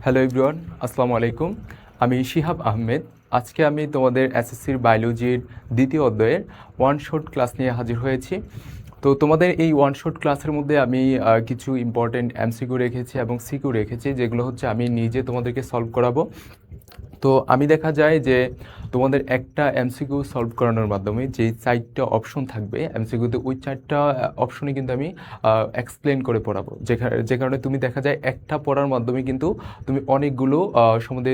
Hello everyone, আসসালামু আলাইকুম। আমি শিহাব আহমেদ। আজকে আমি তোমাদের এসএসসির বায়োলজির দ্বিতীয় অধ্যায়ের ওয়ান শট ক্লাস নিয়ে হাজির হয়েছি। তো তোমাদের এই ওয়ান শট ক্লাসের মধ্যে আমি কিছু ইম্পর্টেন্ট এমসিকিউ রেখেছি এবং সিকিউ রেখেছি, যেগুলো হচ্ছে আমি নিজে তোমাদেরকে সলভ করাবো। তো আমি দেখা যায় যে তোমাদের একটা এমসিকিউ সলভ করানোর মাধ্যমে যে 4টা অপশন থাকবে এমসিকিউতে, ওই 4টা অপশনই কিন্তু আমি এক্সপ্লেন করে পড়াবো, যে কারণে তুমি দেখা যায় একটা পড়ার মাধ্যমে কিন্তু তুমি অনেকগুলো সম্বন্ধে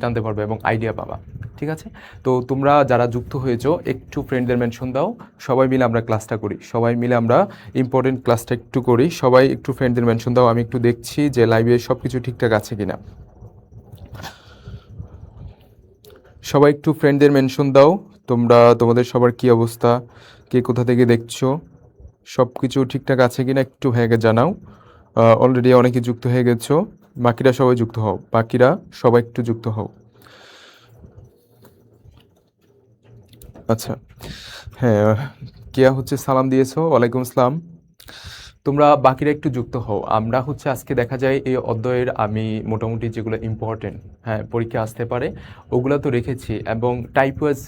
জানতে পারবে এবং আইডিয়া পাবা। ঠিক আছে? তো তোমরা যারা যুক্ত হয়েছো একটু ফ্রেন্ডদের মেনশন দাও, সবাই মিলে আমরা ক্লাসটা করি, সবাই মিলে আমরা ইম্পর্টেন্ট ক্লাসটা একটু করি। সবাই একটু ফ্রেন্ডদের মেনশন দাও, আমি একটু দেখছি যে লাইভে সব কিছু ঠিকঠাক আছে কিনা। সবাই একটু ফ্রেন্ডদের মেনশন দাও, তোমাদের সবার কি অবস্থা, কে কোথা থেকে দেখছো, সব কিছু ঠিকঠাক আছে কিনা একটু ভাইয়াকে জানাও। অলরেডি অনেকে যুক্ত হয়ে গেছো, বাকিরা সবাই যুক্ত হও, বাকিরা সবাই একটু যুক্ত হও। আচ্ছা, হ্যাঁ, কেয়া হচ্ছে সালাম দিয়েছো, ওয়ালাইকুম আসসালাম। তোমরা বাকিরা একটু যুক্ত হও। আমরা হচ্ছে আজকে দেখা যায় এই অধ্যায়ের আমি মোটামুটি যেগুলো ইম্পর্টেন্ট, হ্যাঁ, পরীক্ষা আসতে পারে ওগুলো তো রেখেছি, এবং টাইপ ওয়াইজ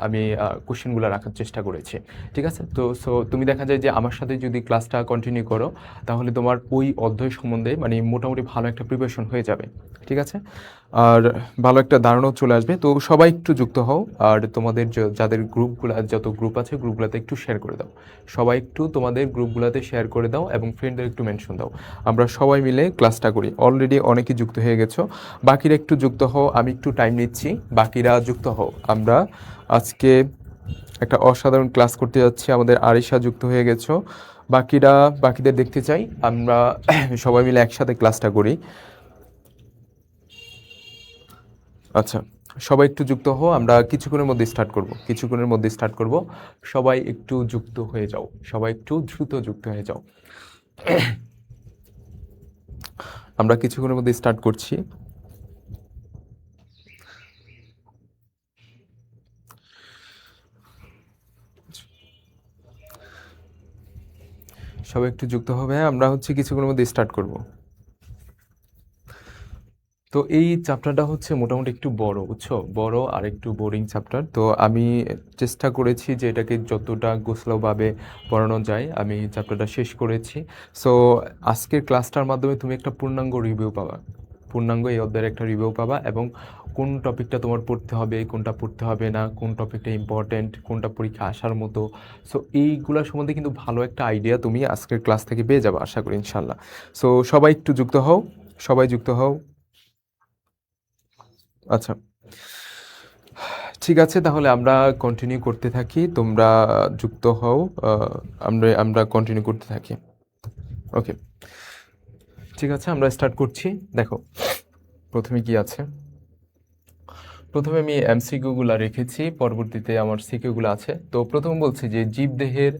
আমি কোশ্চেনগুলো রাখার চেষ্টা করেছি। ঠিক আছে? তো তুমি দেখা যায় যে আমার সাথে যদি ক্লাসটা কন্টিনিউ করো, তাহলে তোমার ওই অধ্যায় সম্বন্ধে মানে মোটামুটি ভালো একটা প্রিপারেশন হয়ে যাবে। ঠিক আছে? আর ভালো একটা ধারণাও চলে আসবে। তো সবাই একটু যুক্ত হও, আর তোমাদের যাদের গ্রুপগুলো, যত গ্রুপ আছে গ্রুপগুলোতে একটু শেয়ার করে দাও। সবাই একটু তোমাদের গ্রুপগুলোতে শেয়ার করে দাও এবং ফ্রেন্ডদের একটু মেনশন দাও। আমরা সবাই মিলে ক্লাসটা করি। অলরেডি অনেকেই যুক্ত হয়ে গেছো, বাকিরা একটু যুক্ত হও, আমি একটু টাইম নিচ্ছি, বাকিরা যুক্ত হও। আমরা আজকে একটা অসাধারণ ক্লাস করতে যাচ্ছি। আমাদের আরিশা যুক্ত হয়ে গেছো, বাকিদের দেখতে চাই। আমরা সবাই মিলে একসাথে ক্লাসটা করি। আচ্ছা, সবাই একটু যুক্ত হও, আমরা কিছুক্ষণের মধ্যে স্টার্ট করব। সবাই একটু যুক্ত হয়ে যাও, সবাই একটু দ্রুত যুক্ত হয়ে যাও। আমরা কিছুক্ষণের মধ্যে স্টার্ট করছি। সবাই একটু যুক্ত হবে, আমরা হচ্ছে কিছুক্ষণের মধ্যে স্টার্ট করব। তো এই চ্যাপ্টারটা হচ্ছে মোটামুটি একটু বড়, বুঝছো, বড় আর একটু বোরিং চ্যাপ্টার। তো আমি চেষ্টা করেছি যে এটাকে যতটা গোছালোভাবে পড়ানো যায় আমি চ্যাপ্টারটা শেষ করেছি। সো আজকের ক্লাসটার মাধ্যমে তুমি একটা পূর্ণাঙ্গ রিভিউ পাবা, পূর্ণাঙ্গ এই অধ্যায়ের একটা রিভিউ পাবা, এবং কোন টপিকটা তোমার পড়তে হবে, কোনটা পড়তে হবে না, কোন টপিকটা ইম্পর্ট্যান্ট, কোনটা পরীক্ষা আসার মতো। সো এইগুলা সম্বন্ধে কিন্তু ভালো একটা আইডিয়া তুমি আজকের ক্লাস থেকে পেয়ে যাবে, আশা করি ইনশাল্লাহ। সো সবাই একটু যুক্ত হও, সবাই যুক্ত হও। আচ্ছা, ঠিক আছে, তাহলে আমরা কন্টিনিউ করতে থাকি, তোমরা যুক্ত হও। আমরা কন্টিনিউ করতে থাকি। ওকে, ঠিক আছে, আমরা স্টার্ট করছি। দেখো প্রথমে কি আছে। প্রথমে আমি এমসিকিউগুলো রেখেছি, পরবর্তীতে আমার সিকিউগুলো আছে। তো প্রথম বলছি যে জীবদেহের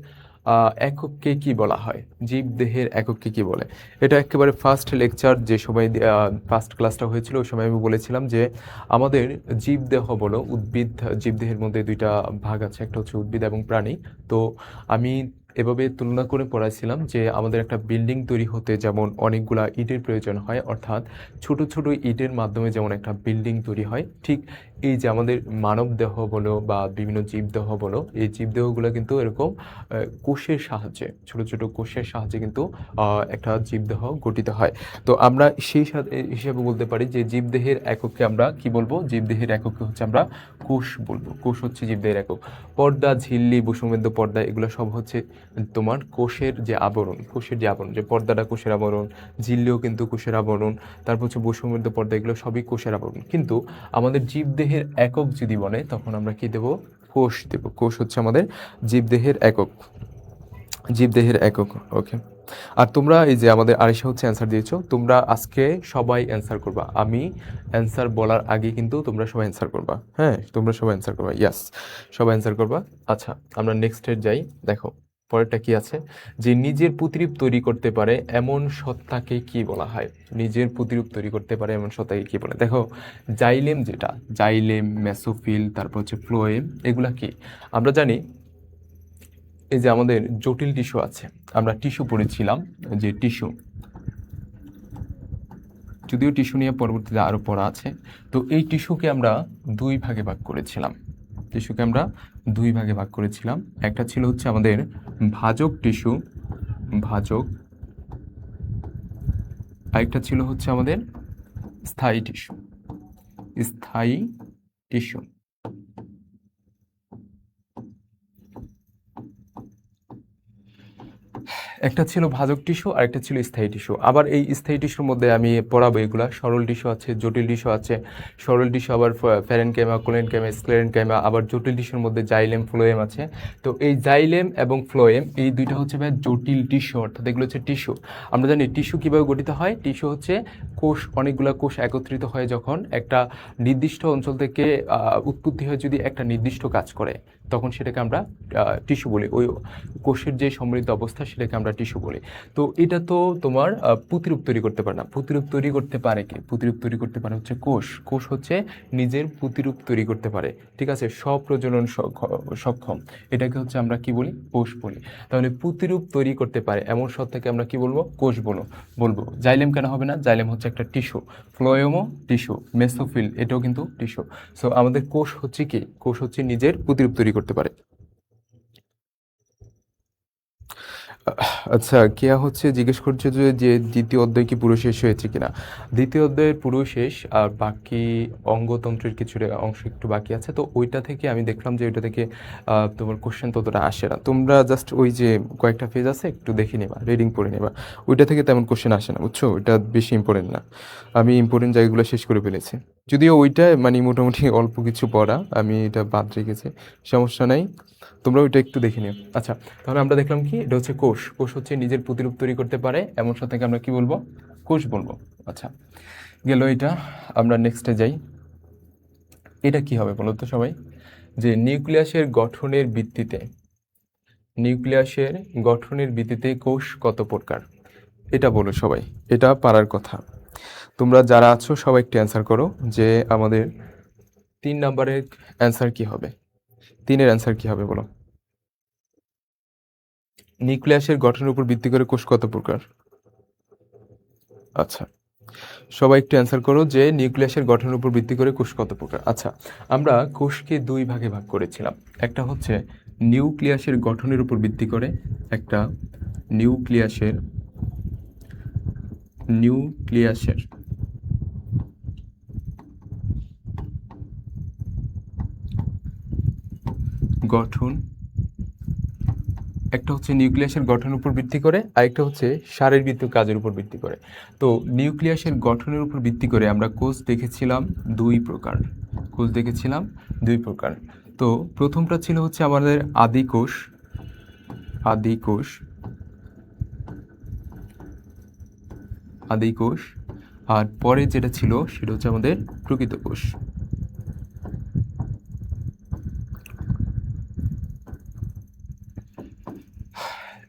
একককে কি বলা হয়, জীবদেহের একককে কি বলে। এটা একেবারে ফার্স্ট লেকচার, যে সময় ফার্স্ট ক্লাসটা হয়েছিল ওই সময় আমি বলেছিলাম যে আমাদের জীবদেহ বলো, উদ্ভিদ জীবদেহের মধ্যে দুইটা ভাগ আছে, একটা হচ্ছে উদ্ভিদ এবং প্রাণী। তো আমি এভাবে তুলনা করে পড়াইছিলাম যে আমাদের একটা বিল্ডিং তৈরি হতে যেমন অনেকগুলা ইটের প্রয়োজন হয়, অর্থাৎ ছোট ছোট ইটের মাধ্যমে যেমন একটা বিল্ডিং তৈরি হয়, ঠিক এই যে আমাদের মানব দেহ বলো বা বিভিন্ন জীবদেহ বলো, এই জীবদেহগুলো কিন্তু এরকম কোষের সাহায্যে, ছোট ছোট কোষের সাহায্যে কিন্তু একটা জীবদেহ গঠিত হয়। তো আমরা সেই হিসাবে বলতে পারি যে জীবদেহের একককে আমরা কি বলবো, জীবদেহের একককে হচ্ছে আমরা কোষ বলবো। কোষ হচ্ছে জীবদেহের একক। পর্দা, ঝিল্লি, বসুমেদ্য পর্দা, এগুলো সব হচ্ছে তোমার কোষের যে আবরণ, যে পর্দাটা কোষের আবরণ, ঝিল্লিও কিন্তু কোষের আবরণ, তারপর হচ্ছে বসুমেদ্য পর্দা, এগুলো সবই কোষের আবরণ। কিন্তু আমাদের জীবদেহের একক যদি বলে তখন আমরা কি দেব, কোষ দেব। কোষ হচ্ছে আমাদের জীবদেহের একক, জীবদেহের একক। ওকে, আর তোমরা এই যে আমাদের আরিশা হচ্ছে অ্যান্সার দিয়েছো, তোমরা আজকে সবাই অ্যান্সার করবা। আমি অ্যান্সার বলার আগে কিন্তু তোমরা সবাই অ্যান্সার করবা, হ্যাঁ, তোমরা সবাই অ্যান্সার করবা, ইয়াস, সবাই অ্যান্সার করবা। আচ্ছা, আমরা নেক্সটের যাই। দেখো পরেরটা কি আছে, যে নিজের প্রতিরূপ তৈরি করতে পারে এমন সত্তাকে কি বলা হয়, নিজের প্রতিরূপ তৈরি করতে পারে এমন সত্তাকে কি বলে। দেখো জাইলেম, যেটা জাইলেম, মেসোফিল, তারপর হচ্ছে ফ্লোয়েম, এগুলা কি আমরা জানি। এই যে আমাদের জটিল টিস্যু আছে, আমরা টিস্যু পড়েছিলাম, যে টিস্যু, যদিও টিস্যু নিয়ে পরবর্তীতে আরও পড়া আছে। তো এই টিস্যুকে আমরা দুই ভাগে ভাগ করেছিলাম। টিস্যুকে আমরা দুই ভাগে ভাগ করেছিলাম। একটা ছিল হচ্ছে আমাদের ভাজক টিস্যু, ভাজক, আরেকটা ছিল হচ্ছে আমাদের স্থায়ী টিস্যু, স্থায়ী টিস্যু। একটা ছিল ভাজক টিস্যু আর একটা ছিল স্থায়ী টিস্যু। আবার এই স্থায়ী টিস্যুর মধ্যে আমি পড়াবো এগুলা, সরল টিস্যু আছে, জটিল টিস্যু আছে। সরল টিস্যু আবার প্যারেনকাইমা, কোলেনকাইমা, স্ক্লেরেনকাইমা, আবার জটিল টিস্যুর মধ্যে জাইলেম, ফ্লোয়েম আছে। তো এই জাইলেম এবং ফ্লোয়েম এই দুইটা হচ্ছে ভাই জটিল টিস্যু, অর্থাৎ এগুলো হচ্ছে টিস্যু। আমরা জানি টিস্যু কীভাবে গঠিত হয়। টিস্যু হচ্ছে কোষ, অনেকগুলো কোষ একত্রিত হয়ে যখন একটা নির্দিষ্ট অঞ্চল থেকে উৎপত্তি হয়ে যদি একটা নির্দিষ্ট কাজ করে, তখন সেটাকে আমরা টিস্যু বলি। ওই কোষের যে সমৃদ্ধ অবস্থা সেটাকে আমরা টিস্যু বলি। তো এটা তো তোমার প্রতিরূপ তৈরি করতে পারে না। প্রতিরূপ তৈরি করতে পারে কি? প্রতিরূপ তৈরি করতে পারে হচ্ছে কোষ। কোষ হচ্ছে নিজের প্রতিরূপ তৈরি করতে পারে, ঠিক আছে, স্বপ্রজনন সক্ষম। এটাকে হচ্ছে আমরা কি বলি? কোষ বলি। তাহলে প্রতিরূপ তৈরি করতে পারে এমন সত্তাকে আমরা কি বলবো? কোষ বলবো। জাইলেম কেন হবে না? জাইলেম হচ্ছে একটা টিস্যু, ফ্লোয়েমও টিস্যু, মেসোফিল এটাও কিন্তু টিস্যু। সো আমাদের কোষ হচ্ছে কি? কোষ হচ্ছে নিজের প্রতিরূপ তৈরি করতে পারে। আচ্ছা, কেয়া হচ্ছে জিজ্ঞেস করছে যে দ্বিতীয় অধ্যায় কি পুরো শেষ হয়েছে কিনা। দ্বিতীয় অধ্যায়ের পুরো শেষ, আর বাকি অঙ্গতন্ত্রের কিছুটা অংশ একটু বাকি আছে। তো ওইটা থেকে আমি দেখলাম যে ওইটা থেকে তোমার কোশ্চেন ততটা আসে না। তোমরা জাস্ট ওই যে কয়েকটা পেজ আছে একটু দেখে নেবা, রিডিং পড়ে নেবা। ওইটা থেকে তেমন কোশ্চেন আসে না, বুঝছো? ওইটা বেশি ইম্পর্টেন্ট না। আমি ইম্পর্টেন্ট জায়গাগুলো শেষ করে ফেলেছি। যদিও ওইটা মানে মোটামুটি অল্প কিছু পড়া, আমি এটা বাদ রেখেছি, সমস্যা নাই। তোমরা ওইটা একটু দেখে নিও। আচ্ছা, তাহলে আমরা দেখলাম কি এটা হচ্ছে কোষ। কোষ হচ্ছে নিজের প্রতিরূপ তৈরি করতে পারে এমন সত্তাকে আমরা কি বলবো? কোষ বলবো। আচ্ছা, গেল এটা। আমরা নেক্সটে যাই। এটা কি হবে বলো তো সবাই? যে নিউক্লিয়াসের গঠনের ভিত্তিতে, নিউক্লিয়াসের গঠনের ভিত্তিতে কোষ কত প্রকার? এটা বলো সবাই, এটা পারার কথা। তোমরা যারা আছো সবাই একটু অ্যান্সার করো যে আমাদের 3 নাম্বারের অ্যান্সার কি হবে। 3-এর অ্যান্সার কি হবে বলো? নিউক্লিয়াসের গঠনের উপর ভিত্তি করে কোষ কত প্রকার? আচ্ছা, সবাই একটু অ্যান্সার করো যে নিউক্লিয়াসের গঠনের উপর ভিত্তি করে কোষ কত প্রকার। আচ্ছা, আমরা কোষকে দুই ভাগে ভাগ করেছিলাম। একটা হচ্ছে নিউক্লিয়াসের গঠনের উপর ভিত্তি করে, একটা নিউক্লিয়াসের নিউক্লিয়াসের গঠন, একটা হচ্ছে নিউক্লিয়াসের গঠনের উপর ভিত্তি করে, আরেকটা হচ্ছে শারীরবৃত্তীয় কাজের উপর ভিত্তি করে। তো নিউক্লিয়াসের গঠনের উপর ভিত্তি করে আমরা কোষ দেখেছিলাম দুই প্রকার। কোষ দেখেছিলাম দুই প্রকার। তো প্রথমটা ছিল হচ্ছে আমাদের আদি কোষ, আদি কোষ, আদি কোষ। আর পরে যেটা ছিল সেটা হচ্ছে আমাদের প্রকৃত কোষ।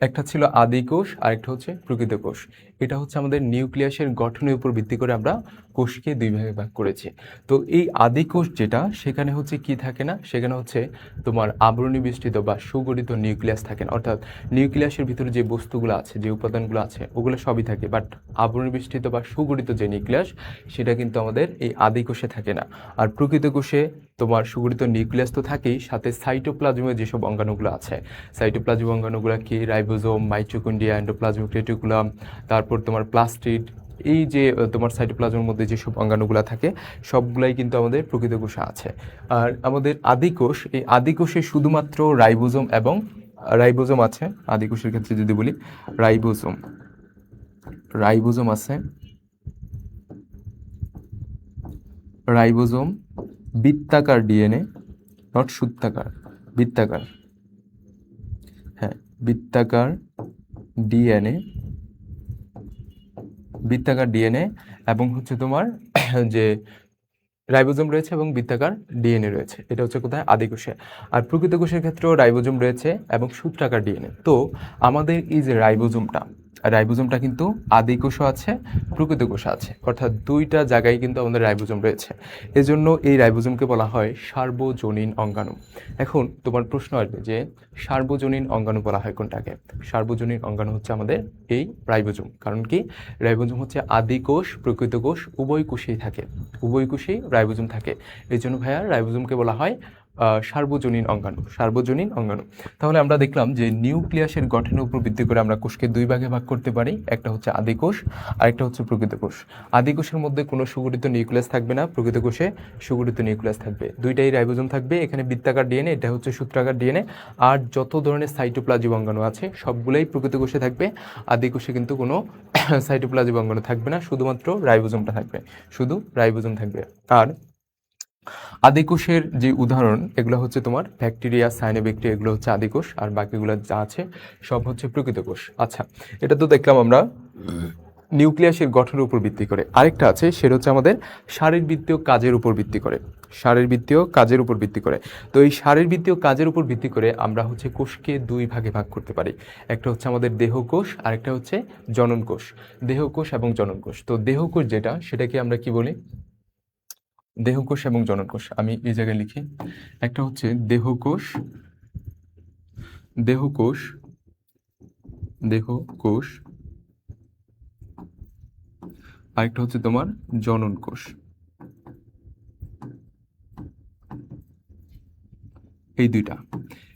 একটা ছিল আদি কোষ আর একটা হচ্ছে প্রকৃত কোষ। এটা হচ্ছে আমাদের নিউক্লিয়াসের গঠনের উপর ভিত্তি করে আমরা কোষকে দুই ভাগে ভাগ করেছি। তো এই আদি কোষ যেটা, সেখানে হচ্ছে কি থাকে না, সেখানে হচ্ছে তোমার আবরণী বেষ্টিত বা সুগঠিত নিউক্লিয়াস থাকে না। অর্থাৎ নিউক্লিয়াসের ভিতরে যে বস্তুগুলো আছে, যে উপাদানগুলো আছে, ওগুলো সবই থাকে, বাট আবরণী বেষ্টিত বা সুগঠিত যে নিউক্লিয়াস সেটা কিন্তু আমাদের এই আদি কোষে থাকে না। আর প্রকৃত কোষে তোমার সুগঠিত নিউক্লিয়াস তো থাকেই, সাথে সাইটোপ্লাজমে যেসব অঙ্গাণুগুলো আছে, সাইটোপ্লাজম অঙ্গাণুগুলো কি? রাইবোজোম, মাইটোকন্ড্রিয়া, এন্ডোপ্লাজমিক রেটিকুলাম, তারপর তোমার প্লাস্টিড, এই যে তোমার সাইটোপ্লাজমের মধ্যে যেসব অঙ্গাণুগুলো থাকে সবগুলাই কিন্তু আমাদের প্রকৃত কোষে আছে। আর আমাদের আদি কোষ, এই আদি কোষে শুধুমাত্র রাইবোজোম এবং রাইবোজোম আছে। আদি কোষের ক্ষেত্রে যদি বলি রাইবোজোম, রাইবোজোম আছে, রাইবোজোম, বৃত্তাকার ডিএনএ, নট সূত্রাকার, বৃত্তাকার, হ্যাঁ বৃত্তাকার ডিএনএ, বৃত্তাকার ডিএনএ, এবং হচ্ছে তোমার যে রাইবোজোম রয়েছে এবং বৃত্তাকার ডিএনএ রয়েছে। এটা হচ্ছে কোথায়? আদি কোষে। আর প্রকৃত কোষের ক্ষেত্রেও রাইবোজোম রয়েছে এবং সূত্রাকার ডিএনএ। তো আমাদের এই যে রাইবোজোমটা, রাইবোজোমটা কিন্তু আদি কোষও আছে, প্রকৃত কোষ আছে, অর্থাৎ দুইটা জায়গায় কিন্তু আমাদের রাইবোজোম রয়েছে। এজন্য এই রাইবোজোমকে বলা হয় সার্বজনীন অঙ্গাণু। এখন তোমার প্রশ্ন আসবে যে সার্বজনীন অঙ্গাণু বলা হয় কোনটাকে? সার্বজনীন অঙ্গাণু হচ্ছে আমাদের এই রাইবোজোম। কারণ কি? রাইবোজোম হচ্ছে আদি কোষ, প্রকৃত কোষ উভয় কোষেই থাকে, উভয় কোষেই রাইবোজোম থাকে। এই জন্য ভাইয়া রাইবোজোমকে বলা হয় সার্বজনীন অঙ্গাণু, সার্বজনীন অঙ্গাণু। তাহলে আমরা দেখলাম যে নিউক্লিয়াসের গঠনের উপর ভিত্তি করে আমরা কোষকে দুই ভাগে ভাগ করতে পারি, একটা হচ্ছে আদি কোষ আর একটা হচ্ছে প্রকৃত কোষ। আদি কোষের মধ্যে কোনো সুগঠিত নিউক্লিয়াস থাকবে না, প্রকৃত কোষে সুগঠিত নিউক্লিয়াস থাকবে, দুইটাই রাইবোজোম থাকবে। এখানে বৃত্তাকার ডিএনএ, এটা হচ্ছে সূত্রাকার ডিএনএ। আর যত ধরনের সাইটোপ্লাজমিক অঙ্গাণু আছে সবগুলোই প্রকৃত কোষে থাকবে, আদি কোষে কিন্তু কোনো সাইটোপ্লাজমিক অঙ্গাণু থাকবে না, শুধুমাত্র রাইবোজোমটা থাকবে, শুধু রাইবোজোম থাকবে। আর আদিকোষের যে উদাহরণ এগুলো হচ্ছে তোমার ব্যাকটেরিয়া, সায়ানোব্যাকটেরিয়া, এগুলো হচ্ছে আদিকোষ, আর বাকিগুলো যা আছে সব হচ্ছে প্রকৃত কোষ। আচ্ছা, এটা তো দেখলাম আমরা নিউক্লিয়াসের গঠনের উপর ভিত্তি করে। আরেকটা আছে, সেটা হচ্ছে আমাদের শারীরবৃত্তীয় কাজের উপর ভিত্তি করে, শারীরবৃত্তীয় কাজের উপর ভিত্তি করে। তো এই শারীরবৃত্তীয় কাজের উপর ভিত্তি করে আমরা হচ্ছে কোষকে দুই ভাগে ভাগ করতে পারি, একটা হচ্ছে আমাদের দেহকোষ, আরেকটা হচ্ছে জনন কোষ। দেহকোষ এবং জনন কোষ। তো দেহকোষ যেটা, সেটাকে আমরা কি বলি? দেহকোষ এবং জননকোষ। আমি এই জায়গায় লিখি, একটা হচ্ছে দেহকোষ, দেহকোষ, দেহকোষ, আরেকটা হচ্ছে তোমার জনন কোষ। এই দুইটা,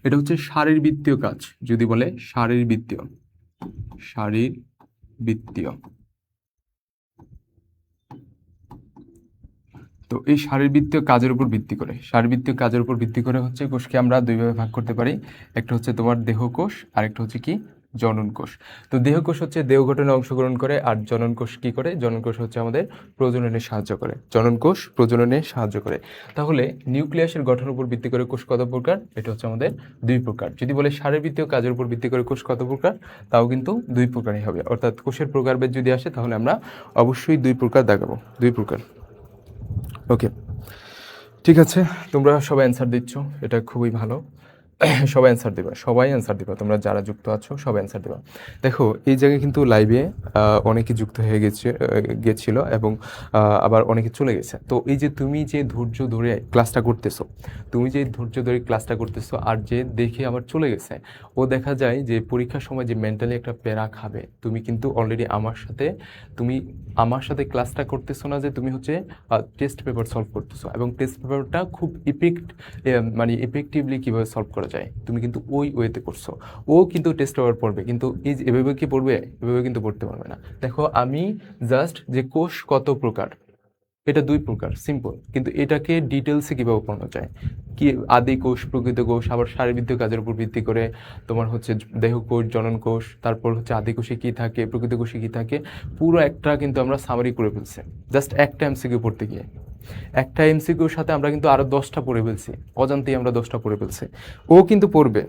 এটা হচ্ছে শারীরবৃত্তীয় কাজ। যদি বলে শারীরবৃত্তীয়, শারীরবৃত্তীয়, তো এই শারীরবৃত্তীয় কাজের উপর ভিত্তি করে, শারীরবৃত্তীয় কাজের উপর ভিত্তি করে হচ্ছে কোষকে আমরা দুইভাবে ভাগ করতে পারি, একটা হচ্ছে তোমার দেহকোষ, আরেকটা হচ্ছে কি জনন কোষ। তো দেহকোষ হচ্ছে দেহ গঠনে অংশগ্রহণ করে, আর জনন কোষ কি করে? জনন কোষ হচ্ছে আমাদের প্রজননে সাহায্য করে, জনন কোষ প্রজননে সাহায্য করে। তাহলে নিউক্লিয়াসের গঠনের উপর ভিত্তি করে কোষ কত প্রকার? এটা হচ্ছে আমাদের দুই প্রকার। যদি বলে শারীরবৃত্তীয় কাজের উপর ভিত্তি করে কোষ কত প্রকার, তাও কিন্তু দুই প্রকারই হবে। অর্থাৎ কোষের প্রকারভেদ যদি আসে তাহলে আমরা অবশ্যই দুই প্রকার দেখাবো, দুই প্রকার। ওকে, ঠিক আছে, তোমরা সবাই অ্যান্সার দিচ্ছ, এটা খুবই ভালো। সবাই অ্যান্সার দেবা, সবাই অ্যান্সার দেবা, তোমরা যারা যুক্ত আছো সবাই অ্যান্সার দেবা। দেখো এই জায়গায় কিন্তু লাইভে অনেকে যুক্ত হয়ে গেছিল এবং আবার অনেকে চলে গেছে। তো এই যে তুমি যে ধৈর্য ধরে ক্লাসটা করতেছো, তুমি যে ধৈর্য ধরে ক্লাসটা করতেছো, আর যে দেখে আবার চলে গেছে, ও দেখা যায় যে পরীক্ষার সময় যে মেন্টালি একটা প্যারা খাবে। তুমি কিন্তু অলরেডি তুমি আমার সাথে ক্লাসটা করতেছো না, যে তুমি হচ্ছে টেস্ট পেপার সলভ করতেছো, এবং টেস্ট পেপারটা খুব মানে ইফেক্টিভলি কীভাবে সলভ করা যায় তুমি কিন্তু ওই ওয়েতে করছো। ও কিন্তু টেস্ট পেপার পড়বে, কিন্তু এই যে এভাবে কি পড়বে? এভাবে কিন্তু পড়তে পারবে না। দেখো আমি জাস্ট যে কোষ কত প্রকার, এটা দুই প্রকার, সিম্পল, কিন্তু এটাকে ডিটেলসে কীভাবে পড়ানো যায়, কি আদি কোষ, প্রকৃত কোষ, আবার শারীরবৃত্তীয় কাজের উপর ভিত্তি করে তোমার হচ্ছে দেহকোষ, জনন কোষ, তারপর হচ্ছে আদি কোষে কী থাকে, প্রকৃত কোষে কী থাকে, পুরো একটা কিন্তু আমরা সামারি করে ফেলছি জাস্ট একটা এমসিকিউ পড়তে গিয়ে। একটা এমসিকিউর সাথে আমরা কিন্তু আরও 10টা পড়ে ফেলছি, অজান্তেই আমরা 10টা পড়ে ফেলছি। ও কিন্তু পড়বে,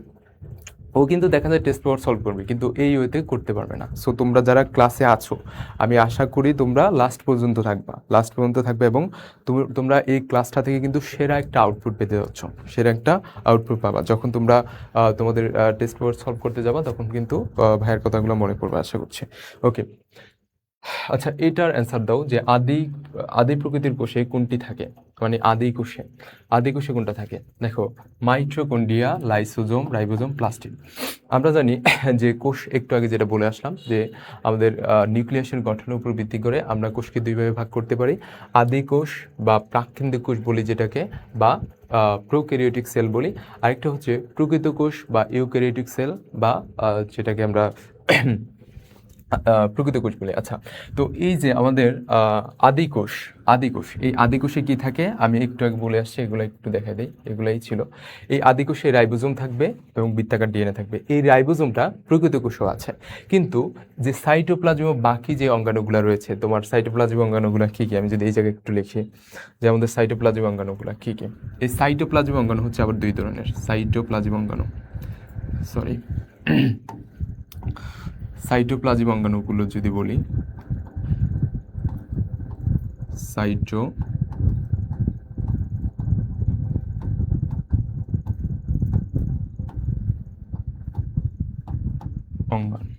ও কিন্তু দেখা যায় টেস্ট পেপার সলভ করবে, কিন্তু এই ওয়েতে করতে পারবে না। সো তোমরা যারা ক্লাসে আছো, আমি আশা করি তোমরা লাস্ট পর্যন্ত থাকবে এবং তোমরা এই ক্লাসটা থেকে কিন্তু সেরা একটা আউটপুট পেতে যাচ্ছ, সেরা একটা আউটপুট পাবা। যখন তোমরা তোমাদের টেস্ট পেপার সলভ করতে যাবা, তখন কিন্তু ভাইয়ের কথাগুলো মনে পড়বে আশা করছি। ওকে, আচ্ছা এটার অ্যান্সার দাও যে আদি প্রকৃতির কোষে কোনটি থাকে, মানে আদি কোষে কোনটা থাকে? দেখো মাইটোকন্ড্রিয়া, লাইসোজোম, রাইবোজোম, প্লাস্টিড। আমরা জানি যে কোষ, একটু আগে যেটা বলে আসলাম যে আমাদের নিউক্লিয়াসের গঠনের উপর ভিত্তি করে আমরা কোষকে দুইভাবে ভাগ করতে পারি, আদি কোষ বা প্রাককেন্দ্রিক কোষ বলি যেটাকে, বা প্রোক্যারিওটিক সেল বলি, আরেকটা হচ্ছে প্রকৃত কোষ বা ইউক্যারিওটিক সেল, বা যেটাকে আমরা প্রকৃত কোষ বলে। আচ্ছা, তো এই যে আমাদের আদিকোষ, এই আদিকোষে কি থাকে আমি একটু আগে বলে আসছি, এগুলো একটু দেখা দিই, এগুলাই ছিল। এই আদিকোষে রাইবোজোম থাকবে এবং বৃত্তাকার ডিএনএ থাকবে। এই রাইবোজোমটা প্রকৃত কোষও আছে, কিন্তু যে সাইটোপ্লাজম বাকি যে অঙ্গাণুগুলো রয়েছে, তোমার সাইটোপ্লাজম অঙ্গাণুগুলো কী কী, আমি যদি এই জায়গায় একটু লিখি যে আমাদের সাইটোপ্লাজম অঙ্গাণুগুলো কী কী। এই সাইটোপ্লাজম অঙ্গাণু হচ্ছে আবার দুই ধরনের, সাইটোপ্লাজম অঙ্গাণু, সরি সাইটোপ্লাজম অঙ্গাণুগুলো যদি বলি, সাইটো অঙ্গাণু,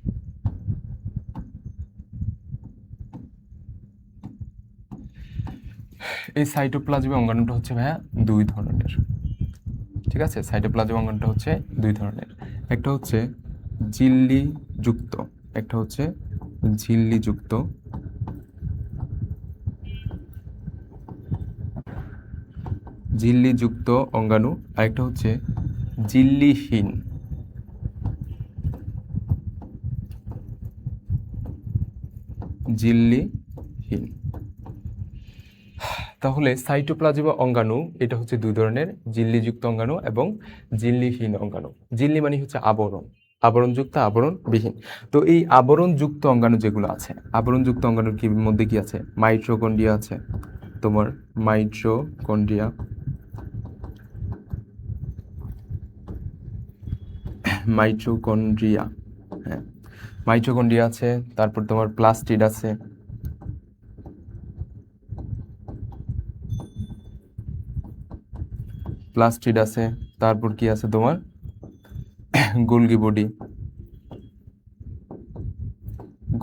এই সাইটোপ্লাজমিক অঙ্গাণুটা হচ্ছে ভাইয়া দুই ধরনের, ঠিক আছে? সাইটোপ্লাজমিক অঙ্গাণুটা হচ্ছে দুই ধরনের, একটা হচ্ছে ঝিল্লিযুক্ত, একটা হচ্ছে ঝিল্লিযুক্ত ঝিল্লিযুক্ত অঙ্গাণু, আরেকটা হচ্ছে ঝিল্লিহীন ঝিল্লিহীন। তাহলে সাইটোপ্লাজমিক অঙ্গাণু এটা হচ্ছে দুই ধরনের, ঝিল্লিযুক্ত অঙ্গাণু এবং ঝিল্লিহীন অঙ্গাণু। ঝিল্লি মানে হচ্ছে আবরণ, আবরণযুক্ত আবরণবিহীন। তো এই আবরণযুক্ত অঙ্গাণু যেগুলো আছে, আবরণযুক্ত অঙ্গাণুর কি মধ্যে কি আছে? মাইটোকন্ড্রিয়া আছে, তোমার মাইটোকন্ড্রিয়া, মাইটোকন্ড্রিয়া, হ্যাঁ মাইটোকন্ড্রিয়া আছে, তারপর তোমার প্লাস্টিড আছে, প্লাস্টিড আছে, তারপর কি আছে তোমার গোলগি বডি,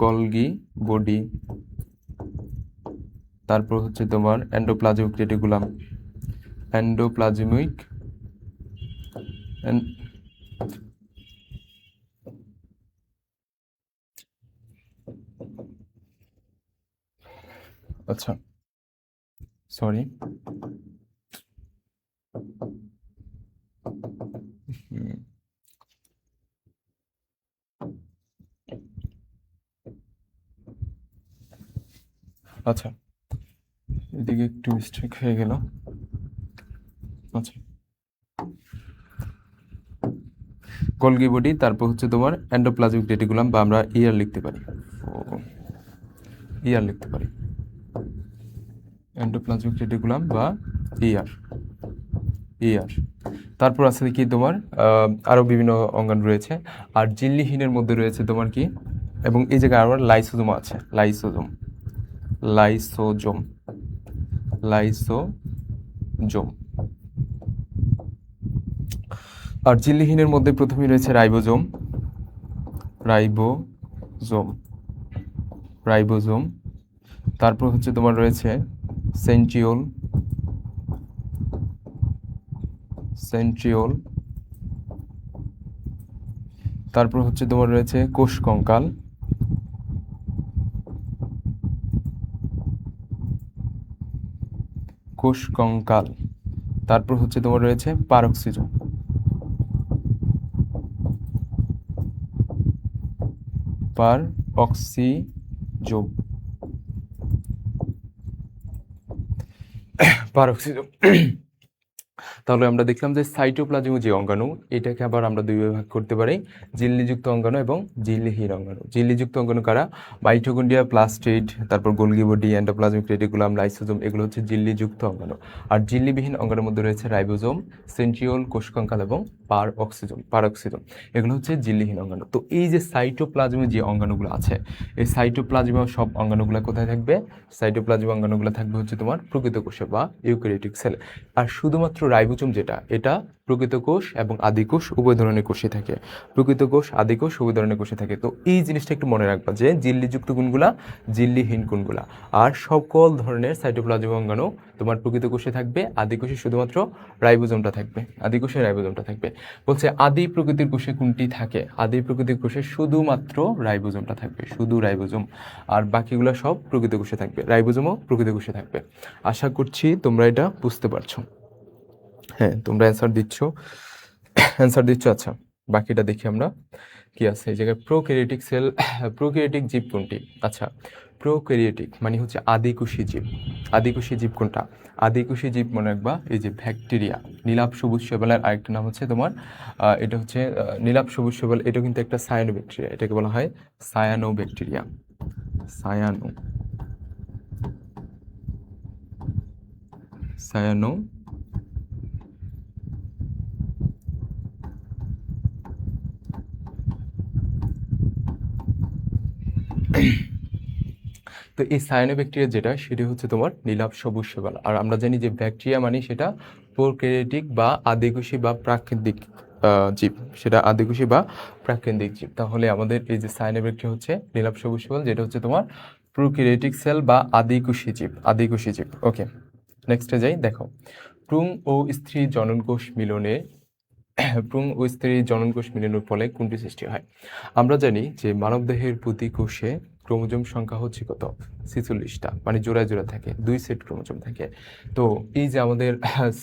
গলগি বডি, তারপর হচ্ছে তোমার এন্ডোপ্লাজমিক রেটিকুলাম, এন্ডোপ্লাজমিক আচ্ছা সরি আচ্ছা এদিকে একটু মিস্টেক হয়ে গেল। আচ্ছা গলগি বডি, তারপর হচ্ছে তোমার এন্ডোপ্লাজমিক রেটিকুলাম, বা আমরা ইয়ার লিখতে পারি, ইয়ার লিখতে পারি, এন্ডোপ্লাজমিক রেটিকুলাম বা ইয়ার, ইয়ার। তারপর আছে কি তোমার আরো বিভিন্ন অঙ্গাণু রয়েছে। আর ঝিল্লিহীনের মধ্যে রয়েছে তোমার কি, এবং এই জায়গায় আবার লাইসোজোম আছে, লাইসোজোম, লাইসোজোম, লাইসোজোম। আর ঝিল্লিহীনের মধ্যে প্রথমেই রয়েছে রাইবোজোম, রাইবোজোম, রাইবোজোম। তারপর হচ্ছে তোমার রয়েছে সেন্ট্রিওল, সেন্ট্রিওল। তারপর হচ্ছে তোমার রয়েছে কোষ কঙ্কাল, কোষ কঙ্কাল। তারপর হচ্ছে তোমার রয়েছে পারক্সিজোম, পারঅক্সিজোম, পারক্সিজোম। তাহলে আমরা দেখলাম যে সাইটোপ্লাজমিক যে অঙ্গাণু, এটাকে আবার আমরা দুই ভাগ করতে পারি, ঝিল্লিযুক্ত অঙ্গাণু এবং ঝিল্লিহীন অঙ্গাণু। ঝিল্লিযুক্ত অঙ্গাণু কারা? মাইটোকন্ড্রিয়া, প্লাস্টিড, তারপর Golgi body, endoplasmic reticulum, lysosome, এগুলো হচ্ছে ঝিল্লিযুক্ত অঙ্গাণু। আর ঝিল্লিবিহীন অঙ্গাণুর মধ্যে রয়েছে রাইবোজোম, সেন্ট্রিওল, কোষকঙ্কাল এবং পারঅক্সিজোম, এগুলো হচ্ছে ঝিল্লিহীন অঙ্গাণু। তো এই যে সাইটোপ্লাজমিক যে অঙ্গাণুগুলো আছে, এই সাইটোপ্লাজমিক সব অঙ্গাণুগুলো কোথায় থাকবে? সাইটোপ্লাজমিক অঙ্গাণুগুলো থাকবে হচ্ছে তোমার প্রকৃত কোষে বা ইউক্যারিওটিক সেলে। আর শুধুমাত্র রাইবোজোম যেটা, এটা প্রকৃত কোষ এবং আদিকোষ উভয় ধরনের কোষে থাকে, প্রকৃত কোষ আদিকোষ উভয় ধরনের কোষে থাকে। তো এই জিনিসটা একটু মনে রাখবা যে ঝিল্লিযুক্ত কোনগুলা, ঝিল্লিহীন কোনগুলা। আর সকল ধরনের সাইটোপ্লাজমিক অঙ্গাণু তোমার প্রকৃত কোষে থাকবে, আদিকোষে শুধুমাত্র রাইবোজোমটা থাকবে, আদিকোষে রাইবোজোমটা থাকবে। বলছে আদি প্রকৃতির কোষে কোনটি থাকে? আদি প্রকৃতির কোষে শুধুমাত্র রাইবোজোমটা থাকবে, শুধু রাইবোজোম, আর বাকিগুলো সব প্রকৃত কোষে থাকবে, রাইবোজোমও প্রকৃত কোষে থাকবে। আশা করছি তোমরা এটা বুঝতে পারছো। হ্যাঁ তোমরা অ্যান্সার দিচ্ছ। আচ্ছা বাকিটা দেখি আমরা কি আছে এই জায়গায়। প্রোক্যারিওটিক সেল, প্রোক্যারিওটিক জীব কোনটি? আচ্ছা প্রোক্যারিওটিক মানে হচ্ছে আদিকোষী জীব। আদিকোষী জীব কোনটা? আদিকোষী জীব মনে রাখবা এই যে ব্যাকটেরিয়া, নীলাভ সবুজ শৈবালের আরেকটা নাম হচ্ছে তোমার এটা হচ্ছে নীলাভ সবুজ শৈবাল, এটা কিন্তু একটা সায়ানো ব্যাকটেরিয়া, এটাকে বলা হয় সায়ানো ব্যাকটেরিয়া, সায়ানো, সায়ানো। তো এই সায়ানোব্যাকটেরিয়া যেটা, সেটা হচ্ছে তোমার নীলাভ সবুজ শৈবাল। আর আমরা জানি যে ব্যাকটেরিয়া মানে সেটা প্রোক্যারিওটিক বা আদিকোষী বা প্রাকৃতিক জীব, সেটা আদিকোষী বা প্রাকৃতিক জীব। তাহলে আমাদের এই যে সায়ানোব্যাকটেরিয়া হচ্ছে নীলাভ সবুজ শৈবাল, যেটা হচ্ছে তোমার প্রোক্যারিওটিক সেল বা আদিকোষী জীব, আদিকোষী জীব। ওকে। নেক্সটে যাই, দেখো ভ্রূণ ও স্ত্রী জননকোষ মিলনে ভ্রূণ ও স্ত্রীর জননকোষ মিলনের ফলে কোনটি সৃষ্টি হয়? আমরা জানি যে মানবদেহের প্রতি কোষে ক্রোমোজোম সংখ্যা হচ্ছে কত? 46টা, মানে জোড়ায় জোড়া থাকে, 2 সেট ক্রোমোজোম থাকে। তো এই যে আমাদের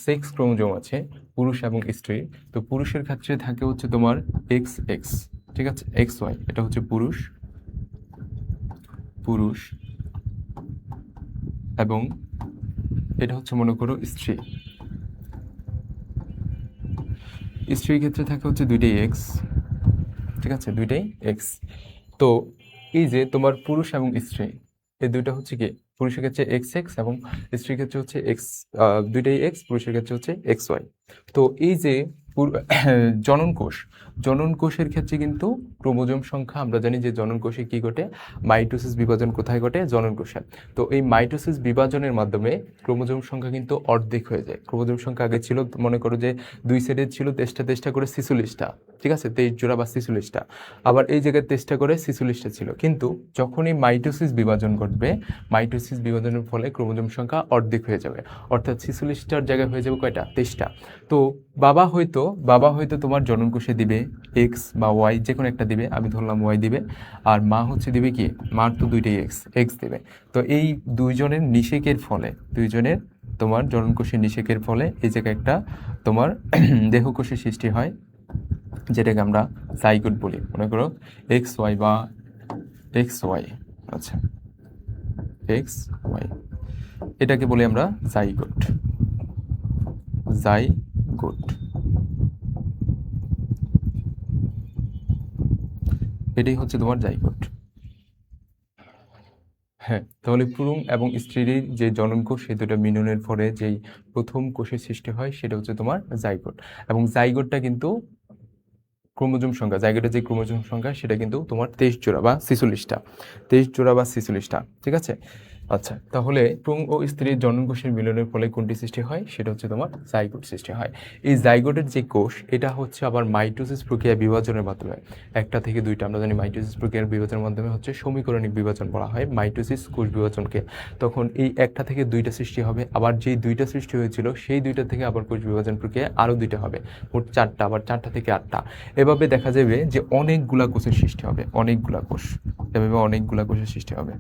সেক্স ক্রোমোজোম আছে পুরুষ এবং স্ত্রী, তো পুরুষের ক্ষেত্রে থাকে হচ্ছে তোমার এক্স এক্স, ঠিক আছে, এক্স ওয়াই, এটা হচ্ছে পুরুষ পুরুষ, এবং এটা হচ্ছে মনে করো স্ত্রী। স্ত্রীর ক্ষেত্রে থাকে হচ্ছে দুইটাই এক্স, ঠিক আছে, দুইটাই এক্স। তো এই যে তোমার পুরুষ এবং স্ত্রী, এই দুইটা হচ্ছে কি, পুরুষের ক্ষেত্রে এক্স এক্স এবং স্ত্রীর ক্ষেত্রে হচ্ছে এক্স, দুইটাই এক্স, পুরুষের ক্ষেত্রে হচ্ছে এক্স ওয়াই। তো এই যে জনন কোষ, জনন কোষের ক্ষেত্রে কিন্তু ক্রোমোজোম সংখ্যা, আমরা জানি যে জনন কোষে কি ঘটে, মাইটোসিস বিভাজন কোথায় ঘটে? জনন কোষে। তো এই মাইটোসিস বিভাজনের মাধ্যমে ক্রোমোজোম সংখ্যা কিন্তু অর্ধেক হয়ে যায়। ক্রোমোজোম সংখ্যা আগে ছিল মনে করো যে দুই সাইডে ছিল 23টা করে 46টা, ঠিক আছে, 23 জোড়া বা 46টা, আবার এই জায়গায় 23টা করে 46টা ছিল। কিন্তু যখন এই মাইটোসিস বিভাজন ঘটবে, মাইটোসিস বিভাজনের ফলে ক্রোমোজোম সংখ্যা অর্ধেক হয়ে যাবে, অর্থাৎ 46টার জায়গায় হয়ে যাবে কয়টা? 23টা। তো বাবা হয়তো তোমার জননকোষে দিবে এক্স বা ওয়াই, যে কোনো একটা দিবে, আমি ধরলাম ওয়াই দিবে, আর মা হচ্ছে দিবে কি, মার তো দুইটাই এক্স এক্স দেবে। তো এই দুইজনের নিষেকের ফলে, দুইজনের তোমার জননকোষের নিষেকের ফলে এই জায়গায় একটা তোমার দেহকোষের সৃষ্টি হয়, যেটাকে আমরা জাইগোট বলি। মনে করো এক্স ওয়াই বা এক্স ওয়াই, আচ্ছা এক্স ওয়াই, এটাকে বলি আমরা জাইগোট, জাইগোট, এটাই হচ্ছে তোমার জাইগোট। হ্যাঁ, তাহলে ভ্রূণ এবং স্ত্রীর যে জননকোষ, সেই দুটো মিলনের ফলে যেই প্রথম কোষের সৃষ্টি হয় সেটা হচ্ছে তোমার জাইগোট। এবং জাইগোটটা কিন্তু ক্রোমোজোম সংখ্যা, জাইগোটের যে ক্রোমোজোম সংখ্যা সেটা কিন্তু তোমার 23 জোড়া বা 46টা, 23 জোড়া বা 46টা, ঠিক আছে। আচ্ছা, তাহলে ভ্রূণ ও স্ত্রীর জননকোষের মিলনের ফলে কোনটি সৃষ্টি হয়? সেটা হচ্ছে তোমার জাইগোট সৃষ্টি হয়। এই জাইগোটের যে কোষ, এটা হচ্ছে আবার মাইটোসিস প্রক্রিয়া বিভাজনের মাধ্যমে, একটা থেকে দুইটা, আমরা জানি মাইটোসিস প্রক্রিয়ার বিভাজনের মাধ্যমে হচ্ছে সমীকরণিক বিভাজন বলা হয় মাইটোসিস কোষ বিভাজনকে। তখন এই একটা থেকে দুইটা সৃষ্টি হবে, আবার যেই দুইটা সৃষ্টি হয়েছিল সেই দুইটা থেকে আবার কোষ বিভাজন প্রক্রিয়া আরও দুইটা হবে, মোট 4টা, আবার 4টা থেকে 8টা। এভাবে দেখা যাবে যে অনেকগুলা কোষের সৃষ্টি হবে, অনেকগুলা কোষ, এভাবে অনেকগুলা কোষের সৃষ্টি হবে।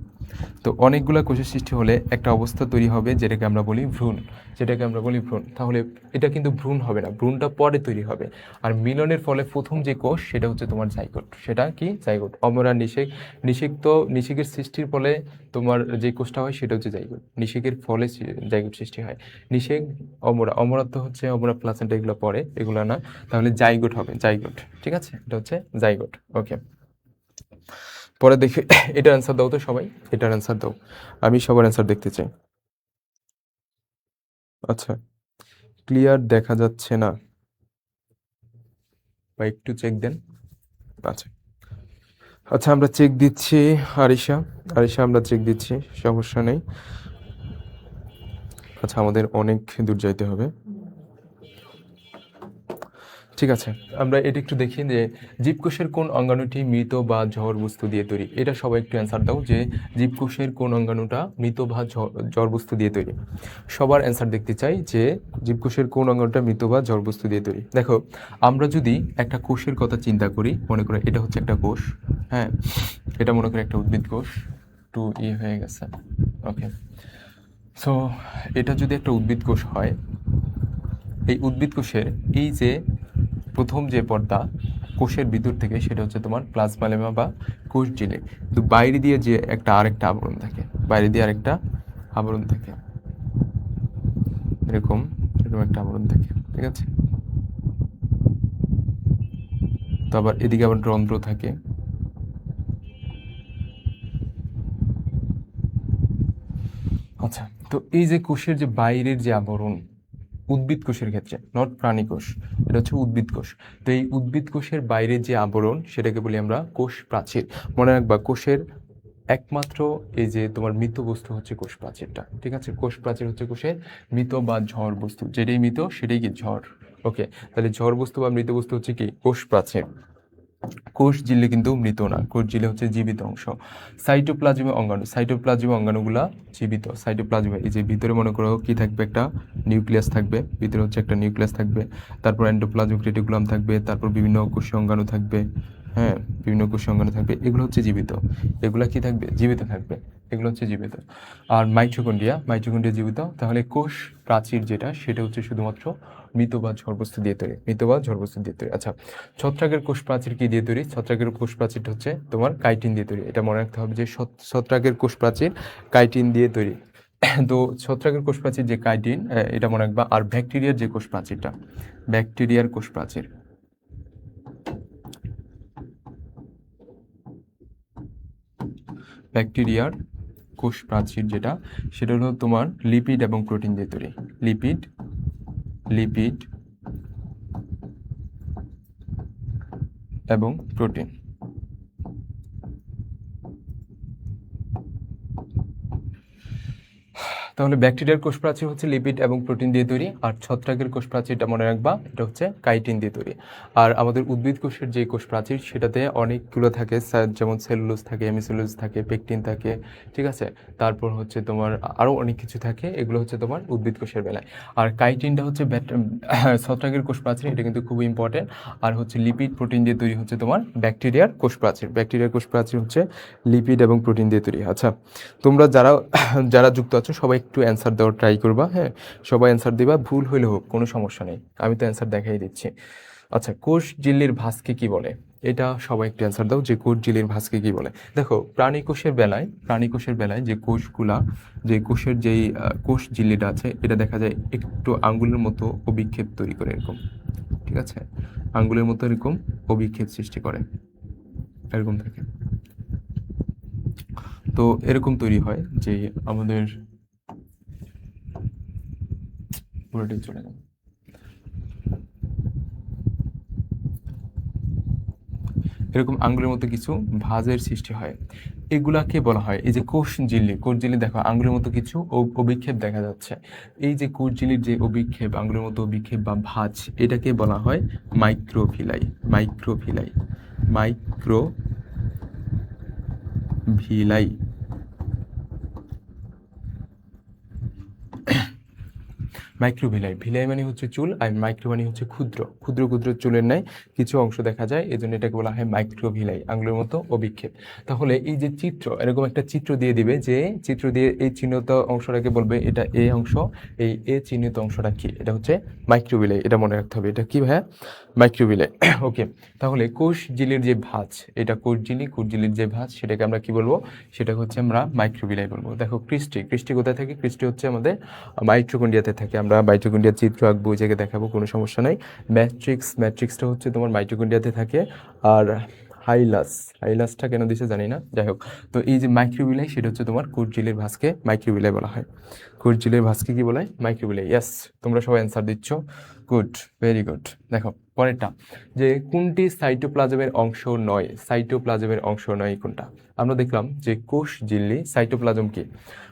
তো অনেকগুলা কোষের সৃষ্টি হলে একটা অবস্থা তৈরি হবে, যেটাকে আমরা বলি ভ্রূণ, যেটাকে আমরা বলি ভ্রূণ। তাহলে এটা কিন্তু ভ্রূণ হবে না, ভ্রূণটা পরে তৈরি হবে। আর মিলনের ফলে প্রথম যে কোষ, সেটা হচ্ছে তোমার জাইগোট। সেটা কি? জাইগোট। অমরা নিষেক, নিষেক তো নিষেকের সৃষ্টির ফলে তোমার যে কোষটা হয় সেটা হচ্ছে জাইগোট, নিষেকের ফলে জাইগোট সৃষ্টি হয়। নিষেক, অমরা, অমরা তো হচ্ছে অমরা প্লাসেন্টা, এগুলো পরে, এগুলো না। তাহলে জাইগোট হবে, জাইগোট, ঠিক আছে, এটা হচ্ছে জাইগোট। ওকে, পরে দেখি এটার অ্যান্সার দাও তো সবাই, এটার অ্যান্সার দাও, আমি সবার অ্যান্সার দেখতে চাই। আচ্ছা, ক্লিয়ার দেখা যাচ্ছে না, বা একটু চেক দেন। আচ্ছা আচ্ছা, আমরা চেক দিচ্ছি। আরিশা, আরিশা আমরা চেক দিচ্ছি, সমস্যা নেই। আচ্ছা, আমাদের অনেক দূর যাইতে হবে, ঠিক আছে। আমরা এটা একটু দেখি যে জীবকোষের কোন অঙ্গাণুটি মৃত বা ঝড় বস্তু দিয়ে তৈরি। এটা সবাই একটু অ্যান্সার দাও যে জীবকোষের কোন অঙ্গাণুটা মৃত বা ঝড় বস্তু দিয়ে তৈরি। সবার অ্যান্সার দেখতে চাই যে জীবকোষের কোন অঙ্গাণুটা মৃত বা ঝড় বস্তু দিয়ে তৈরি। দেখো, আমরা যদি একটা কোষের কথা চিন্তা করি, মনে করো এটা হচ্ছে একটা কোষ, হ্যাঁ, এটা মনে করি একটা উদ্ভিদ কোষ, টু হয়ে গেছে, ওকে। সো এটা যদি একটা উদ্ভিদ কোষ হয়, এই উদ্ভিদ কোষের এই যে প্রথম যে পর্দা কোষের ভিতর থেকে, সেটা হচ্ছে তোমার প্লাজমা লেমা বা কোষ ঝিল্লি। কিন্তু বাইরে দিয়ে যে একটা আরেকটা আবরণ থাকে, বাইরে দিয়ে আরেকটা আবরণ থাকে, এরকম এরকম একটা আবরণ থাকে, ঠিক আছে। তো আবার এদিকে আবার রন্ধ্র থাকে। আচ্ছা, তো এই যে কোষের যে বাইরের যে আবরণ, উদ্ভিদ কোষের ক্ষেত্রে, নট প্রাণী কোষ, এটা হচ্ছে উদ্ভিদ কোষ। তো এই উদ্ভিদ কোষের বাইরে যে আবরণ, সেটাকে বলি আমরা কোষ প্রাচীর। মনে রাখবা, কোষের একমাত্র এই যে তোমার মৃত বস্তু হচ্ছে কোষ প্রাচীরটা, ঠিক আছে। কোষ প্রাচীর হচ্ছে কোষের মৃত বা ঝড় বস্তু, যেটাই মৃত সেটাই কি ঝড়। ওকে, তাহলে ঝড় বস্তু বা মৃত বস্তু হচ্ছে কি কোষ প্রাচীর। কোষ ঝিল্লি কিন্তু মৃত না, কোষ ঝিল্লি হচ্ছে জীবিত অংশ। সাইটোপ্লাজমীয় অঙ্গাণু, সাইটোপ্লাজমীয় অঙ্গাণুগুলা জীবিত। সাইটোপ্লাজমে এই যে ভিতরে মনে করো কি থাকবে, একটা নিউক্লিয়াস থাকবে, ভিতরে হচ্ছে একটা নিউক্লিয়াস থাকবে, তারপর এন্ডোপ্লাজমিক রেটিকুলাম থাকবে, তারপর বিভিন্ন কোষীয় অঙ্গাণু থাকবে। হ্যাঁ, বিভিন্ন কোষীয় অঙ্গাণু থাকবে, এগুলো হচ্ছে জীবিত। এগুলা কি থাকবে, জীবিত থাকবে, এগুলো হচ্ছে জীবিত। আর মাইটোকন্ড্রিয়া, মাইটোকন্ড্রিয়া জীবিত। তাহলে কোষ প্রাচীর যেটা, সেটা হচ্ছে শুধুমাত্র মৃত বা ঝড়বস্তু দিয়ে তৈরি, মৃত বা ঝড়বস্তু দিয়ে তৈরি। আচ্ছা, ছত্রাকের কোষ প্রাচীর কি দিয়ে তৈরি? ছত্রাকের কোষ প্রাচীরটা হচ্ছে তোমার কাইটিন দিয়ে তৈরি। এটা মনে রাখতে হবে যে ছত্রাকের কোষ প্রাচীর কাইটিন দিয়ে তৈরি। তো ছত্রাকের কোষ প্রাচীর যে কাইটিন, এটা মনে রাখবা। আর ব্যাকটেরিয়ার যে কোষ প্রাচীরটা, ব্যাকটেরিয়ার কোষ প্রাচীর, ব্যাকটেরিয়ার কোষ প্রাচীর যেটা, সেটা হলো তোমার লিপিড এবং প্রোটিন দিয়ে তৈরি। লিপিড, লিপিড এবং প্রোটিন। তাহলে ব্যাকটেরিয়ার কোষ প্রাচীর হচ্ছে লিপিড এবং প্রোটিন দিয়ে তৈরি, আর ছত্রাকের কোষ প্রাচীরটা মনে রাখবা, এটা হচ্ছে কাইটিন দিয়ে তৈরি। আর আমাদের উদ্ভিদ কোষের যে কোষ প্রাচীর, সেটাতে অনেকগুলো থাকে, যেমন সেলুলোজ থাকে, হেমিসেলুলোজ থাকে, পেকটিন থাকে, ঠিক আছে। তারপর হচ্ছে তোমার আরও অনেক কিছু থাকে, এগুলো হচ্ছে তোমার উদ্ভিদ কোষের বেলায়। আর কাইটিনটা হচ্ছে ছত্রাকের কোষ প্রাচীর, এটা কিন্তু খুব ইম্পর্টেন্ট। আর হচ্ছে লিপিড প্রোটিন দিয়ে তৈরি হচ্ছে তোমার ব্যাকটেরিয়ার কোষ প্রাচীর। ব্যাকটেরিয়ার কোষ প্রাচীর হচ্ছে লিপিড এবং প্রোটিন দিয়ে তৈরি। আচ্ছা, তোমরা যারা যারা যুক্ত আছো সবাই একটু অ্যান্সার দেওয়ার ট্রাই করবা। হ্যাঁ, সবাই অ্যান্সার দিবা, ভুল হইলে হোক, কোনো সমস্যা নেই, আমি তো অ্যান্সার দেখাই দিচ্ছি। আচ্ছা, কোষ ঝিল্লির ভাঁজকে কি বলে? এটা সবাই একটু অ্যান্সার দাও যে কোষ ঝিল্লির ভাঁজকে কি বলে। দেখো, প্রাণী কোষের বেলায় যে কোষগুলা, যে কোষের যেই কোষ ঝিল্লিটা আছে, এটা দেখা যায় একটু আঙ্গুলের মতো অভিক্ষেপ তৈরি করে এরকম, ঠিক আছে, আঙ্গুলের মতো এরকম অভিক্ষেপ সৃষ্টি করে, এরকম থাকে। তো এরকম তৈরি হয় যে আমাদের পুরোটাই চলে গেল, এরকম আঙ্গুলের মতো কিছু ভাঁজের সৃষ্টি হয়, এগুলাকে বলা হয় এই যে কোষ ঝিল্লি। কোষ ঝিল্লি দেখো আঙ্গুলের মতো কিছু অভিক্ষেপ দেখা যাচ্ছে, এই যে কোষ ঝিল্লির যে অভিক্ষেপ, আঙ্গুলের মতো অভিক্ষেপ বা ভাঁজ, এটাকে বলা হয় microvilli. Microvilli, microvilli. Microvilli, villi মানে হচ্ছে চুল, আর মাইক্রো মানে হচ্ছে ক্ষুদ্র, ক্ষুদ্র ক্ষুদ্র চুলের ন্যায় কিছু অংশ দেখা যায়, এই জন্য এটাকে বলা হয় মাইক্রোভিলাই, আঙুলের মতো অভিক্ষেপ। তাহলে এই যে চিত্র, এরকম একটা চিত্র দিয়ে দিবে, যে চিত্র দিয়ে এই চিহ্নিত অংশটাকে বলবে এটা এ অংশ, এই এ চিহ্নিত অংশটা কি, এটা হচ্ছে মাইক্রোভিলাই। এটা মনে রাখতে হবে, এটা কি ভাইয়া? মাইক্রোভিলাই। ওকে, তাহলে কোষ ঝিল্লির যে ভাঁজ, এটা কোষ ঝিল্লির যে ভাঁজ, সেটাকে আমরা কি বলবো? সেটা হচ্ছে আমরা মাইক্রোভিলাই বলবো। দেখো ক্রিস্টি, ক্রিস্টি কোথায় থাকে? ক্রিস্টি হচ্ছে আমাদের মাইটোকন্ড্রিয়াতে থাকে। আমরা মাইটোকন্ড্রিয়ার চিত্র আঁকবো, ওই জায়গায় দেখাবো, কোনো সমস্যা নাই। ম্যাট্রিক্সটা হচ্ছে তোমার মাইটোকন্ড্রিয়াতে থাকে। আর হাইলাসটা কেন দিছে জানি না, যাই হোক। তো এই যে মাইক্রোভিলাই, সেটা হচ্ছে তোমার কোষ ঝিল্লির ভাঁজকে মাইক্রোভিলাই বলা হয়। কোষ ঝিল্লির ভাঁজকে কি বলে? মাইক্রোভিলাই। ইয়াস, তোমরা সবাই অ্যান্সার দিচ্ছ, গুড, ভেরি গুড। দেখো পরেরটা, যে কোনটি সাইটোপ্লাজমের অংশ নয়? সাইটোপ্লাজমের অংশ নয় কোনটা? আমরা দেখলাম যে কোষ ঝিল্লি, সাইটোপ্লাজম কি?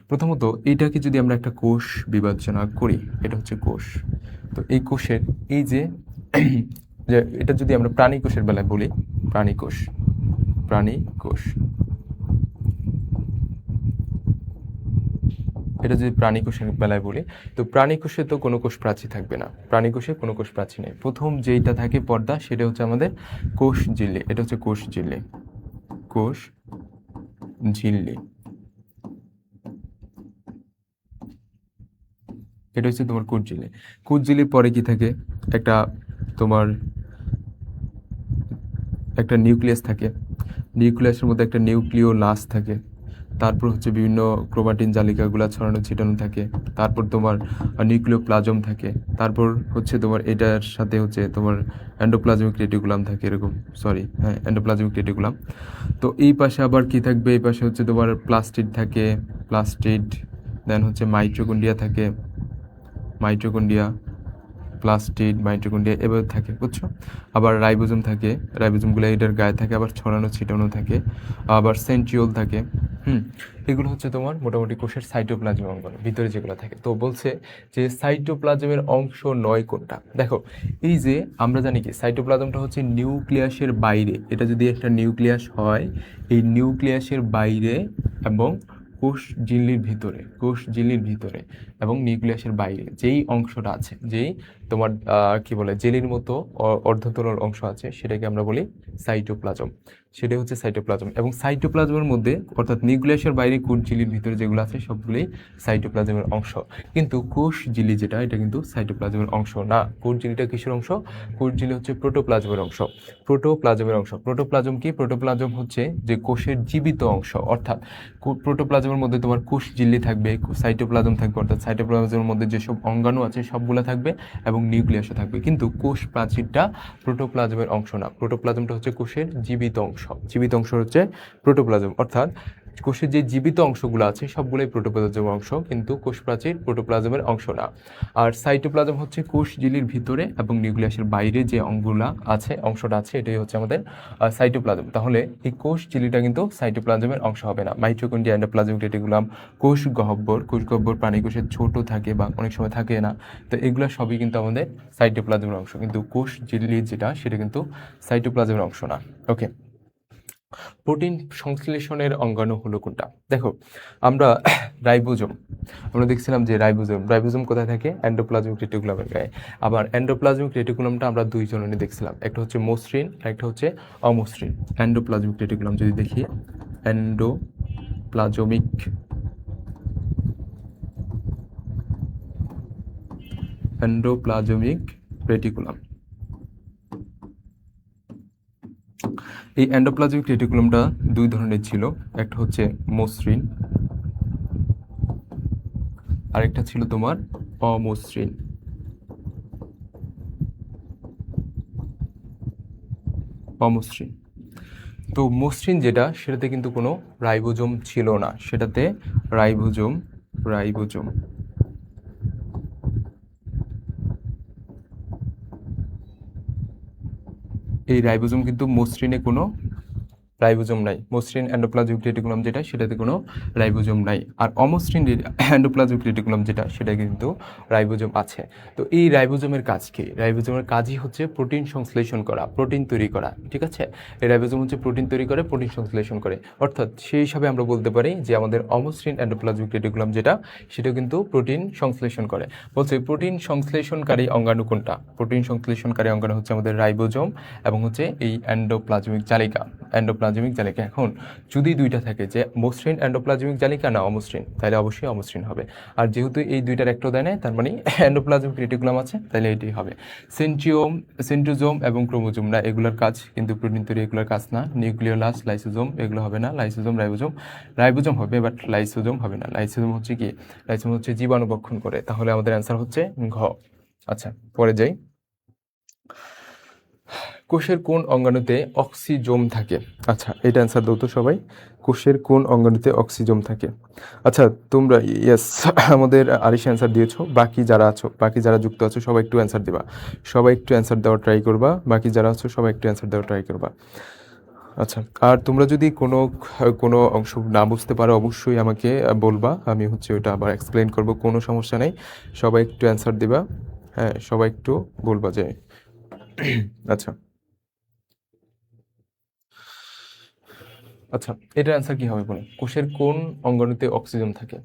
প্রথমত এইটাকে যদি আমরা একটা কোষ বিবেচনা করি, এটা হচ্ছে কোষ। তো এই কোষের এই যে যে এটা যদি আমরা প্রাণী কোষের বেলায় বলি, প্রাণী কোষ, এটা যদি প্রাণী কোষের বেলায় বলি, তো প্রাণী কোষে তো কোনো কোষ প্রাচীর থাকবে না, প্রাণী কোষে কোনো কোষ প্রাচীর নেই। প্রথম যেইটা থাকে পর্দা, সেটা হচ্ছে আমাদের কোষ ঝিল্লি, এটা হচ্ছে কোষ ঝিল্লি, কোষ ঝিল্লি। এটা হচ্ছে তোমার কোষ ঝিল্লি। কোষ ঝিল্লির পরে কি থাকে? একটা তোমার একটা নিউক্লিয়াস থাকে, নিউক্লিয়াসের মধ্যে একটা নিউক্লিওলাস থাকে, তারপর হচ্ছে বিভিন্ন ক্রোমাটিন জালিকাগুলো ছড়ানো ছিটানো থাকে, তারপর তোমার নিউক্লিওপ্লাজম থাকে, তারপর হচ্ছে তোমার এটার সাথে হচ্ছে তোমার এন্ডোপ্লাজমিক রেটিকুলাম থাকে, এরকম, সরি, হ্যাঁ, এন্ডোপ্লাজমিক রেটিকুলাম। তো এই পাশে আবার কি থাকবে? এই পাশে হচ্ছে তোমার প্লাস্টিড থাকে, প্লাস্টিড, দেন হচ্ছে মাইটোকন্ড্রিয়া থাকে, মাইটোকন্ড্রিয়া, প্লাস্টিড, মাইটোকন্ড্রিয়া এভাবে থাকে, বুঝছো? আবার রাইবোজোম থাকে, রাইবোজোমগুলো এটার গায়ে থাকে, আবার ছড়ানো ছিটানো থাকে, আবার সেন্ট্রিওল থাকে। এগুলো হচ্ছে তোমার মোটামুটি কোষের সাইটোপ্লাজম অঙ্গন ভিতরে যেগুলো থাকে। তো বলছে যে সাইটোপ্লাজমের অংশ নয় কোনটা। দেখো, এই যে আমরা জানি কি সাইটোপ্লাজমটা হচ্ছে নিউক্লিয়াসের বাইরে, এটা যদি একটা নিউক্লিয়াস হয়, এই নিউক্লিয়াসের বাইরে এবং কোষ ঝিল্লির ভিতরে এবং নিউক্লিয়াসের বাইরে যেই অংশটা আছে, যেই তোমার কি বলে জেলির মতো অর্ধতলের অংশ আছে, সেটাকে আমরা বলি সাইটোপ্লাজম। সেটাই হচ্ছে সাইটোপ্লাজম। এবং সাইটোপ্লাজমের মধ্যে অর্থাৎ নিউক্লিয়াসের বাইরে কোষ ঝিল্লির ভিতরে যেগুলো আছে সবগুলোই সাইটোপ্লাজমের অংশ। কিন্তু কোষ ঝিল্লি যেটা, এটা কিন্তু সাইটোপ্লাজমের অংশ না। কোষ ঝিল্লিটা কিসের অংশ? কোষ ঝিল্লি হচ্ছে প্রোটোপ্লাজমের অংশ। প্রোটোপ্লাজম কি? প্রোটোপ্লাজম হচ্ছে যে কোষের জীবিত অংশ। অর্থাৎ প্রোটোপ্লাজমের মধ্যে তোমার কোষ ঝিল্লি থাকবে, সাইটোপ্লাজম থাকবে, অর্থাৎ সাইটোপ্লাজমের মধ্যে যেসব অঙ্গাণু আছে সবগুলো থাকবে এবং নিউক্লিয়াসও থাকবে। কিন্তু কোষ প্রাচীরটা প্রোটোপ্লাজমের অংশ না। প্রোটোপ্লাজমটা হচ্ছে কোষের জীবিত অংশ। জীবিত অংশ হচ্ছে প্রোটোপ্লাজম। অর্থাৎ কোষের যে জীবিত অংশগুলো আছে সবগুলোই প্রোটোপ্লাজমের অংশ, কিন্তু কোষ প্রাচীর প্রোটোপ্লাজমের অংশ না। আর সাইটোপ্লাজম হচ্ছে কোষ ঝিল্লির ভিতরে এবং নিউক্লিয়াসের বাইরে যে অঙ্গগুলো আছে, অংশটা আছে, এটাই হচ্ছে আমাদের সাইটোপ্লাজম। তাহলে এই কোষ ঝিল্লিটা কিন্তু সাইটোপ্লাজমের অংশ হবে না। মাইটোকন্ড্রিয়া, এন্ডোপ্লাজমিক রেটিকুলাম, কোষ গহ্বর প্রাণী কোষের ছোট থাকে বা অনেক সময় থাকে না, তো এগুলো সবই কিন্তু আমাদের সাইটোপ্লাজমের অংশ। কিন্তু কোষ ঝিল্লি যেটা, সেটা কিন্তু সাইটোপ্লাজমের অংশ না। ওকে, প্রোটিন সংশ্লেষণের অঙ্গাণু হলো কোনটা? দেখো, আমরা আমরা দেখছিলাম যে রাইবোজোম কোথায় থাকে? এন্ডোপ্লাজমিক রেটিকুলামের গায়ে। আবার এন্ডোপ্লাজমিক রেটিকুলামটা আমরা দুই ধরনের দেখছিলাম, একটা হচ্ছে মসৃণ আর একটা হচ্ছে অমসৃণ। এন্ডোপ্লাজমিক রেটিকুলাম যদি দেখি, এন্ডোপ্লাজমিক রেটিকুলাম, এই এন্ডোপ্লাজমিক রেটিকুলামটা দুই ধরনের ছিল, একটা হচ্ছে মসৃণ, আরেকটা ছিল তোমার অমসৃণ। তো মসৃণ যেটা, সেটাতে কিন্তু কোনো রাইবোজোম ছিল না, সেটাতে রাইবোজোম এই রাইবোজোম কিন্তু মসৃণে কোনো রাইবোজোম নাই। মসৃণ এন্ডোপ্লাজমিক রেটিকুলাম যেটা, সেটাতে কোনো রাইবোজোম নাই। আর অমসৃণ এন্ডোপ্লাজমিক রেটিকুলাম যেটা, সেটা কিন্তু রাইবোজোম আছে। তো এই রাইবোজোমের কাজ কি? রাইবোজোমের কাজই হচ্ছে প্রোটিন সংশ্লেষণ করা, প্রোটিন তৈরি করা। ঠিক আছে, এই রাইবোজোম হচ্ছে প্রোটিন তৈরি করে, প্রোটিন সংশ্লেষণ করে। অর্থাৎ সেই হিসাবে আমরা বলতে পারি যে আমাদের অমসৃণ এন্ডোপ্লাজমিক রেটিকুলাম যেটা, সেটা কিন্তু প্রোটিন সংশ্লেষণ করে। বলছে প্রোটিন সংশ্লেষণকারী অঙ্গাণু কোনটা? প্রোটিন সংশ্লেষণকারী অঙ্গাণু হচ্ছে আমাদের রাইবোজোম এবং হচ্ছে এই এন্ডোপ্লাজমিক জালিকা। এখন যদি দুইটা থাকে, যে মসৃণ এন্ডোপ্লাজমিক জালিকা না অমসৃণ, তাহলে অবশ্যই অমসৃণ হবে। আর যেহেতু এই দুইটার একটা দেয় না, তার মানে এন্ডোপ্লাজমিক রেটিকুলাম আছে, তাহলে এটাই হবে। সেন্ট্রোজোম এবং ক্রোমোজোম না, এগুলোর কাজ কিন্তু প্রোটিন তৈরি, এগুলোর কাজ না। নিউক্লিওলাস, লাইসোজোম এগুলো হবে না। রাইবোজোম হবে, বাট লাইসোজোম হবে না। লাইসোজোম হচ্ছে কি? লাইসোজোম হচ্ছে জীবাণু ভক্ষণ করে। তাহলে আমাদের অ্যান্সার হচ্ছে ঘ। আচ্ছা, পরে যাই। কোষের কোন অঙ্গাণুতে অক্সিজোম থাকে? আচ্ছা, এটা অ্যান্সার দাও তো সবাই। কোষের কোন অঙ্গাণুতে অক্সিজোম থাকে? আচ্ছা, তোমরা ইয়েস আমাদের আরিশ অ্যান্সার দিয়েছো। বাকি যারা যুক্ত আছো সবাই একটু অ্যান্সার দিবা, সবাই একটু অ্যান্সার দেওয়ার ট্রাই করবা। বাকি যারা আছো সবাই একটু অ্যান্সার দেওয়ার ট্রাই করবা। আচ্ছা, আর তোমরা যদি কোনো অংশ না বুঝতে পারো অবশ্যই আমাকে বলবা, আমি হচ্ছে ওটা আবার এক্সপ্লেন করব, কোনো সমস্যা নেই। সবাই একটু অ্যান্সার দিবা, হ্যাঁ সবাই একটু বলবা যে আচ্ছা আচ্ছা, এটার অ্যান্সার কি হবে বলো? কোষের কোন অঙ্গাণুতে অক্সিজেন থাকে?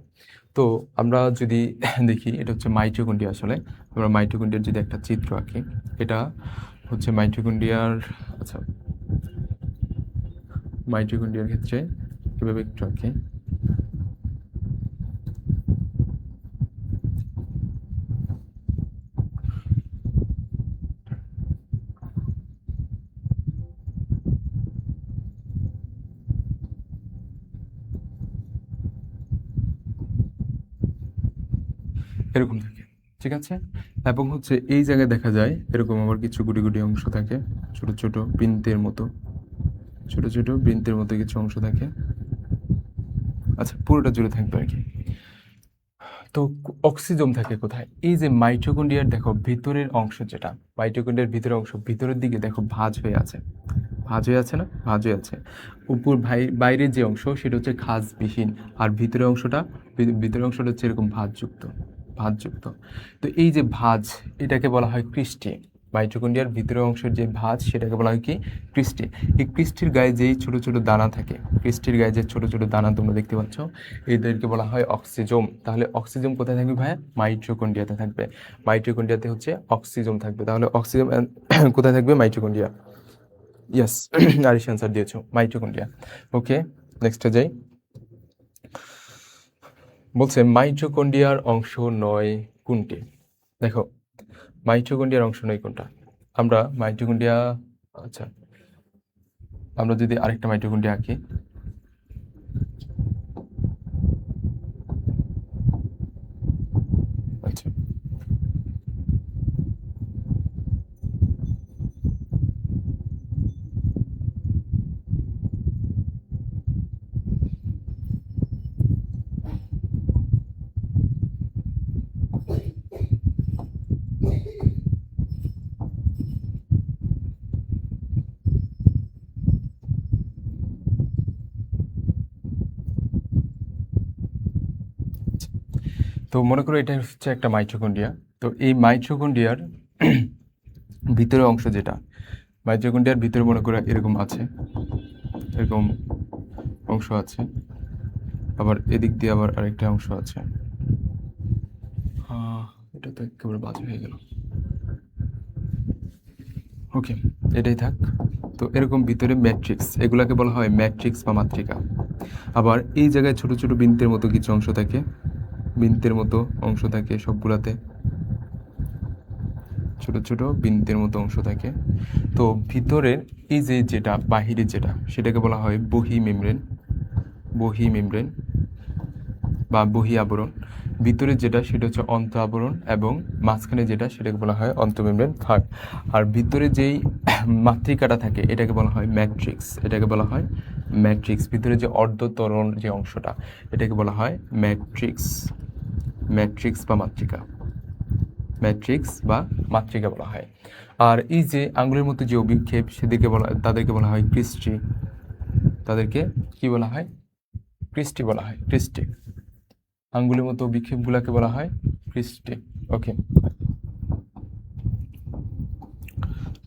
তো আমরা যদি দেখি, এটা হচ্ছে মাইটোকন্ড্রিয়া। আসলে আমরা মাইটোকন্ড্রিয়ার যদি একটা চিত্র আঁকি, এটা হচ্ছে মাইটোকন্ড্রিয়ার। আচ্ছা, মাইটোকন্ড্রিয়ার ক্ষেত্রে কীভাবে একটু আঁকি, এরকম থাকে, ঠিক আছে? এবং হচ্ছে এই জায়গায় দেখা যায় এরকম আবার কিছু গুটি গুটি অংশ থাকে, ছোট ছোট বৃন্তের মতো কিছু অংশ থাকে। আচ্ছা, পুরোটা জুড়ে থাকবে আর কি। তো অক্সিজম থাকে কোথায়? এই যে মাইটোকন্ড্রিয়ার দেখো ভিতরের অংশ যেটা, মাইটোকন্ড্রিয়ার ভিতরের অংশ, ভিতরের দিকে দেখো ভাঁজ হয়ে আছে। ভাঁজ হয়ে আছে না? ভাঁজ হয়ে আছে। উপর বাইরের যে অংশ সেটা হচ্ছে খাঁজবিহীন, আর ভিতরের অংশটা, ভিতরের অংশটা হচ্ছে এরকম ভাঁজযুক্ত, ভাঁজযুক্ত। তো এই যে ভাঁজ, এটাকে বলা হয় ক্রিস্টি। মাইটোকন্ড্রিয়ার ভিতরের অংশের যে ভাঁজ সেটাকে বলা হয় কি? ক্রিস্টি। এই ক্রিস্টির গায়ে যেই ছোট ছোট দানা থাকে, ক্রিস্টির গায়ে যে ছোট ছোট দানা তোমরা দেখতে পাচ্ছ, এদেরকে বলা হয় অক্সিজম। তাহলে অক্সিজম কোথায় থাকবে ভাইয়া? মাইটোকন্ড্রিয়াতে থাকবে। মাইটোকন্ড্রিয়াতে হচ্ছে অক্সিজম থাকবে। তাহলে অক্সিজম কোথায় থাকবে? মাইটোকন্ড্রিয়া। ইয়েস, আরিশ অ্যান্সার দিয়েছো, মাইটোকন্ড্রিয়া। ওকে, নেক্সটে যাই। বলছে মাইটোকন্ড্রিয়ার অংশ নয় কোনটি? দেখো, মাইটোকন্ড্রিয়ার অংশ নয় কোনটা? আমরা মাইটোকন্ড্রিয়া, আচ্ছা, আমরা যদি আরেকটা মাইটোকন্ড্রিয়া আঁকি, আচ্ছা, তো মনে করো এটা হচ্ছে একটা মাইটোকন্ড্রিয়া। তো এই মাইটোকন্ড্রিয়ার ভিতরের অংশ যেটা, মাইটোকন্ড্রিয়ার ভিতরে মনে করো এরকম আছে, এরকম অংশ আছে, আবার এদিক দিয়ে আবার আরেকটা অংশ আছে। এটা তো একেবারে বাজে হয়ে গেল। ওকে, এটাই থাক। তো এরকম ভিতরে ম্যাট্রিক্স, এগুলাকে বলা হয় ম্যাট্রিক্স বা মাতৃকা। আবার এই জায়গায় ছোট ছোট বৃন্তের মতো কিছু অংশ থাকে, বৃন্তের মতো অংশ থাকে সবগুলাতে, ছোট ছোট বৃন্তের মতো অংশ থাকে। তো ভিতরের এই যে যেটা বাহিরে যেটা, সেটাকে বলা হয় বহি মেমব্রেন, বহি মেমব্রেন বা বহি আবরণ। ভিতরে যেটা সেটা হচ্ছে অন্ত আবরণ, এবং মাঝখানে যেটা সেটাকে বলা হয় অন্তঃমেমব্রেন ফাঁক। আর ভিতরে যেই মাতৃকাটা থাকে এটাকে বলা হয় ম্যাট্রিক্স, এটাকে বলা হয় ম্যাট্রিক্স। ভিতরে যে অর্ধতরণ যে অংশটা, এটাকে বলা হয় ম্যাট্রিক্স, ম্যাট্রিক্স বা মাতৃকা, ম্যাট্রিক্স বা মাতৃকা বলা হয়। আর এই যে আঙ্গুলের মতো যে অভিক্ষেপ সেদিকে বলা, তাদেরকে বলা হয় ক্রিস্টি, তাদেরকে কি বলা হয়? ক্রিস্টি বলা হয়, ক্রিস্টি। আঙ্গুলের মতো বিক্ষেপগুলোকে বলা হয় ক্রিস্টি। ওকে,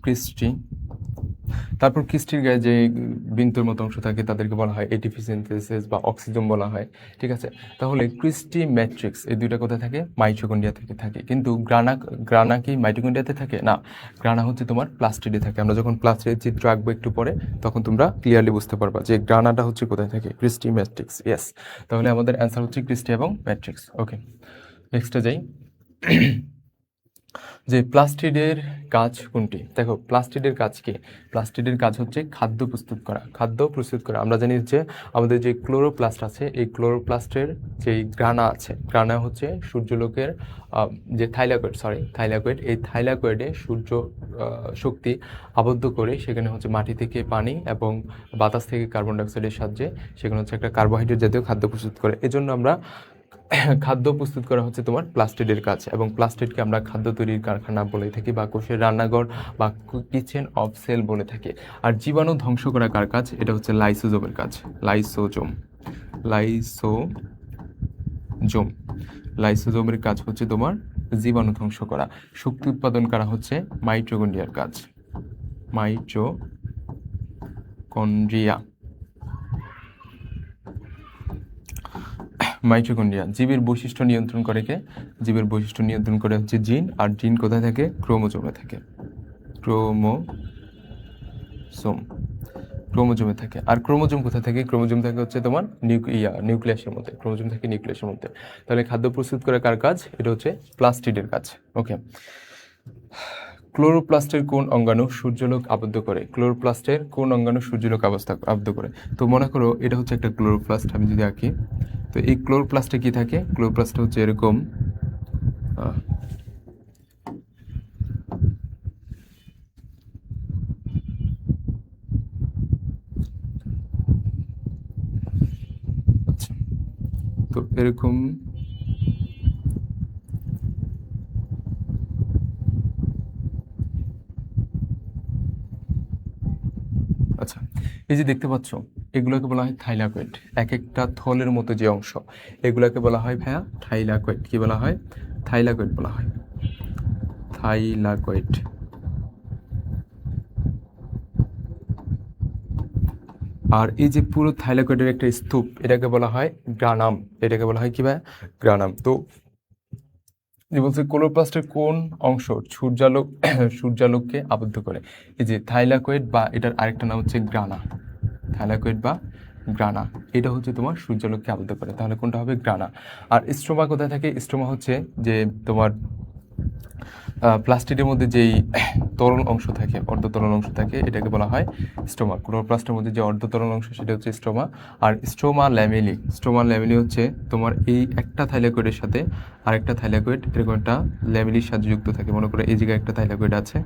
ক্রিস্টি। তারপর ক্রিস্টির গায়ে যে বৃন্তর মতো অংশ থাকে তাদেরকে বলা হয় এটিপিসিনথেসিস বা অক্সিজম বলা হয়। ঠিক আছে, তাহলে ক্রিস্টি ম্যাট্রিক্স এই দুইটা কোথায় থাকে? মাইটোকন্ড্রিয়া থেকে থাকে। কিন্তু গ্রানা কি মাইটোকন্ড্রিয়াতে থাকে? না, গ্রানা হচ্ছে তোমার প্লাস্টিডে থাকে। আমরা যখন প্লাস্টিডের চিত্র আঁকবো একটু পরে, তখন তোমরা ক্লিয়ারলি বুঝতে পারবা যে গ্রানাটা হচ্ছে কোথায় থাকে, ক্রিস্টি ম্যাট্রিক্স। ইয়েস, তাহলে আমাদের অ্যান্সার হচ্ছে ক্রিস্টি এবং ম্যাট্রিক্স। ওকে, নেক্সটে যাই। যে প্লাস্টিডের কাজ কোনটি? দেখো, প্লাস্টিডের কাজ কি? প্লাস্টিডের কাজ হচ্ছে খাদ্য প্রস্তুত করা, খাদ্য প্রস্তুত করা। আমরা জানি যে আমাদের যে ক্লোরোপ্লাস্ট আছে, এই ক্লোরোপ্লাস্টের যেই গ্রানা আছে, গ্রানা হচ্ছে সূর্যলোকের যে থাইলাকয়েড, এই থাইলাকয়েডে সূর্য শক্তি আবদ্ধ করে সেখানে হচ্ছে মাটি থেকে পানি এবং বাতাস থেকে কার্বন ডাইঅক্সাইডের সাহায্যে সেখানে হচ্ছে একটা কার্বোহাইড্রেট জাতীয় খাদ্য প্রস্তুত করে। এজন্য আমরা খাদ্য প্রস্তুত করা হচ্ছে তোমার প্লাস্টিডের কাজ, এবং প্লাস্টিডকে আমরা খাদ্য তৈরির কারখানা বলে থাকি, বা কোষের রান্নাঘর বা কিচেন অফ সেল বলে থাকি। আর জীবাণু ধ্বংস করা কার কাজ? এটা হচ্ছে লাইসোজোমের কাজ, লাইসোজোম, লাইসোজোম। লাইসোজোমের কাজ হচ্ছে তোমার জীবাণু ধ্বংস করা। শক্তি উৎপাদন করা হচ্ছে মাইটোকন্ড্রিয়ার কাজ, মাইটোকন্ড্রিয়া। মাইটোকন্ড্রিয়া জীবের বৈশিষ্ট্য নিয়ন্ত্রণ করে কে? জীবের বৈশিষ্ট্য নিয়ন্ত্রণ করে হচ্ছে জিন। আর জিন কোথায় থাকে? ক্রোমোজোমে থাকে, ক্রোমোজোম, ক্রোমোজোমে থাকে। আর ক্রোমোজোম কোথায় থাকে? ক্রোমোজোম থাকে হচ্ছে তোমার নিউক্লিয়াসের মধ্যে, ক্রোমোজোম থাকে নিউক্লিয়াসের মধ্যে। তাহলে খাদ্য প্রস্তুত করা কার কাজ? এটা হচ্ছে প্লাস্টিডের কাজ। ওকে, ক্লোরোপ্লাস্টের কোন অঙ্গাণু সূর্যালোক আবদ্ধ করে? ক্লোরোপ্লাস্টের কোন অঙ্গাণু সূর্যালোক আবদ্ধ করে? তো মনে করো এটা হচ্ছে একটা ক্লোরোপ্লাস্ট, আমি যদি আঁকি, তো এই ক্লোরোপ্লাস্টে কি থাকে? ক্লোরোপ্লাস্টে হচ্ছে এরকম আচ্ছা, তো এরকম এই যে দেখতে পাচ্ছ, এগুলোকে বলা হয় থাইলাকয়েড। এক একটা থলের মতো যে অংশ, এগুলোকে বলা হয় ভাইয়া থাইলাকয়েড। কি বলা হয়? থাইলাকয়েড বলা হয়, থাইলাকয়েড। আর এই যে পুরো থাইলাকয়েডের একটা স্তূপ, এটাকে বলা হয় গ্রানাম। এটাকে বলা হয় কি ভাই? গ্রানাম। তো যে বলছে ক্লোরোপ্লাস্টের কোন অংশ সূর্যালোক সূর্যালোককে আবদ্ধ করে? এই যে থাইলাকয়েড, বা এটার আরেকটা নাম হচ্ছে গ্রানা। থাইলাকয়েড বা গ্রানা, এটা হচ্ছে তোমার সূর্যালোককে আবদ্ধ করে। তাহলে কোনটা হবে? গ্রানা। আর স্ট্রোমা কোথায় থাকে? স্ট্রোমা হচ্ছে যে তোমার প্লাস্টিকের মধ্যে যেই তরল অংশ থাকে, অর্ধতরল অংশ থাকে, এটাকে বলা হয় স্টোমা। ক্লোরোপ্লাস্টের মধ্যে যে অর্ধতরল অংশ, সেটা হচ্ছে স্টোমা। আর স্টোমা ল্যামেলি হচ্ছে তোমার এই একটা থাইলাকয়েডের সাথে আরেকটা থাইলাকয়েড এরকম একটা ল্যামেলির সাথে যুক্ত থাকে। মনে করো এই জায়গায় একটা থাইলাকয়েড আছে,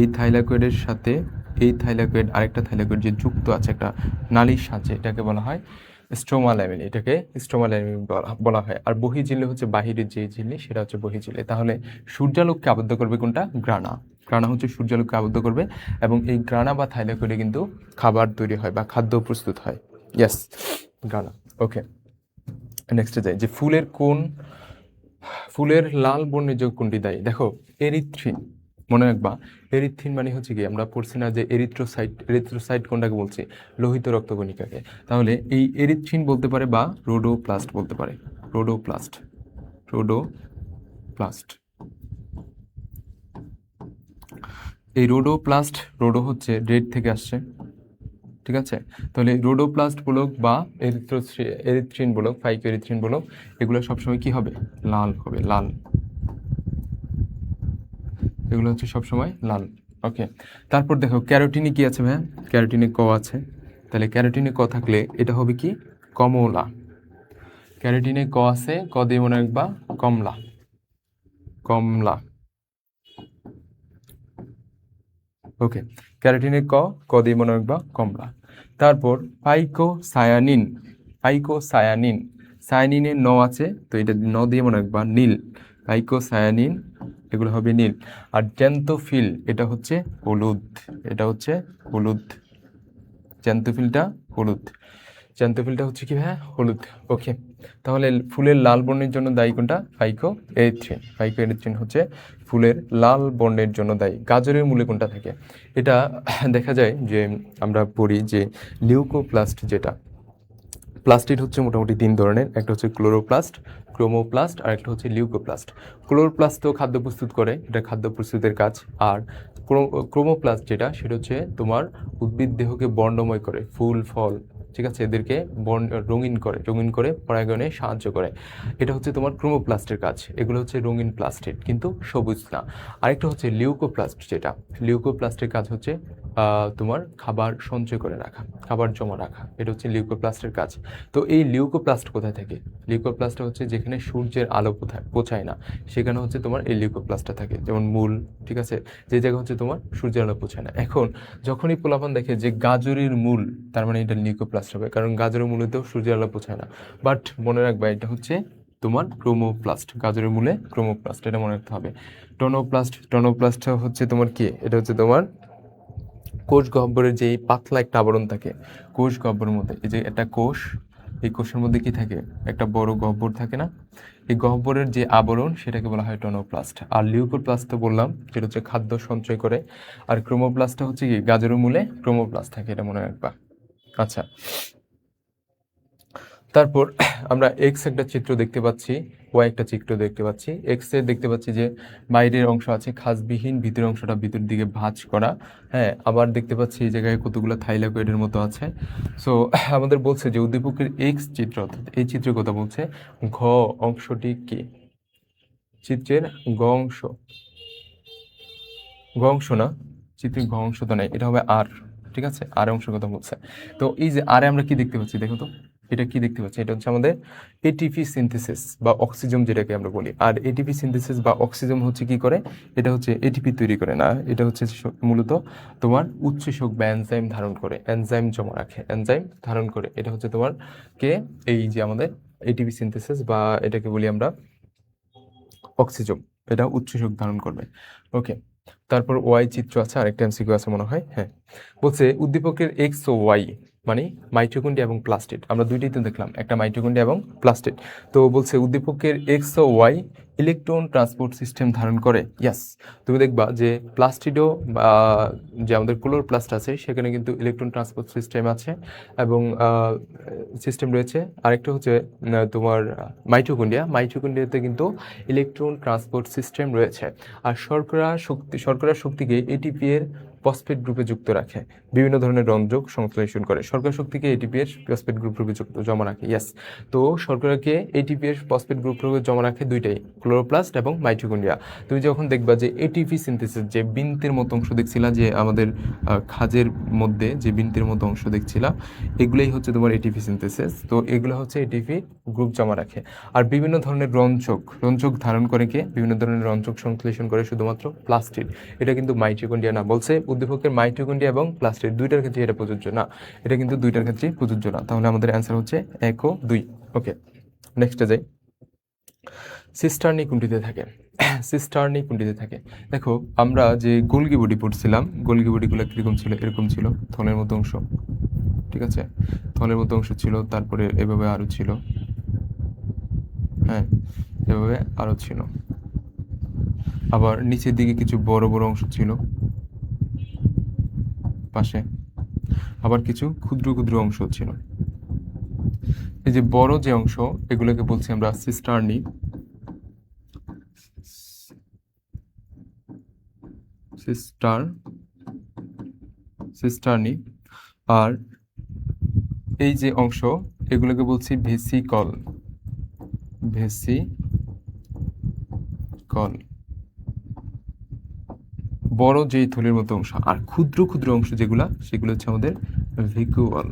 এই থাইলাকয়েডের সাথে এই থাইলাকয়েড আরেকটা থাইলাকয়েড যে যুক্ত আছে একটা নালীর সাহায্যে, এটাকে বলা হয় স্ট্রোমা ল্যামেলি। এটাকে স্ট্রোমা ল্যামেলি বলা হয়। আর বহিঃঝিল্লি হচ্ছে বাহিরের যে ঝিল্লি, সেটা হচ্ছে বহিঃঝিল্লি। তাহলে সূর্যালোককে আবদ্ধ করবে কোনটা? গ্রানা। গ্রানা হচ্ছে সূর্যালোককে আবদ্ধ করবে, এবং এই গ্রানা বা থাইলাকয়েডে কিন্তু খাবার তৈরি হয় বা খাদ্য প্রস্তুত হয়। ইয়েস, গ্রানা। ওকে, নেক্সটে যাই। যে ফুলের লাল বর্ণের যোগ কোনটি দায়ী? দেখো, এরিথ্রিন। মনে রাখবা, এরিথ্রিন মানে হচ্ছে কি, আমরা পড়ছি না যে এরিথ্রোসাইট কোনটাকে বলছি? লোহিত রক্তকণিকাকে। তাহলে এই এরিথ্রিন বলতে পারে বা রোডোপ্লাস্ট বলতে পারে। রোডোপ্লাস্ট, রোডোপ্লাস্ট। এই রোডো হচ্ছে রেড থেকে আসছে, ঠিক আছে? তাহলে রোডোপ্লাস্ট বলক বা এরিথ্রিন বলক, ফাইকো এরিথ্রিন বলক, এগুলো সবসময় কি হবে? লাল হবে, লাল। এগুলো হচ্ছে সবসময় লাল। ওকে, তারপর দেখো ক্যারোটিনে কি আছে ভাইয়া? ক্যারোটিনে ক আছে। তাহলে ক্যারোটিনে ক থাকলে এটা হবে কি? কমলা। ক্যারোটিনে ক আছে, ক দিয়ে মনে রাখবা কমলা, কমলা। ওকে, ক্যারোটিনে ক দিয়ে মনে রাখবা কমলা। তারপর পাইকোসায়ানিন, পাইকোসায়ানিন, সায়ানিনের ন আছে, তো এটা ন দিয়ে মনে রাখবা নীল। পাইকোসায়ানিন, এগুলো হবে নীল। আর জ্যান্থোফিল, এটা হচ্ছে হলুদ, এটা হচ্ছে হলুদ। জ্যান্থোফিলটা হলুদ, জ্যান্থোফিলটা হচ্ছে কি হ্যাঁ? হলুদ। ওকে, তাহলে ফুলের লাল বর্ণের জন্য দায়ী কোনটা? ফাইকো এরিথ্রিন। ফাইকো এরিথ্রিন হচ্ছে ফুলের লাল বর্ণের জন্য দায়ী। গাজরের মূলে কোনটা থাকে? এটা দেখা যায় যে আমরা পড়ি যে লিউকোপ্লাস্ট, যেটা প্লাস্টিড হচ্ছে মোটামুটি তিন ধরনের। একটা হচ্ছে ক্লোরোপ্লাস্ট, ক্রোমোপ্লাস্ট, আর একটা হচ্ছে লিউকোপ্লাস্ট। ক্লোরোপ্লাস্ট তো খাদ্য প্রস্তুত করে, এটা খাদ্য প্রস্তুতের কাজ। আর ক্রোমোপ্লাস্ট যেটা, সেটা হচ্ছে তোমার উদ্ভিদ দেহকে বর্ণময় করে, ফুল ফল, ঠিক আছে, এদেরকে রঙিন করে পরাগায়নে সাহায্য করে। এটা হচ্ছে তোমার ক্রোমোপ্লাস্টের কাজ। এগুলো হচ্ছে রঙিন প্লাস্টিড, কিন্তু সবুজ না। আরেকটা হচ্ছে লিউকোপ্লাস্ট, যেটা লিউকোপ্লাস্টের কাজ হচ্ছে তোমার খাবার সঞ্চয় করে রাখা, খাবার জমা রাখা। এটা হচ্ছে লিউকোপ্লাস্টের কাজ। তো এই লিউকোপ্লাস্ট কোথায় থাকে? লিউকোপ্লাস্টটা হচ্ছে যেখানে সূর্যের আলো পৌঁছায় না, সেখানে হচ্ছে তোমার এই লিউকোপ্লাস্টটা থাকে। যেমন মূল, ঠিক আছে, যে জায়গা হচ্ছে তোমার সূর্যের আলো পৌঁছায় না। এখন যখনই পোলাপান দেখে যে গাজরের মূল, তার মানে এটা লিউকোপ্লাস্ট হবে, কারণ গাজরের মূলেতেও সূর্যের আলো পৌঁছায় না। বাট মনে রাখবা, এটা হচ্ছে তোমার ক্রোমোপ্লাস্ট। গাজরের মূলে ক্রোমোপ্লাস্ট, এটা মনে রাখতে হবে। টনোপ্লাস্ট হচ্ছে তোমার কি? এটা হচ্ছে তোমার কোষ গহ্বরের যেই পাতলা একটা আবরণ থাকে, কোষ গহ্বরের মধ্যে, এই যে একটা কোষ, এই কোষের মধ্যে কি থাকে? একটা বড় গহ্বর থাকে না? এই গহ্বরের যে আবরণ, সেটাকে বলা হয় টনোপ্লাস্ট। আর লিউকোপ্লাস্ট তো বললাম, যেটা হচ্ছে খাদ্য সঞ্চয় করে। আর ক্রোমোপ্লাস্টটা হচ্ছে কি? গাজরের মূলে ক্রোমোপ্লাস্ট থাকে, এটা মনে রাখবা। আচ্ছা, তারপর আমরা এক্স একটা চিত্র দেখতে পাচ্ছি, ওয়াই একটা চিত্র দেখতে পাচ্ছি। এক্স এর দেখতে পাচ্ছি যে বাইরের অংশ আছে খাঁজবিহীন, ভিতরের অংশটা ভিতর দিকে ভাঁজ করা। হ্যাঁ, আবার দেখতে পাচ্ছি এই জায়গায় কতগুলো থাইলাকয়েডের মতো আছে। সো আমাদের বলছে যে উদ্দীপকের এক্স চিত্র, অর্থাৎ এই চিত্রের কথা বলছে। ঘ অংশটি কি? চিত্রের গ অংশ, গ অংশ না, চিত্রের ঘ অংশ তো নাই, এটা হবে আর। ঠিক আছে, আর অংশের কথা বলছে। তো এই যে আরে আমরা কি দেখতে পাচ্ছি দেখো তো, এটা কি দেখতে পাচ্ছি? এটা হচ্ছে আমাদের এটিপি সিনথেসিস বা অক্সিজম, যেটাকে আমরা বলি। আর এটিপি সিনথেসিস বা অক্সিজম হচ্ছে কি করে? এটা হচ্ছে এটিপি তৈরি করে না, এটা হচ্ছে মূলত তোমার উৎসেচক বা এনজাইম ধারণ করে, এনজাইম জমা রাখে, এনজাইম ধারণ করে। এটা হচ্ছে তোমার কে? এই যে আমাদের এটিপি সিনথেসিস, বা এটাকে বলি আমরা অক্সিজম, এটা উৎসেচক ধারণ করবে। ওকে, তারপর ওয়াই চিত্র আছে, আরেকটা এমসিকিউ আছে মনে হয়, হ্যাঁ। বলছে উদ্দীপকের এক্স ও ওয়াই মানে মাইটোকন্ড্রিয়া এবং প্লাস্টিড, আমরা দুইটাই তো দেখলাম, একটা মাইটোকন্ড্রিয়া এবং প্লাস্টিড। তো বলছে উদ্দীপকের এক্স ও ওয়াই ইলেকট্রন ট্রান্সপোর্ট সিস্টেম ধারণ করে। ইয়াস, তুমি দেখবা যে প্লাস্টিডও বা যে আমাদের ক্লোরোপ্লাস্ট আছে সেখানে কিন্তু ইলেকট্রন ট্রান্সপোর্ট সিস্টেম আছে এবং সিস্টেম রয়েছে। আরেকটা হচ্ছে তোমার মাইটোকন্ড্রিয়াতে কিন্তু ইলেকট্রন ট্রান্সপোর্ট সিস্টেম রয়েছে। আর শর্করা শক্তিকে এটিপি এর ফসফেট গ্রুপে যুক্ত রাখে, বিভিন্ন ধরনের রঞ্জক সংশ্লেষণ করে। শর্করা শক্তিকে এটিপি এর ফসফেট গ্রুপ রূপে জমা রাখে। ইয়াস, তো শর্করাকে এটিপি এর ফসফেট গ্রুপ রূপে জমা রাখে দুইটাই, ক্লোরোপ্লাস্ট এবং মাইটোকন্ড্রিয়া। তুমি যখন দেখবা যে এটিপি সিনথেসিস, যে বিনতের মতো অংশ দেখছিলা, যে আমাদের খাজের মধ্যে যে বিনতের মতো অংশ দেখছিলা, এগুলোই হচ্ছে তোমার এটিপি সিনথেসিস। তো এগুলো হচ্ছে এটিপি গ্রুপ জমা রাখে। আর বিভিন্ন ধরনের রঞ্জক ধারণ করে কে, বিভিন্ন ধরনের রঞ্জক সংশ্লেষণ করে শুধুমাত্র প্লাস্টিড। এটা কিন্তু মাইটোকন্ড্রিয়া না। বলছে উদ্দীপকের মাইটোকন্ড্রিয়া এবং প্লাস্টিড দুইটার ক্ষেত্রে এটা প্রযোজ্য না, এটা কিন্তু দুইটার ক্ষেত্রে প্রযোজ্য না। তাহলে আমাদের অ্যান্সার হচ্ছে 1 ও 2। ওকে, নেক্সটে যাই। সিস্টার্নি কোনটিতে থাকে? সিস্টার্নি কোনটিতে থাকে? দেখো, আমরা যে গোলগি বডি পড়ছিলাম, গোলগি বডিগুলো কিরকম ছিল? এরকম ছিল, থলের মতো অংশ, ঠিক আছে, থলের মতো অংশ ছিল, তারপরে এভাবে আরো ছিল, হ্যাঁ, এভাবে আরো ছিল, আবার নিচের দিকে কিছু বড় বড় অংশ ছিল পাশে, আবার কিছু ক্ষুদ্র ক্ষুদ্র অংশ ছিল। এই যে বড় যে অংশ, এগুলোকে বলছি আমরা সিস্টার্নি, সিস্টার্নি। আর এই যে অংশ, এগুলোকে বলছি ভেসিকল, বড় যেই থলের মতো অংশ। আর ক্ষুদ্র ক্ষুদ্র অংশ যেগুলা, সেগুলো হচ্ছে আমাদের ভেকুওল।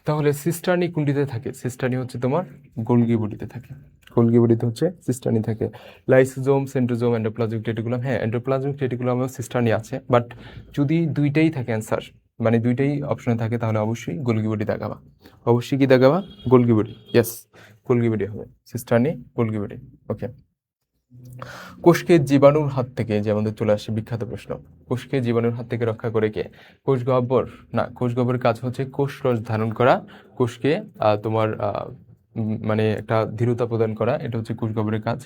তাহলে সিস্টার্নি কোনটিতে থাকে? সিস্টার্নি হচ্ছে তোমার গোলগি বডিতে থাকে, গোলগি বডিতে হচ্ছে সিস্টার্নি থাকে। লাইসোজোম, সেন্ট্রোজোম, এন্ডোপ্লাজমিক রেটিকুলাম, হ্যাঁ এন্ডোপ্লাজমিক রেটিকুলামেও সিস্টার্নি আছে, বাট যদি দুইটাই থাকে অ্যান্সার, মানে দুইটাই অপশনে থাকে, তাহলে অবশ্যই গোলগি বডি দেখাবা। অবশ্যই কি দেখাবা? Golgi body. Yes, Golgi body হবে, সিস্টার্নি গোলগি বডি। ওকে, কোষকে জীবাণুর হাত থেকে, যে আমাদের চলে আসে বিখ্যাত প্রশ্ন, কোষকে জীবাণুর হাত থেকে রক্ষা করে কে? কোষ গহ্বর না, কোষ গহ্বরের কাজ হচ্ছে কোষ রস ধারণ করা, কোষকে তোমার মানে একটা দৃঢ়তা প্রদান করা, এটা হচ্ছে কোষ গহ্বরের কাজ।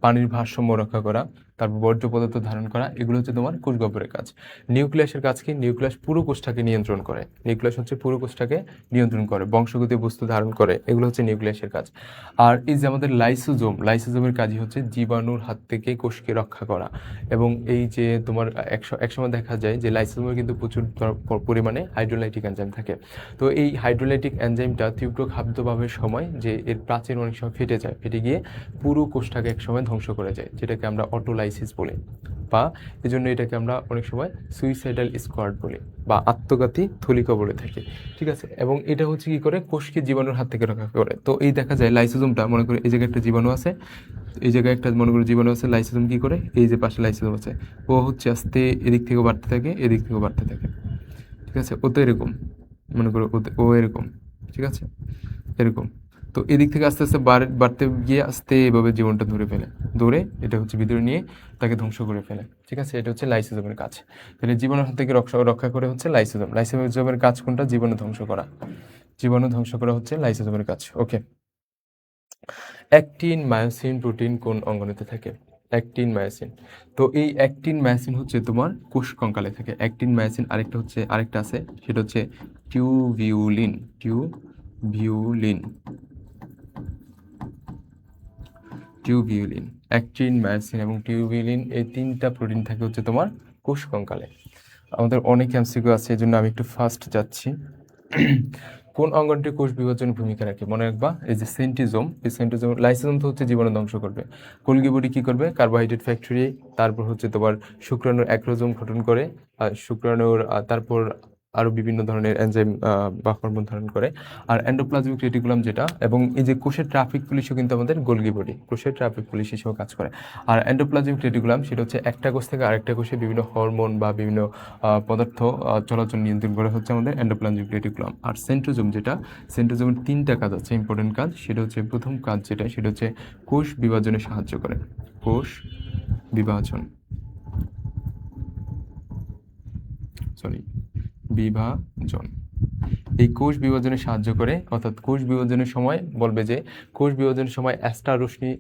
পানির ভারসাম্য রক্ষা করা, তারপর বর্জ্য পদার্থ ধারণ করা, এগুলো হচ্ছে তোমার কোষ গহ্বরের কাজ। নিউক্লিয়াসের কাজ কি? নিউক্লিয়াস পুরো কোষটাকে নিয়ন্ত্রণ করে, নিউক্লিয়াস হচ্ছে পুরো কোষটাকে নিয়ন্ত্রণ করে, বংশগতি বস্তু ধারণ করে, এগুলো হচ্ছে নিউক্লিয়াসের কাজ। আর এই যে আমাদের লাইসোজোমের কাজই হচ্ছে জীবাণুর হাত থেকে কোষকে রক্ষা করা। এবং এই যে তোমার একসময় দেখা যায় যে লাইসোজোমের কিন্তু প্রচুর পরিমাণে হাইড্রোলাইটিক এনজাইম থাকে। তো এই হাইড্রোলাইটিক এনজাইমটা তীব্র খাদ্যভাবের সময় যে এর প্রাচীর অনেক সময় ফেটে যায়, ফেটে গিয়ে পুরো কোষটাকে একসময় ধ্বংস করে যায়, যেটাকে আমরা অটোলাইসিস বলি, বা এজন্য এটাকে আমরা অনেক সময় সুইসাইডাল স্কোয়াড বলি, বা আত্মঘাতী থলিকা বলে থাকি, ঠিক আছে। এবং এটা হচ্ছে কি করে? কোষকে জীবাণুর হাত থেকে রক্ষা করে। তো এই দেখা যায় লাইসোজোমটা, মনে করি এই জায়গায় একটা জীবাণু আছে, এই জায়গায় একটা মনে করি জীবাণু আছে, লাইসোজোম কি করে? এই যে পাশে লাইসোজোম আছে, ও হচ্ছে আস্তে এদিক থেকেও বাড়তে থাকে, এদিক থেকেও বাড়তে থাকে, ঠিক আছে। ও তো এরকম, মনে করো ও এরকম, ঠিক আছে, এরকম। তো এদিক থেকে আস্তে আস্তে বাড়তে গিয়ে আস্তে এভাবে জীবনটা ধরে এটা হচ্ছে ভিতরে নিয়ে তাকে ধ্বংস করে ফেলে, ঠিক আছে। এটা হচ্ছে লাইসোজোমের কাজ। তাহলে জীবাণুর হাত থেকে রক্ষা করে হচ্ছে লাইসোজোম। লাইসোজোমের কাজ কোনটা? জীবাণু ধ্বংস করা। জীবাণু ধ্বংস করা হচ্ছে লাইসোজোমের কাজ। ওকে, অ্যাক্টিন মায়োসিন প্রোটিন কোন অঙ্গনেতে থাকে? অ্যাক্টিন মায়োসিন, তো এই অ্যাক্টিন মায়োসিন হচ্ছে তোমার কোষ কঙ্কালে থাকে। অ্যাক্টিন মায়োসিন আরেকটা আছে, সেটা হচ্ছে টিউভিউলিন। অ্যাক্টিন, মায়োসিন এবং টিউভিউলিন, এই তিনটা প্রোটিন থাকে হচ্ছে তোমার কোষ কঙ্কালে। আমাদের অনেক এমসিকিউ আছে, এই জন্য আমি একটু ফাস্ট যাচ্ছি। কোন অঙ্গনটি কোষ বিভাজনের ভূমিকা রাখে? মনে রাখবা, এই যে সেন্টিজোম, এই সেন্টিজোম, লাইসোজোম তো হচ্ছে জীবাণু ধ্বংস করবে, গোলগি বডি কি করবে? কার্বোহাইড্রেট ফ্যাক্টরি, তারপর হচ্ছে তোমার শুক্রাণুর অ্যাক্রোজোম গঠন করে, শুক্রাণুর তারপর আরও বিভিন্ন ধরনের এনজাইম বা হরমোন ধারণ করে। আর এন্ডোপ্লাজমিক রেটিকুলাম যেটা, এবং এই যে কোষের ট্রাফিক পুলিশও কিন্তু আমাদের গোলগি বডি, কোষের ট্রাফিক পুলিশ হিসেবে কাজ করে। আর এন্ডোপ্লাজমিক রেটিকুলাম সেটা হচ্ছে একটা কোষ থেকে আরেকটা কোষে বিভিন্ন হরমোন বা বিভিন্ন পদার্থ চলাচল নিয়ন্ত্রণ করে হচ্ছে আমাদের এন্ডোপ্লাজমিক রেটিকুলাম। আর সেন্ট্রোজোম যেটা, সেন্ট্রোজোমের 3টা কাজ আছে, ইম্পর্টেন্ট কাজ। সেটা হচ্ছে প্রথম কাজ যেটা, সেটা হচ্ছে কোষ বিভাজনে সাহায্য করে। কোষ বিভাজন, বিভাজন, এই কোষ বিভাজনে সাহায্য করে। অর্থাৎ কোষ বিভাজনের সময় বলবে যে কোষ বিভাজনের সময় অ্যাস্টার রশ্মি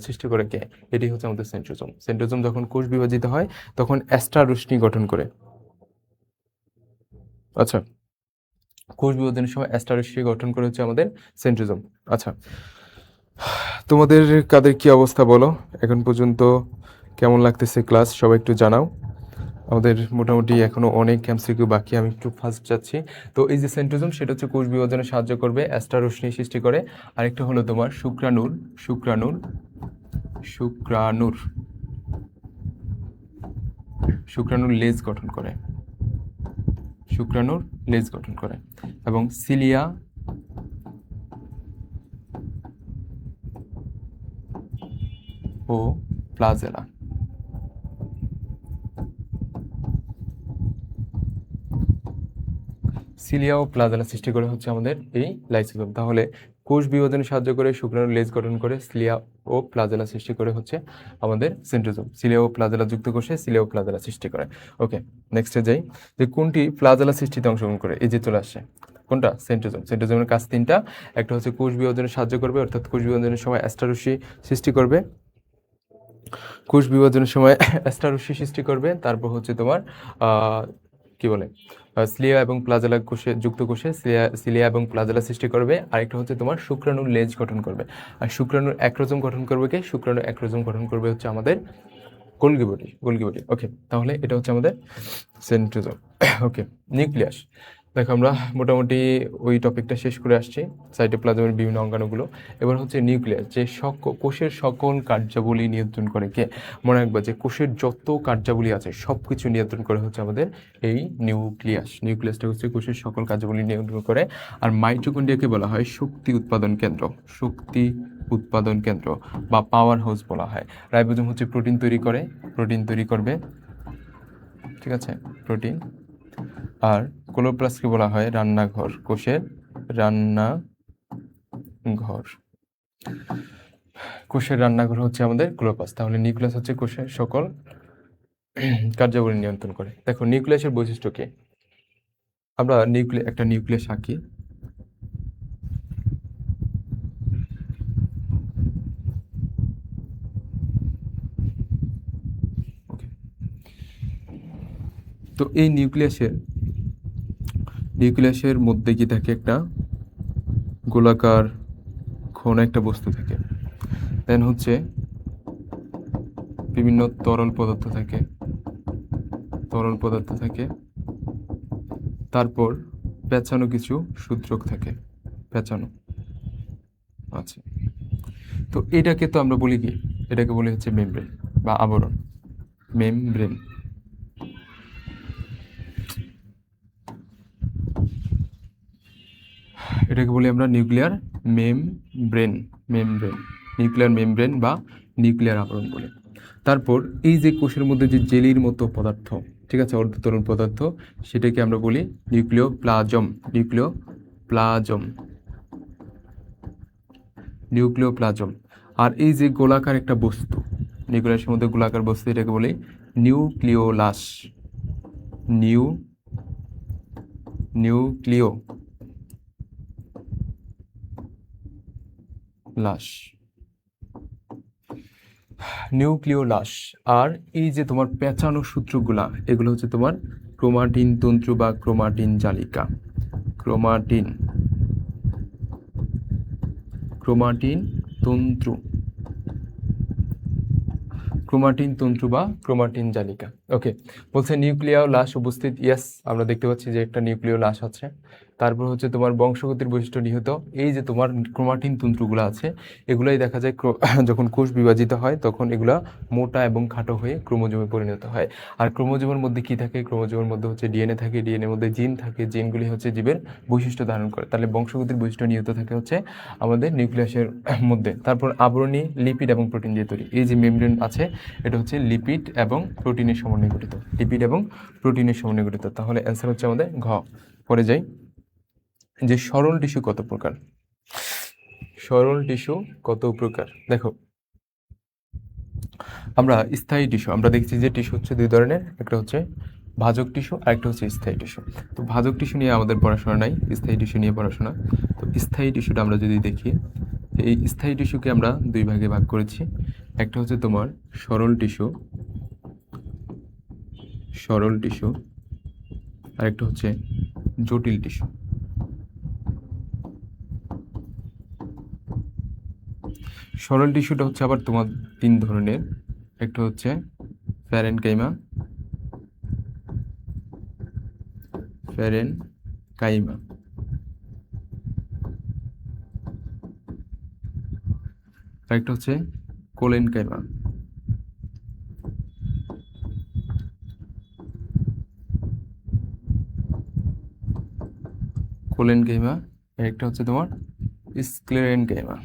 সৃষ্টি করে কে, এটি হচ্ছে আমাদের সেন্ট্রোজোম। সেন্ট্রোজোম যখন কোষ বিভাজিত হয় তখন অ্যাস্টার রশ্মি গঠন করে। আচ্ছা, কোষ বিভাজনের সময় অ্যাস্টার রশ্মি গঠন করে হচ্ছে আমাদের সেন্ট্রোজোম। আচ্ছা, তোমাদের কাদের কি অবস্থা বলো এখন পর্যন্ত, কেমন লাগতেছে ক্লাস, সবাই একটু জানাও। আমাদের মোটামুটি এখনো অনেক এমসিকিউ বাকি, আমি একটু ফাস্ট যাচ্ছি। তো এই যে সেন্ট্রোজোম সেটা হচ্ছে কোষ বিভাজনে সাহায্য করবে, অ্যাস্টার রশ্মি সৃষ্টি করে। আরেকটা হলো তোমার শুক্রাণুর, শুক্রাণুর শুক্রাণুর শুক্রাণুর লেজ গঠন করে, শুক্রাণুর লেজ গঠন করে। এবং সিলিয়া ও প্লাজেলা, সিলিয়া ও প্লাজেলা সৃষ্টি করে হচ্ছে আমাদের এই লাইসোজোম। তাহলে কোষ বিভাজনে সাহায্য করে, শুক্রাণুর লেজ গঠন করে, সিলিয়া ও প্লাজেলা সৃষ্টি করে হচ্ছে আমাদের সেন্ট্রোজোম। সিলিয়া ও প্লাজেলা যুক্ত কোষে সিলিয়া ও প্লাজেলা সৃষ্টি করে। ওকে, নেক্সটে যাই, যে কোনটি প্লাজেলা সৃষ্টিতে অংশগ্রহণ করে, এই যে চলে আসছে কোনটা, সেন্ট্রোজোম। সেন্ট্রোজোমের কাজ 3টা, একটা হচ্ছে কোষ বিভাজনে সাহায্য করবে, অর্থাৎ কোষ বিভাজনের সময় অ্যাস্টার রশ্মি সৃষ্টি করবে, কোষ বিভাজনের সময় অ্যাস্টার রশ্মি সৃষ্টি করবে। তারপর হচ্ছে তোমার কি বলে, সিলিয়া এবং প্লাজেলা কোষে, যুক্ত কোষে সিলিয়া এবং প্লাজেলা সৃষ্টি করবে। আরেকটা হচ্ছে তোমার শুক্রাণুর লেজ গঠন করবে। আর শুক্রাণুর অ্যাক্রোজোম গঠন করবে কে, শুক্রাণুর অ্যাক্রোজোম গঠন করবে হচ্ছে আমাদের গোলগি বডি, গোলগি বডি। ওকে, তাহলে এটা হচ্ছে আমাদের সেন্ট্রোজোম। ওকে, নিউক্লিয়াস। দেখো আমরা মোটামুটি ওই টপিকটা শেষ করে আসছি, সাইটোপ্লাজমের বিভিন্ন অঙ্গাণুগুলো। এবার হচ্ছে নিউক্লিয়াস, যে কোষের সকল কার্যাবলী নিয়ন্ত্রণ করে কে, মনে রাখবা যে কোষের যত কার্যাবলী আছে সব কিছু নিয়ন্ত্রণ করে হচ্ছে আমাদের এই নিউক্লিয়াস। নিউক্লিয়াসটা হচ্ছে কোষের সকল কার্যাবলী নিয়ন্ত্রণ করে। আর মাইটোকন্ড্রিয়াকে বলা হয় শক্তি উৎপাদন কেন্দ্র, শক্তি উৎপাদন কেন্দ্র বা পাওয়ার হাউস বলা হয়। রাইবোজোম হচ্ছে প্রোটিন তৈরি করে, প্রোটিন তৈরি করবে, ঠিক আছে, প্রোটিন। আর ক্লোরোপ্লাস্টকে বলা হয় রান্নাঘর, কোষের রান্নাঘর, কোষের রান্নাঘর হচ্ছে আমাদের ক্লোরোপ্লাস্ট। তাহলে নিউক্লিয়াস হচ্ছে কোষের সকল কার্যাবলী নিয়ন্ত্রণ করে। দেখো নিউক্লিয়াসের বৈশিষ্ট্য কি, আমরা একটা নিউক্লিয়াস আঁকি। তো এই নিউক্লিয়াসের মধ্যে কি থাকে, একটা গোলাকার ঘন একটা বস্তু থাকে, দেন হচ্ছে বিভিন্ন তরল পদার্থ থাকে, তরল পদার্থ থাকে, তারপর পেঁচানো কিছু সূত্রক থাকে, পেঁচানো। আচ্ছা, তো এটাকে তো আমরা বলি কি, এটাকে বলি হচ্ছে মেমব্রেন বা আবরণ, মেমব্রেন। এটাকে বলি আমরা nuclear membrane, membrane, nuclear membrane বা নিউক্লিয়ার আবরণ বলে। তারপর এই যে কোষের মধ্যে যে জেলির মতো পদার্থ, ঠিক আছে, অর্ধতরল পদার্থ, সেটাকে আমরা বলি নিউক্লিওপ্লাজম, নিউক্লিওপ্লাজম, নিউক্লিওপ্লাজম। আর এই যে গোলাকার একটা বস্তু, নিউক্লিয়াসের মধ্যে গোলাকার বস্তু, এটাকে বলি নিউক্লিওলাস, নিউক্লিওলাস, নিউক্লিওলাস। আর এই যে তোমার পেঁচানো সূত্রগুলা, এগুলো হচ্ছে তোমার ক্রোমাটিন তন্তু বা ক্রোমাটিন জালিকা, ক্রোমাটিন তন্তু, ক্রোমাটিন তন্তু বা ক্রোমাটিন জালিকা। ওকে, বলছে নিউক্লিয়ার লাশ উপস্থিত, ইয়েস, আমরা দেখতে পাচ্ছি যে একটা নিউক্লিয়ার লাশ আছে। তারপর হচ্ছে তোমার বংশগতির বৈশিষ্ট্য নিহত, এই যে তোমার ক্রোমাটিন তন্তুগুলো আছে এগুলাই দেখা যায় যখন কোষ বিভাজিত হয় তখন এগুলা মোটা এবং খাটো হয়ে ক্রোমোজোমে পরিণত হয়। আর ক্রোমোজোমের মধ্যে কি থাকে? ক্রোমোজোমের মধ্যে হচ্ছে ডিএনএ থাকে, ডিএনএর মধ্যে জিন থাকে, জিনগুলি হচ্ছে জীবের বৈশিষ্ট্য ধারণ করে। তাহলে বংশগতির বৈশিষ্ট্য নিহত থাকে হচ্ছে আমাদের নিউক্লিয়াসের মধ্যে। তারপর আবরণী লিপিড এবং প্রোটিন দিয়ে তৈরি, এই যে মেমব্রেন আছে এটা হচ্ছে লিপিড এবং প্রোটিনের সমন্বয়ে গঠিত, লিপিড এবং প্রোটিনের সমন্বয়ে গঠিত। তাহলে অ্যান্সার হচ্ছে আমাদের ঘ। পরে যাই যে সরল টিস্যু কত প্রকার। সরল টিস্যু কত প্রকার? দেখো আমরা স্থায়ী টিস্যু আমরা দেখছি যে টিস্যু হচ্ছে দুই ধরনের, একটা হচ্ছে ভাজক টিস্যু আর একটা হচ্ছে স্থায়ী টিস্যু। তো ভাজক টিস্যু নিয়ে আমাদের পড়াশোনা নাই, স্থায়ী টিস্যু নিয়ে পড়াশোনা। তো স্থায়ী টিস্যুটা আমরা যদি দেখি, এই স্থায়ী টিস্যুকে আমরা দুই ভাগে ভাগ করেছি। একটা হচ্ছে তোমার সরল টিস্যু, সরল টিস্যু, আর একটা হচ্ছে জটিল টিস্যু। সরল টিস্যুটা হচ্ছে আবার তোমার তিন ধরনের, একটা হচ্ছে প্যারেনকাইমা, প্যারেনকাইমা, আর একটা হচ্ছে কোলেনকাইমা। কোলেনকাইমা, আর একটা হচ্ছে তোমার sclerenchyma.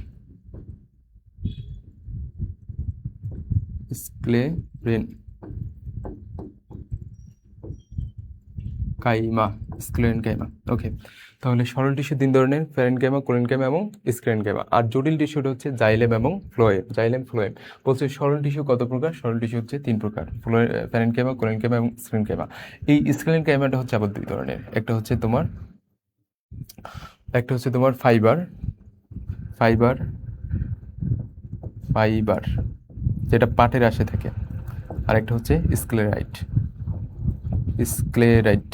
Sclerenchyma, sclerenchyma. Okay, তাহলে সরল টিস্যু তিন ধরনের, প্যারেনকাইমা, কোলেনকাইমা এবং স্ক্লেরেনকাইমা। আর জটিল টিস্যুটা হচ্ছে জাইলেম এবং ফ্লোয়েম, জাইলেম ফ্লোয়েম। বলছে সরল টিস্যু কত প্রকার? সরল টিস্যু হচ্ছে তিন প্রকার, প্যারেনকাইমা, কোলেনকাইমা এবং স্ক্লেরেনকাইমা। এই স্ক্লেরেনকাইমাটা হচ্ছে আবার দুই ধরনের, একটা হচ্ছে তোমার ফাইবার, ফাইবার, ফাইবার যেটা পাটের আশে থাকে, আর একটা হচ্ছে স্ক্লেরাইট, স্ক্লেরাইট।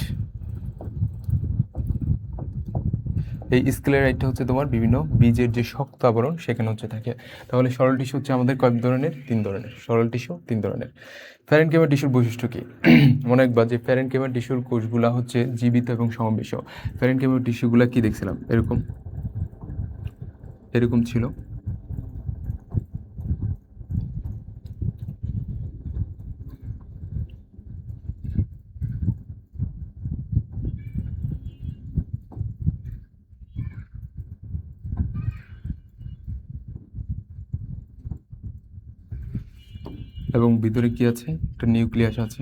এই স্ক্লেরাইটটা হচ্ছে তোমার বিভিন্ন বীজের যে শক্ত আবরণ সেখানে হচ্ছে থাকে। তাহলে সরল টিস্যু হচ্ছে আমাদের কয়েক ধরনের? তিন ধরনের, সরল টিস্যু তিন ধরনের। প্যারেনকাইমা টিস্যুর বৈশিষ্ট্য কি? মনে রাখবা যে প্যারেনকাইমা টিস্যুর কোষগুলা হচ্ছে জীবিত এবং সমাবেশ। প্যারেনকাইমা টিস্যুগুলা কি দেখছিলাম? এরকম এরকম ছিল, এবং ভিতরে কি আছে? একটা নিউক্লিয়াস আছে।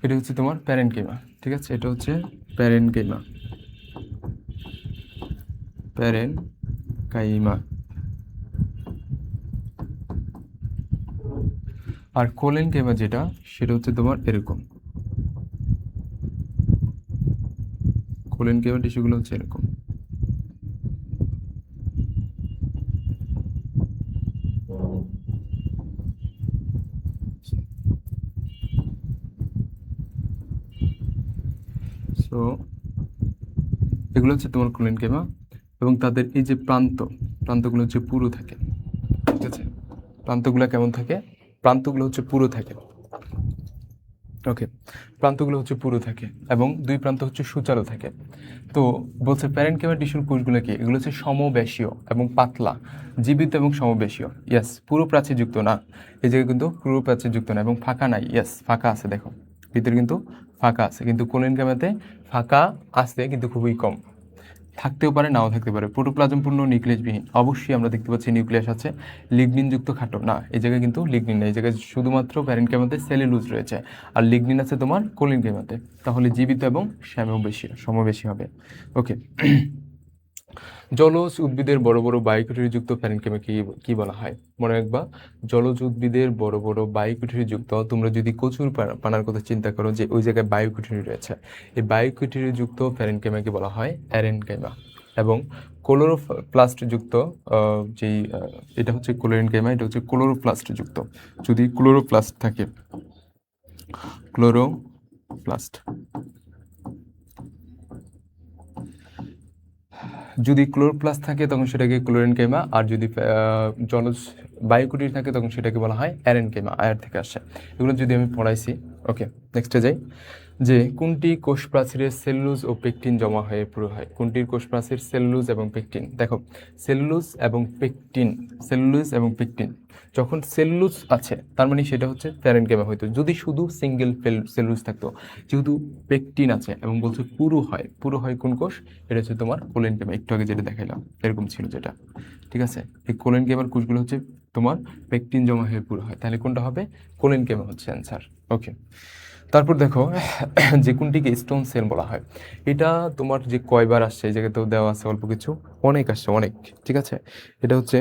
এটা হচ্ছে তোমার প্যারেনকাইমা, ঠিক আছে? এটা হচ্ছে প্যারেনকাইমা, প্যারেনকাইমা। আর কোলেনকাইমা যেটা, সেটা হচ্ছে তোমার এরকম, কোলেনকাইমা টিস্যুগুলো হচ্ছে এরকম। সো এগুলো হচ্ছে তোমার কোলেনকাইমা, এবং তাদের এই যে প্রান্তগুলো হচ্ছে পুরো থাকে, ঠিক আছে? প্রান্তগুলো কেমন থাকে? প্রান্তগুলো হচ্ছে পুরো থাকে। ওকে, প্রান্তগুলো হচ্ছে পুরো থাকে এবং দুই প্রান্ত হচ্ছে সূচালো থাকে। তো বলছে প্যারেনকাইমা টিস্যুর কোষগুলো কি? এগুলো হচ্ছে সমবেশীয় এবং পাতলা, জীবিত এবং সমবেশীয়। ইয়েস, পুরো প্রাচীরযুক্ত না, এই জায়গায় কিন্তু পুরো প্রাচীরযুক্ত না, এবং ফাঁকা নাই। ইয়েস, ফাঁকা আছে, দেখো ভিতরে কিন্তু ফাঁকা আছে, কিন্তু কোলেনকাইমাতে ফাঁকা আছে কিন্তু খুবই কম। থাকতেও পারে, নাও থাকতে পারে। প্রোটোপ্লাজম পূর্ণ নিউক্লিয়াসবিহীন, অবশ্যই আমরা দেখতে পাচ্ছি নিউক্লিয়াস আছে। লিগনিনযুক্ত খাটো না, এই জায়গায় কিন্তু লিগনিন নেই, এই জায়গায় শুধুমাত্র প্যারেনকাইমাতে সেলুলোজ রয়েছে, আর লিগনিন আছে তোমার কোলেনকাইমাতে। তাহলে জীবিত এবং সমবেশী হবে। ওকে, জলজ উদ্ভিদের বড় বড় বায়োকুঠিযুক্ত প্যারেনকাইমাকে কি বলা হয়? মনে রাখবা, জলজ উদ্ভিদের বড় বড় বায়োকুঠিযুক্ত, তোমরা যদি কচুর পানার কথা চিন্তা করো যে ওই জায়গায় বায়োকুঠিরি রয়েছে, এই বায়োকুঠিযুক্ত প্যারেনকাইমাকে বলা হয় অ্যারেনকাইমা। এবং ক্লোরোপ্লাস্ট যুক্ত যেই এটা হচ্ছে কোলেনকাইমা, এটা হচ্ছে ক্লোরোপ্লাস্ট যুক্ত। যদি ক্লোরোপ্লাস্ট থাকে, ক্লোরোপ্লাস্ট যদি ক্লোরোপ্লাস থাকে তখন সেটাকে ক্লোরেনকেমা, আর যদি জলজ বায়ুকুটির থাকে তখন সেটাকে বলা হয় অ্যারেনকেমা, আয়ার থেকে আসে। এগুলো যদি আমি পড়াইছি। ওকে, নেক্সটে যাই। যে কোনটি কোষ প্রাচীরের সেলুলোজ ও পেকটিন জমা হয়ে পুরো হয়? কোনটির কোষ প্রাচীর সেলুলোজ এবং পেকটিন? দেখো, সেলুলোজ এবং পেকটিন, সেলুলোজ এবং পেকটিন, যখন সেলুলোজ আছে তার মানে সেটা হচ্ছে প্যারেনকেমা হইতো। যদি শুধু সিঙ্গেল সেলুলোজ থাকতো, যেহেতু পেকটিন আছে এবং বলছে পুরো হয়, পুরো হয় কোন কোষ? এটা হচ্ছে তোমার কোলেনকেমা, একটু আগে যেটা দেখাইলাম এরকম ছিল যেটা। ঠিক আছে, এই কোলেনকেমার কোষগুলো হচ্ছে তোমার পেকটিন জমা হয়ে পুরো হয়, তাহলে কোনটা হবে? কোলেনকেমা হচ্ছে অ্যান্সার। ওকে, তারপর দেখো যে কোনটিকে স্টোন সেল বলা হয়? এটা তোমার যে কয়বার আসছে এই জায়গাতেও দেওয়া আছে অল্প কিছু, অনেক আসছে অনেক। ঠিক আছে, এটা হচ্ছে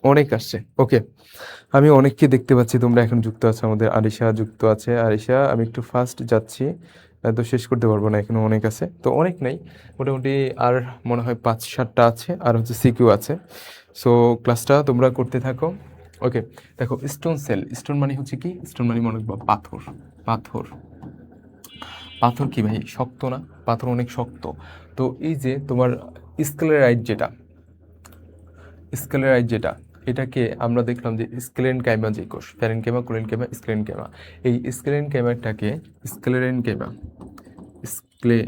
অনেক আসছে। ওকে, আমি অনেককে দেখতে পাচ্ছি তোমরা এখন যুক্ত আছো, আমাদের আরিশা যুক্ত আছে। আরিশা, আমি একটু ফাস্ট যাচ্ছি, তো শেষ করতে পারবো না, এখনো অনেক আছে, তো অনেক নেই, মোটামুটি আর মনে হয় 5-7টা আছে, আর হচ্ছে সিকিউ আছে। সো ক্লাসটা তোমরা করতে থাকো। ওকে, দেখো স্টোন সেল, স্টোন মানে হচ্ছে কি? স্টোন মানে মনে করবা পাথর। পাথর, পাথর কি ভাই শক্ত না? পাথর অনেক শক্ত। তো এই যে তোমার স্ক্লেরাইট যেটা, স্ক্লেরাইট যেটা, এটাকে আমরা দেখলাম যে স্ক্লেরেনকাইমা যে কোষ, প্যারেনকেমা, কোলেনকেমা, স্ক্লেরেনকেমা, এই স্ক্লেরেনকাইমাটাকে স্ক্লেরেনকেমা, স্ক্লে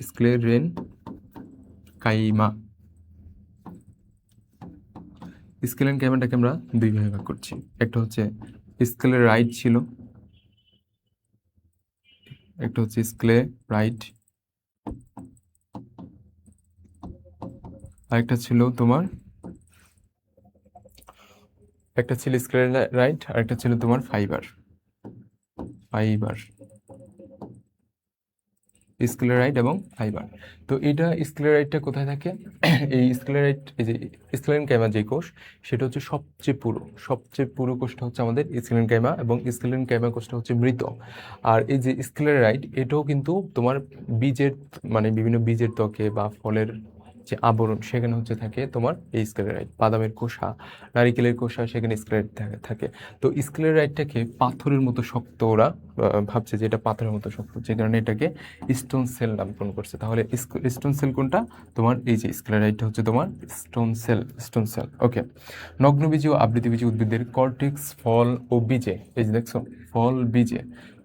স্ক্লেরেনকাইমা, স্ক্লেরেনকাইমাটাকে আমরা দুই ভাগে ভাগ করছি। একটা হচ্ছে স্ক্লেরাইট ছিল, একটা হচ্ছে স্ক্লেরাইট, আরেকটা ছিল তোমার, একটা ছিল স্ক্লেরাইট, আরেকটা ছিল তোমার ফাইবার। ফাইবার, স্ক্লেরাইট এবং ফাইবার। তো এটা স্ক্লেরাইটটা কোথায় থাকে? এই স্ক্লেরাইট, এই যে স্ক্লেরেনকাইমা যে কোষ, সেটা হচ্ছে সবচেয়ে পুরো, সবচেয়ে পুরো কোষটা হচ্ছে আমাদের স্ক্লেরেনকাইমা, এবং স্ক্লেরেনকাইমা কোষটা হচ্ছে মৃত। আর এই যে স্ক্লেরাইট, এটাও কিন্তু তোমার বীজের, মানে বিভিন্ন বীজের ত্বকে বা ফলের যে আবরণ, সেখানে হচ্ছে থাকে তোমার এই স্ক্লেরাইট। বাদামের খোসা, নারিকেলের খোসা, সেখানে স্ক্লেরাইট থাকে। তো স্ক্লেরাইটটাকে পাথরের মতো শক্ত ওরা ভাবছে যে এটা পাথরের মতো শক্ত, যে কারণে এটাকে স্টোন সেল নামকরণ করছে। তাহলে স্টোন সেল কোনটা? তোমার এই যে স্ক্লেরাইটটা হচ্ছে তোমার স্টোন সেল, স্টোন সেল। ওকে, নগ্নবীজী ও আবৃতবীজী উদ্ভিদের কর্টেক্স, ফল ও বীজে, এই যে দেখছো ফল, বীজে,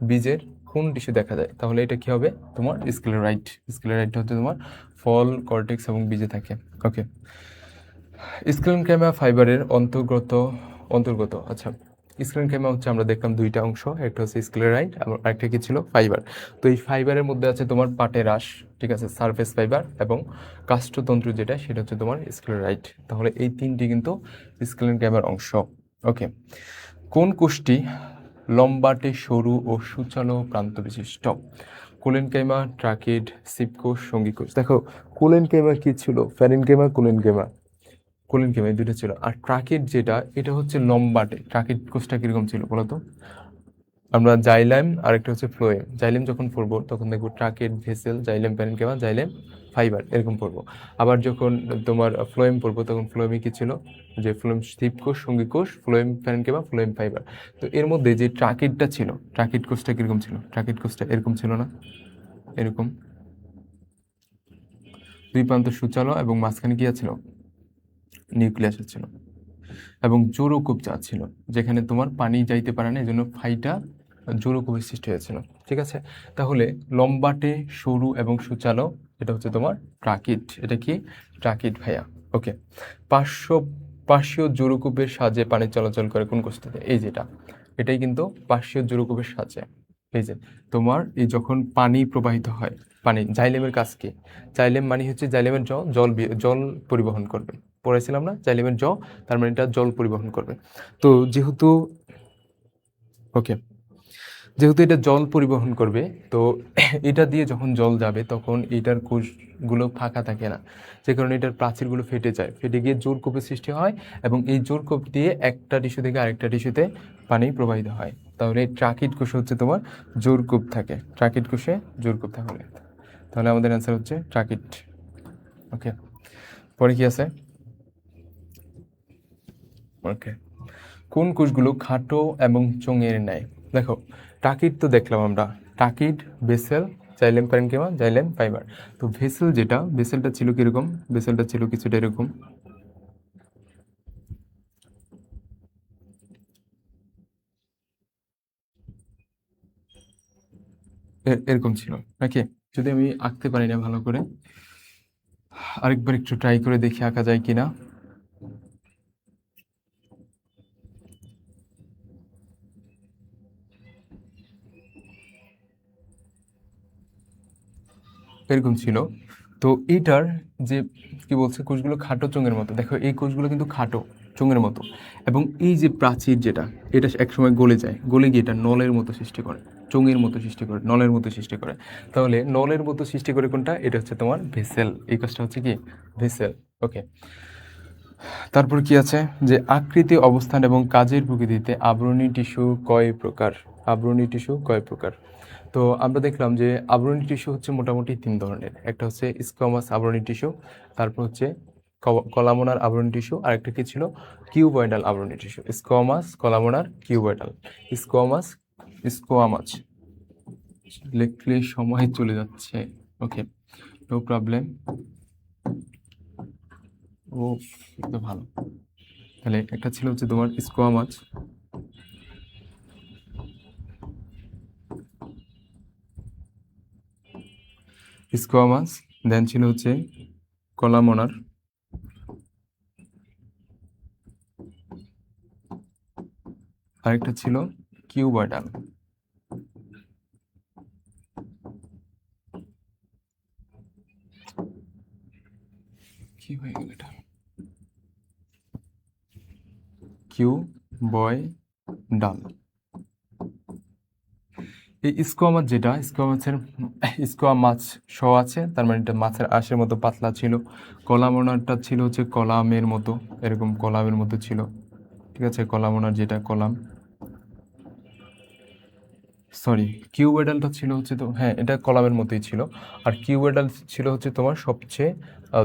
বীজের কোন টিস্যু দেখা যায়? তাহলে এটা কি হবে? তোমার স্ক্লেরাইট। স্ক্লেরাইটটা হচ্ছে তোমার ফল, কর্টেক্স এবং বীজে থাকে। ওকে, স্ক্লেরেনকাইমা ফাইবারের অন্তর্গত, অন্তর্গত আচ্ছা, স্ক্লেরেনকাইমা হচ্ছে আমরা দেখলাম দুইটা অংশ, একটা হচ্ছে স্ক্লেরাইট আর একটা কি ছিল? ফাইবার। তো এই ফাইবারের মধ্যে আছে তোমার পাটের আঁশ, ঠিক আছে, সারফেস ফাইবার, এবং কাষ্ঠতন্ত্র যেটা, সেটা হচ্ছে তোমার স্ক্লেরাইট। তাহলে এই তিনটি কিন্তু স্ক্লেরেনকাইমার অংশ। ওকে, কোন কোষটি লম্বাটে সরু ও সুচালো প্রান্ত বিশিষ্ট? কোলেনকাইমা, ট্রাকিড, সিপকোষ, সঙ্গী কোষ। দেখো, কোলেনকাইমা কি ছিল? প্যারেনকাইমা, কোলেনকাইমা, কোলেনকাইমা, এই দুটো ছিল। আর ট্রাকিড যেটা, এটা হচ্ছে লম্বাটে। ট্রাকিড কোষটা কিরকম ছিল বলতো? আমরা জাইলেম আর একটা হচ্ছে ফ্লোয়েম, জাইলেম যখন পড়বো তখন দেখবো tracheid, vessel, xylem parenchyma, xylem fibre, এরকম পড়বো। আবার যখন তোমার ফ্লোয়েম পড়বো তখন ফ্লোয়েমে কি ছিল? যে ফ্লোয়েম স্থিপ কোষ, সঙ্গী কোষ, ফ্লোয়েম প্যারেনকেমা, ফ্লোয়েম ফাইবার। তো এর মধ্যে যে ট্রাকিডটা ছিল, ট্রাকিড কোষটা কিরকম ছিল? ট্রাকিড কোষটা এরকম ছিল না? এরকম দুই প্রান্ত সুচালো এবং মাঝখানে কি ছিল? নিউক্লিয়াস ছিল, এবং জোরকূপ চাঁদ ছিল, যেখানে তোমার পানি যাইতে পারে না, এই জন্য ফাইটা জোরকূপের সৃষ্টি হয়েছিল। ঠিক আছে, তাহলে লম্বাটে, সরু এবং সুচালো, এটা হচ্ছে তোমার ট্রাকিড। এটা কি? ট্রাকিড ভাইয়া। ওকে, পার্শ্ব পার্শ্বীয় জোরকূপের সাহায্যে পানি চলাচল করে কোন কোষটিতে? এই যেটা, এটাই কিন্তু পার্শ্বীয় জোরকূপের সাহায্যে। এই যে তোমার এই যখন পানি প্রবাহিত হয়, পানি, জাইলেমের কাজ কি? জাইলেম মানে হচ্ছে জাইলেমের জল পরিবহন করবে। পড়েছিলাম না জাইলেমের তার মানে এটা জল পরিবহন করবে। তো যেহেতু, ওকে, যেহেতু এটা জল পরিবহন করবে, তো এটা দিয়ে যখন জল যাবে তখন এটার কোষগুলো ফাঁকা থাকে না, যে কারণে এটার প্রাচীরগুলো ফেটে যায়, ফেটে গিয়ে জোরকূপের সৃষ্টি হয়, এবং এই জোরকূপ দিয়ে একটা টিস্যু থেকে আরেকটা টিস্যুতে পানি প্রবাহিত হয়। তাহলে এই ট্রাকিড কোষে হচ্ছে তোমার জোরকূপ থাকে, ট্রাকিড কোষে জোরকূপ থাকে। তাহলে আমাদের অ্যান্সার হচ্ছে ট্রাকিড। ওকে, পরে কি আছে? ওকে, কোন কোষগুলো খাটো এবং চোঙের ন্যায়? দেখো, টাকিড তো দেখলাম আমরা, টাকিড, বেসেল, জাইলেম প্যারেনকিমা, জাইলেম ফাইবার। তো ভেসেলটা ছিল কিরকম? ভেসেলটা ছিল কিছুটা এরকম, এরকম ছিল নাকি? যদি আমি আঁকতে পারি না ভালো করে, আরেকবার একটু ট্রাই করে দেখি আঁকা যায় কিনা। এরকম ছিল। তো এইটার যে কি বলছে, কোষগুলো খাটো চোঙের মতো। দেখো এই কোষগুলো কিন্তু খাটো চোঙের মতো, এবং এই যে প্রাচীর যেটা, এটা একসময় গলে যায়, গলে গিয়ে এটা নলের মতো সৃষ্টি করে, চোঙের মতো সৃষ্টি করে, নলের মতো সৃষ্টি করে। তাহলে নলের মতো সৃষ্টি করে কোনটা? এটা হচ্ছে তোমার ভেসেল। এই কাজটা হচ্ছে কি ভেসেল। ওকে, তারপর কি আছে যে আকৃতি, অবস্থান এবং কাজের প্রকৃতিতে আবরণী টিস্যু কয় প্রকার? আবরণী টিস্যু কয় প্রকার? তো আমরা দেখলাম যে আবরণী টিস্যু হচ্ছে মোটামুটি তিন ধরনের। একটা হচ্ছে স্কোয়ামাস আবরণী টিস্যু, তারপর হচ্ছে কলামোনার আবরণী টিস্যু, আর একটা কি ছিল? কিউবয়েডাল আবরণী tissue. Squamous, columnar, cuboidal. Squamous, squamous লিখলে সময় চলে যাচ্ছে। ওকে, নো প্রবলেম। ও, তো ভালো। তাহলে একটা ছিল হচ্ছে তোমার স্কোয়ামাস, স্কোয়ামাস, দেন ছিল হচ্ছে কলামোনার, আরেকটা ছিল কিউবয়েডাল। কি হয়ে গেল এটা? কিউবয়েডাল। এই স্কোয়ামাস যেটা, স্কোয়ামাছ শ আছে, তার মানে এটা মাছের আঁশের মতো পাতলা ছিল। কলামোনারটা ছিল হচ্ছে কলামের মতো, এরকম কলামের মতো ছিল। ঠিক আছে, কলামোনার যেটা কলাম, সরি কিউবেডালটা ছিল হচ্ছে তো, হ্যাঁ এটা কলামের মতোই ছিল। আর কিউবেডাল ছিল হচ্ছে তোমার সবচেয়ে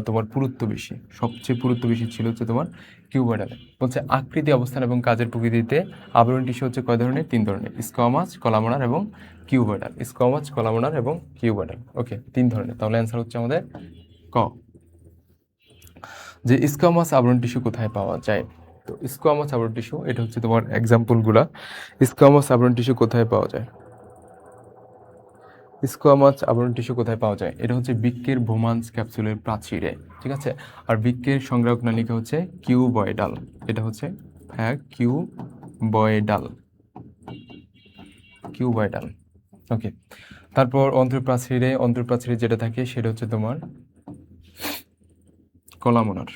তোমার পুরুত্ব বেশি, সবচেয়ে পুরুত্ব বেশি ছিল হচ্ছে তোমার কিউবেডালে। বলছে আকৃতি, অবস্থান এবং কাজের প্রকৃতিতে আবরণ টিস্যু হচ্ছে কয় ধরনের? তিন ধরনের। স্কোয়ামাস, কলামোনার এবং কিউবেডাল। স্কোয়ামাস, কলামোনার এবং কিউবেডাল। ওকে, তিন ধরনের। তাহলে অ্যান্সার হচ্ছে আমাদের ক। যে স্কোয়ামাস আবরণ টিস্যু কোথায় পাওয়া যায়? তো স্কোয়ামাস আবরণ টিস্যু, এটা হচ্ছে তোমার এক্সাম্পলগুলা। স্কোয়ামাস আবরণ টিস্যু কোথায় পাওয়া যায়? স্কোয়ামাস আবরণ টিস্যু কোথায় পাওয়া যায়? এটা হচ্ছে বৃক্কের ভোমান্স ক্যাপসুলের প্রাচীরে। ঠিক আছে, আর বৃক্কের সংগ্রাহক নালিকা হচ্ছে কিউবয়েডাল। এটা হচ্ছে হ্যাঁ কিউবয়েডাল, কিউবয়েডাল। ওকে, তারপর অন্ত্রপ্রাচীরে যেটা থাকে সেটা হচ্ছে তোমার কলামোনার,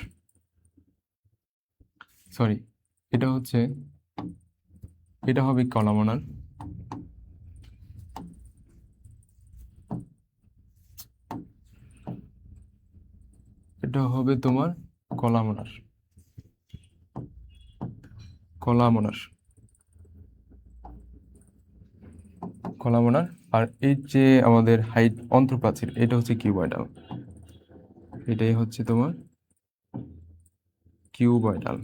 সরি এটা হবে কলামোনার, এটা হবে তোমার কলামোনার, কলামোনার, কলামোনার। আর এই যে আমাদের হাইট অন্ত্রপ্রাচীর, এটা হচ্ছে কিউবয়েডাল, এটাই হচ্ছে তোমার কিউবয়েডাল,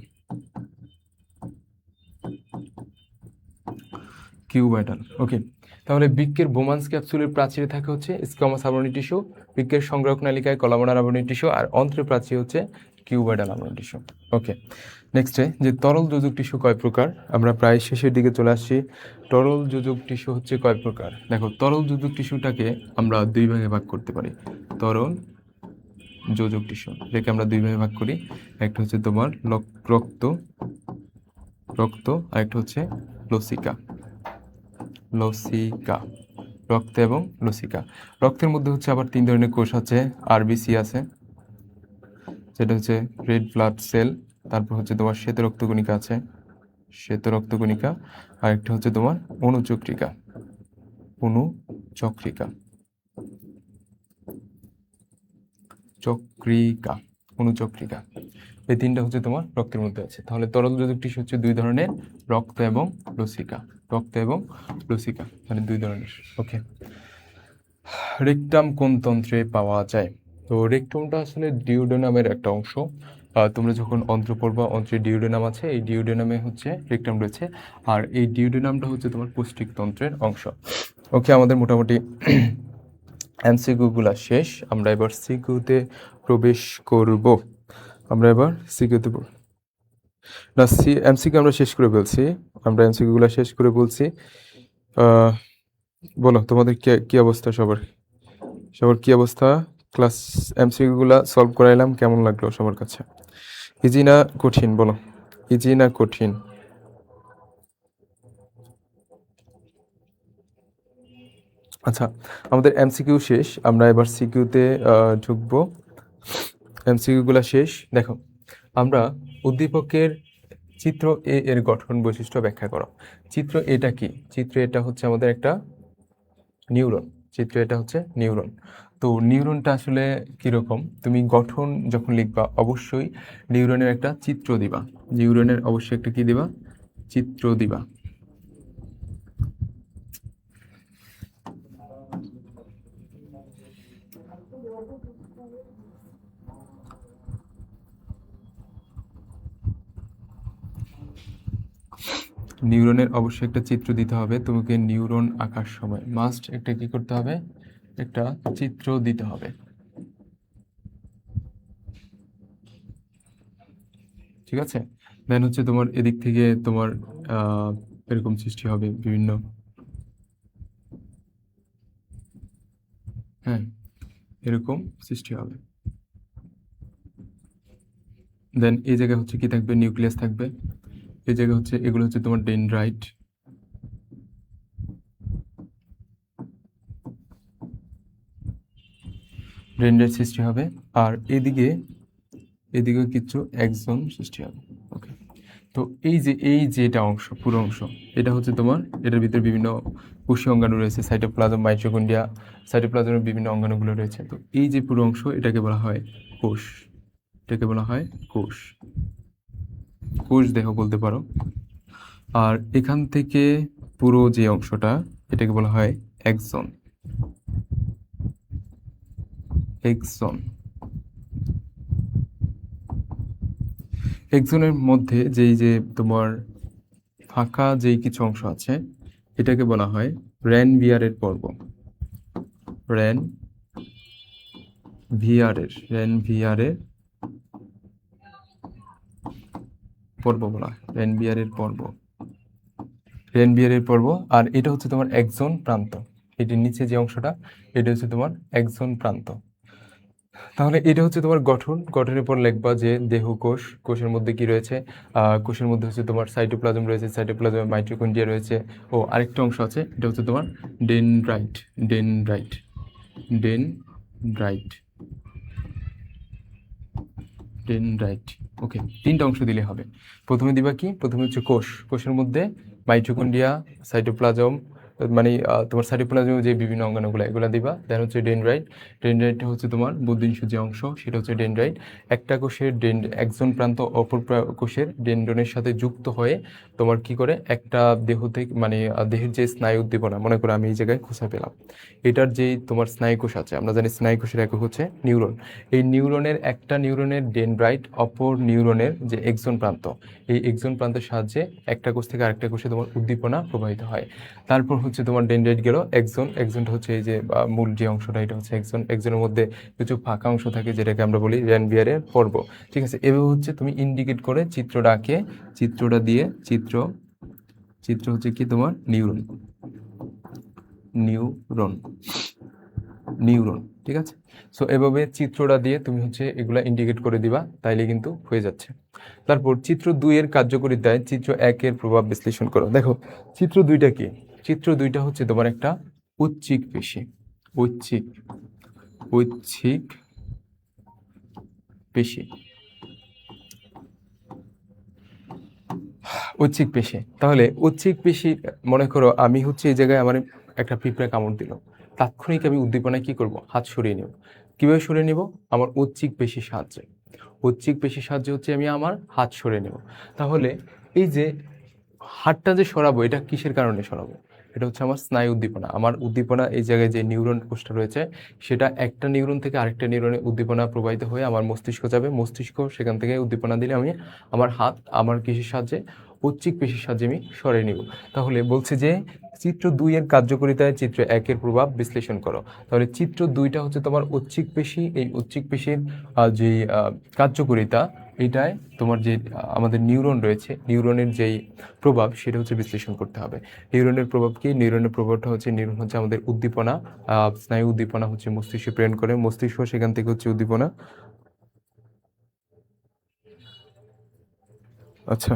কিউবয়েডাল। ওকে, তাহলে বৃক্কের বোমান্স ক্যাপসুলের প্রাচীরে থাকে হচ্ছে স্কোয়ামাস আবরণী টিস্যু, বৃক্কের সংগ্রাহক নালিকায় কলামোনার আবরণী টিস্যু, আর অন্ত্রের প্রাচীর হচ্ছে কিউবয়েডাল আবরণী টিস্যু। ওকে, নেক্সটে যে তরল যোজক টিস্যু কয় প্রকার? আমরা প্রায় শেষের দিকে চলে আসছি। তরল যোজক টিস্যু হচ্ছে কয় প্রকার? দেখো, তরল যোজক টিস্যুটাকে আমরা দুই ভাগে ভাগ করতে পারি। তরল যোজক টিস্যু, এটাকে আমরা দুই ভাগে ভাগ করি। একটা হচ্ছে তোমার রক্ত, রক্ত, আর একটা হচ্ছে লসিকা, লসিকা, রক্ত এবং লসিকা। রক্তের মধ্যে হচ্ছে আবার তিন ধরনের কোষ আছে। আরবিসি আছে, যেটা হচ্ছে রেড ব্লাড সেল। তারপর হচ্ছে তোমার শ্বেত রক্তকণিকা আছে, শ্বেত রক্তকণিকা। আর একটা হচ্ছে তোমার অনুচক্রিকা, অনুচক্রিকা, চক্রিকা, অনুচক্রিকা। এই তিনটা হচ্ছে তোমার রক্তের মধ্যে আছে। তাহলে তরল যোজক টিস্যু হচ্ছে দুই ধরনের, রক্ত এবং লসিকা, রক্ত এবং লসিকা, মানে দুই ধরনের। ওকে, রেকটাম কোন তন্ত্রে পাওয়া যায়? তো রেকটামটা আসলে ডিউডেনামের একটা অংশ। তোমরা যখন অন্ত্র পড়বা, অন্ত্রে ডিউডেনাম আছে, এই ডিউডেনামে হচ্ছে রেকটাম রয়েছে। আর এই ডিউডেনামটা হচ্ছে তোমার পৌষ্টিক তন্ত্রের অংশ। ওকে, আমাদের মোটামুটি এমসিকিউ গুলা শেষ, আমরা এবার সিকিউতে প্রবেশ করব। আমরা এবার সিকিউতে না, এমসিকিউ আমরা শেষ করে বলছি, আমরা এমসিকিউ গুলা শেষ করে বলছি। বলো তোমাদের কি অবস্থা, সবার সবার কি অবস্থা? ক্লাস এমসিকিউ গুলা সলভ করাইলাম, কেমন লাগলো সবার কাছে? ইজি না কঠিন বলো, ইজি না কঠিন? আচ্ছা, আমাদের এমসিকিউ শেষ, আমরা এবার সিকিউতে ঢুকবো। এমসিকিউ গুলা শেষ। দেখো, আমরা উদ্দীপকের চিত্র এ এর গঠন বৈশিষ্ট্য ব্যাখ্যা করো। চিত্র এটা কি? চিত্র এটা হচ্ছে আমাদের একটা নিউরন। চিত্র এটা হচ্ছে নিউরন। তো নিউরনটা আসলে কিরকম, তুমি গঠন যখন লিখবা অবশ্যই নিউরনের একটা চিত্র দিবা। নিউরনের অবশ্যই একটা কি দিবা? চিত্র দিবা। নিউরনের অবশ্যই একটা চিত্র দিতে হবে। তোমাকে নিউরন আঁকার সময় মাস্ট একটা কি করতে হবে? একটা চিত্র দিতে হবে। ঠিক আছে? দেন হচ্ছে তোমার এদিক থেকে তোমার এরকম সৃষ্টি হবে বিভিন্ন, হ্যাঁ, এরকম সৃষ্টি হবে। দেন এই জায়গায় হচ্ছে কি থাকবে? নিউক্লিয়াস থাকবে। এই জায়গায় হচ্ছে এগুলো হচ্ছে তোমার ডেনড্রাইট। ডেনড্রাইট সৃষ্টি হবে। আর এদিকে কিছু এক্সন সৃষ্টি হবে। ওকে, তো এই যে এটা অংশ, পুরো অংশ, এটা হচ্ছে তোমার, এটার ভিতরে বিভিন্ন কোষীয় অঙ্গাণু রয়েছে, সাইটোপ্লাজম, মাইটোকন্ড্রিয়া, সাইটোপ্লাজমের বিভিন্ন অঙ্গাণুগুলো রয়েছে। তো এই যে পুরো অংশ, এটাকে বলা হয় কোষ। এটাকে বলা হয় কোষ, কোষ দেহ বলতে পারো। আর এখান থেকে পুরো যে অংশটা, এটাকে বলা হয় এক্সন। এক্সন, এক্সনের মধ্যে যে তোমার ফাঁকা যেই কিছু অংশ আছে, এটাকে বলা হয় রেনভিয়ারের পর্ব। রেনভিয়ারের পর্ব বলা হয়, রেনভিয়ারের পর্ব। আর এটা হচ্ছে তোমার এক্সন প্রান্ত। এটির নিচে যে অংশটা, এটা হচ্ছে তোমার এক্সন প্রান্ত। তাহলে এটা হচ্ছে তোমার গঠন। গঠনের পর লিখবা যে দেহ কোষ, কোষের মধ্যে কি রয়েছে? কোষের মধ্যে হচ্ছে তোমার সাইটোপ্লাজম রয়েছে, সাইটোপ্লাজমে মাইটোকন্ড্রিয়া রয়েছে। ও আরেকটা অংশ আছে, এটা হচ্ছে তোমার dendrite. Dendrite, dendrite, dendrite. Okay, তিনটা অংশ দিলে হবে। প্রথমে দিবা কি? প্রথমে হচ্ছে কোষ। কোষের মধ্যে মাইটোকন্ড্রিয়া, সাইটোপ্লাজম, মানে তোমার সাইটোপ্লাজমে যে বিভিন্ন অঙ্গাণুগুলো, এগুলো দিবা। দেন হচ্ছে ডেনড্রাইট। ডেনড্রাইটটা হচ্ছে তোমার বুদ্ধিংশ যে অংশ, সেটা হচ্ছে ডেনড্রাইট। একটা কোষের একজন প্রান্ত অপর কোষের ডেনড্রনের সাথে যুক্ত হয়ে তোমার কি করে, একটা দেহ থেকে, মানে দেহের যে স্নায়ু উদ্দীপনা, মনে করো আমি এই জায়গায় খোঁচা পেলাম, এটার যেই তোমার স্নায়ু কোষ আছে, আমরা জানি স্নায়ু কোষের একক হচ্ছে নিউরন। এই নিউরনের একটা নিউরনের ডেনড্রাইট, অপর নিউরনের যে এক্সন প্রান্ত, এই এক্সন প্রান্তের সাহায্যে একটা কোষ থেকে আরেকটা কোষে তোমার উদ্দীপনা প্রবাহিত হয়। তারপর হচ্ছে তোমার ডেনড্রাইট গেল এক্সন। এক্সনটা হচ্ছে এই যে মূল যে অংশটা, এটা হচ্ছে এক্সন। এক্সনের মধ্যে কিছু ফাঁকা অংশ থাকে, যেটাকে আমরা বলি রেনভিয়ারের পর্ব। ঠিক আছে, এভাবে হচ্ছে তুমি ইন্ডিকেট করে চিত্রটা আঁকে, চিত্রটা দিয়ে চিত্র হচ্ছে কি তোমার নিউরন। নিউরন, নিউরন, ঠিক আছে। সো এভাবে চিত্রটা দিয়ে তুমি হচ্ছে এগুলা ইন্ডিকেট করে দিবা, তাইলে কিন্তু হয়ে যাচ্ছে। তারপর চিত্র 2 এর কার্যকারিতায় চিত্র 1 এর প্রভাব বিশ্লেষণ করো। দেখো, চিত্র 2টা কি? চিত্র 2টা হচ্ছে তোমার একটা ঐচ্ছিক পেশি। ঐচ্ছিক, ঐচ্ছিক পেশি, ঐচ্ছিক পেশি। তাহলে ঐচ্ছিক পেশি, মনে করো আমি হচ্ছে এই জায়গায় আমার একটা পিঁপড়া কামড় দিল, তাৎক্ষণিক আমি উদ্দীপনায় কি করব? হাত সরিয়ে নেব। কিভাবে সরিয়ে নেব? আমার ঐচ্ছিক পেশির সাহায্যে। ঐচ্ছিক পেশির সাহায্যে হচ্ছে আমি আমার হাত সরিয়ে নেব। তাহলে এই যে হাতটা যে সরাবো, এটা কিসের কারণে সরাবো? এটা হচ্ছে আমার স্নায়ু উদ্দীপনা। আমার উদ্দীপনা এই জায়গায় যে নিউরন কোষটা রয়েছে, সেটা একটা নিউরন থেকে আরেকটা নিউরনে উদ্দীপনা প্রবাহিত হয়ে আমার মস্তিষ্ক যাবে। মস্তিষ্ক সেখান থেকে উদ্দীপনা দিলে আমি আমার হাত আমার কিসের সাহায্যে? ঐচ্ছিক পেশির সাহায্যে আমি সরিয়ে নিব। তাহলে বলছে যে চিত্র 2 এর কার্যকারিতায় চিত্র 1 এর প্রভাব বিশ্লেষণ করো। তাহলে চিত্র 2টা হচ্ছে তোমার ঐচ্ছিক পেশি, এই ঐচ্ছিক পেশির যে কার্যকারিতা, এটায় তোমার যে আমাদের নিউরন রয়েছে, নিউরনের যেই প্রভাব সেটা হচ্ছে বিশ্লেষণ করতে হবে। নিউরনের প্রভাব কি? নিউরনের প্রভাবটা হচ্ছে, নিউরন হচ্ছে আমাদের উদ্দীপনা, স্নায়ু উদ্দীপনা হচ্ছে মস্তিষ্কে প্রেরণ করে, মস্তিষ্ক সেখান থেকে হচ্ছে উদ্দীপনা। আচ্ছা,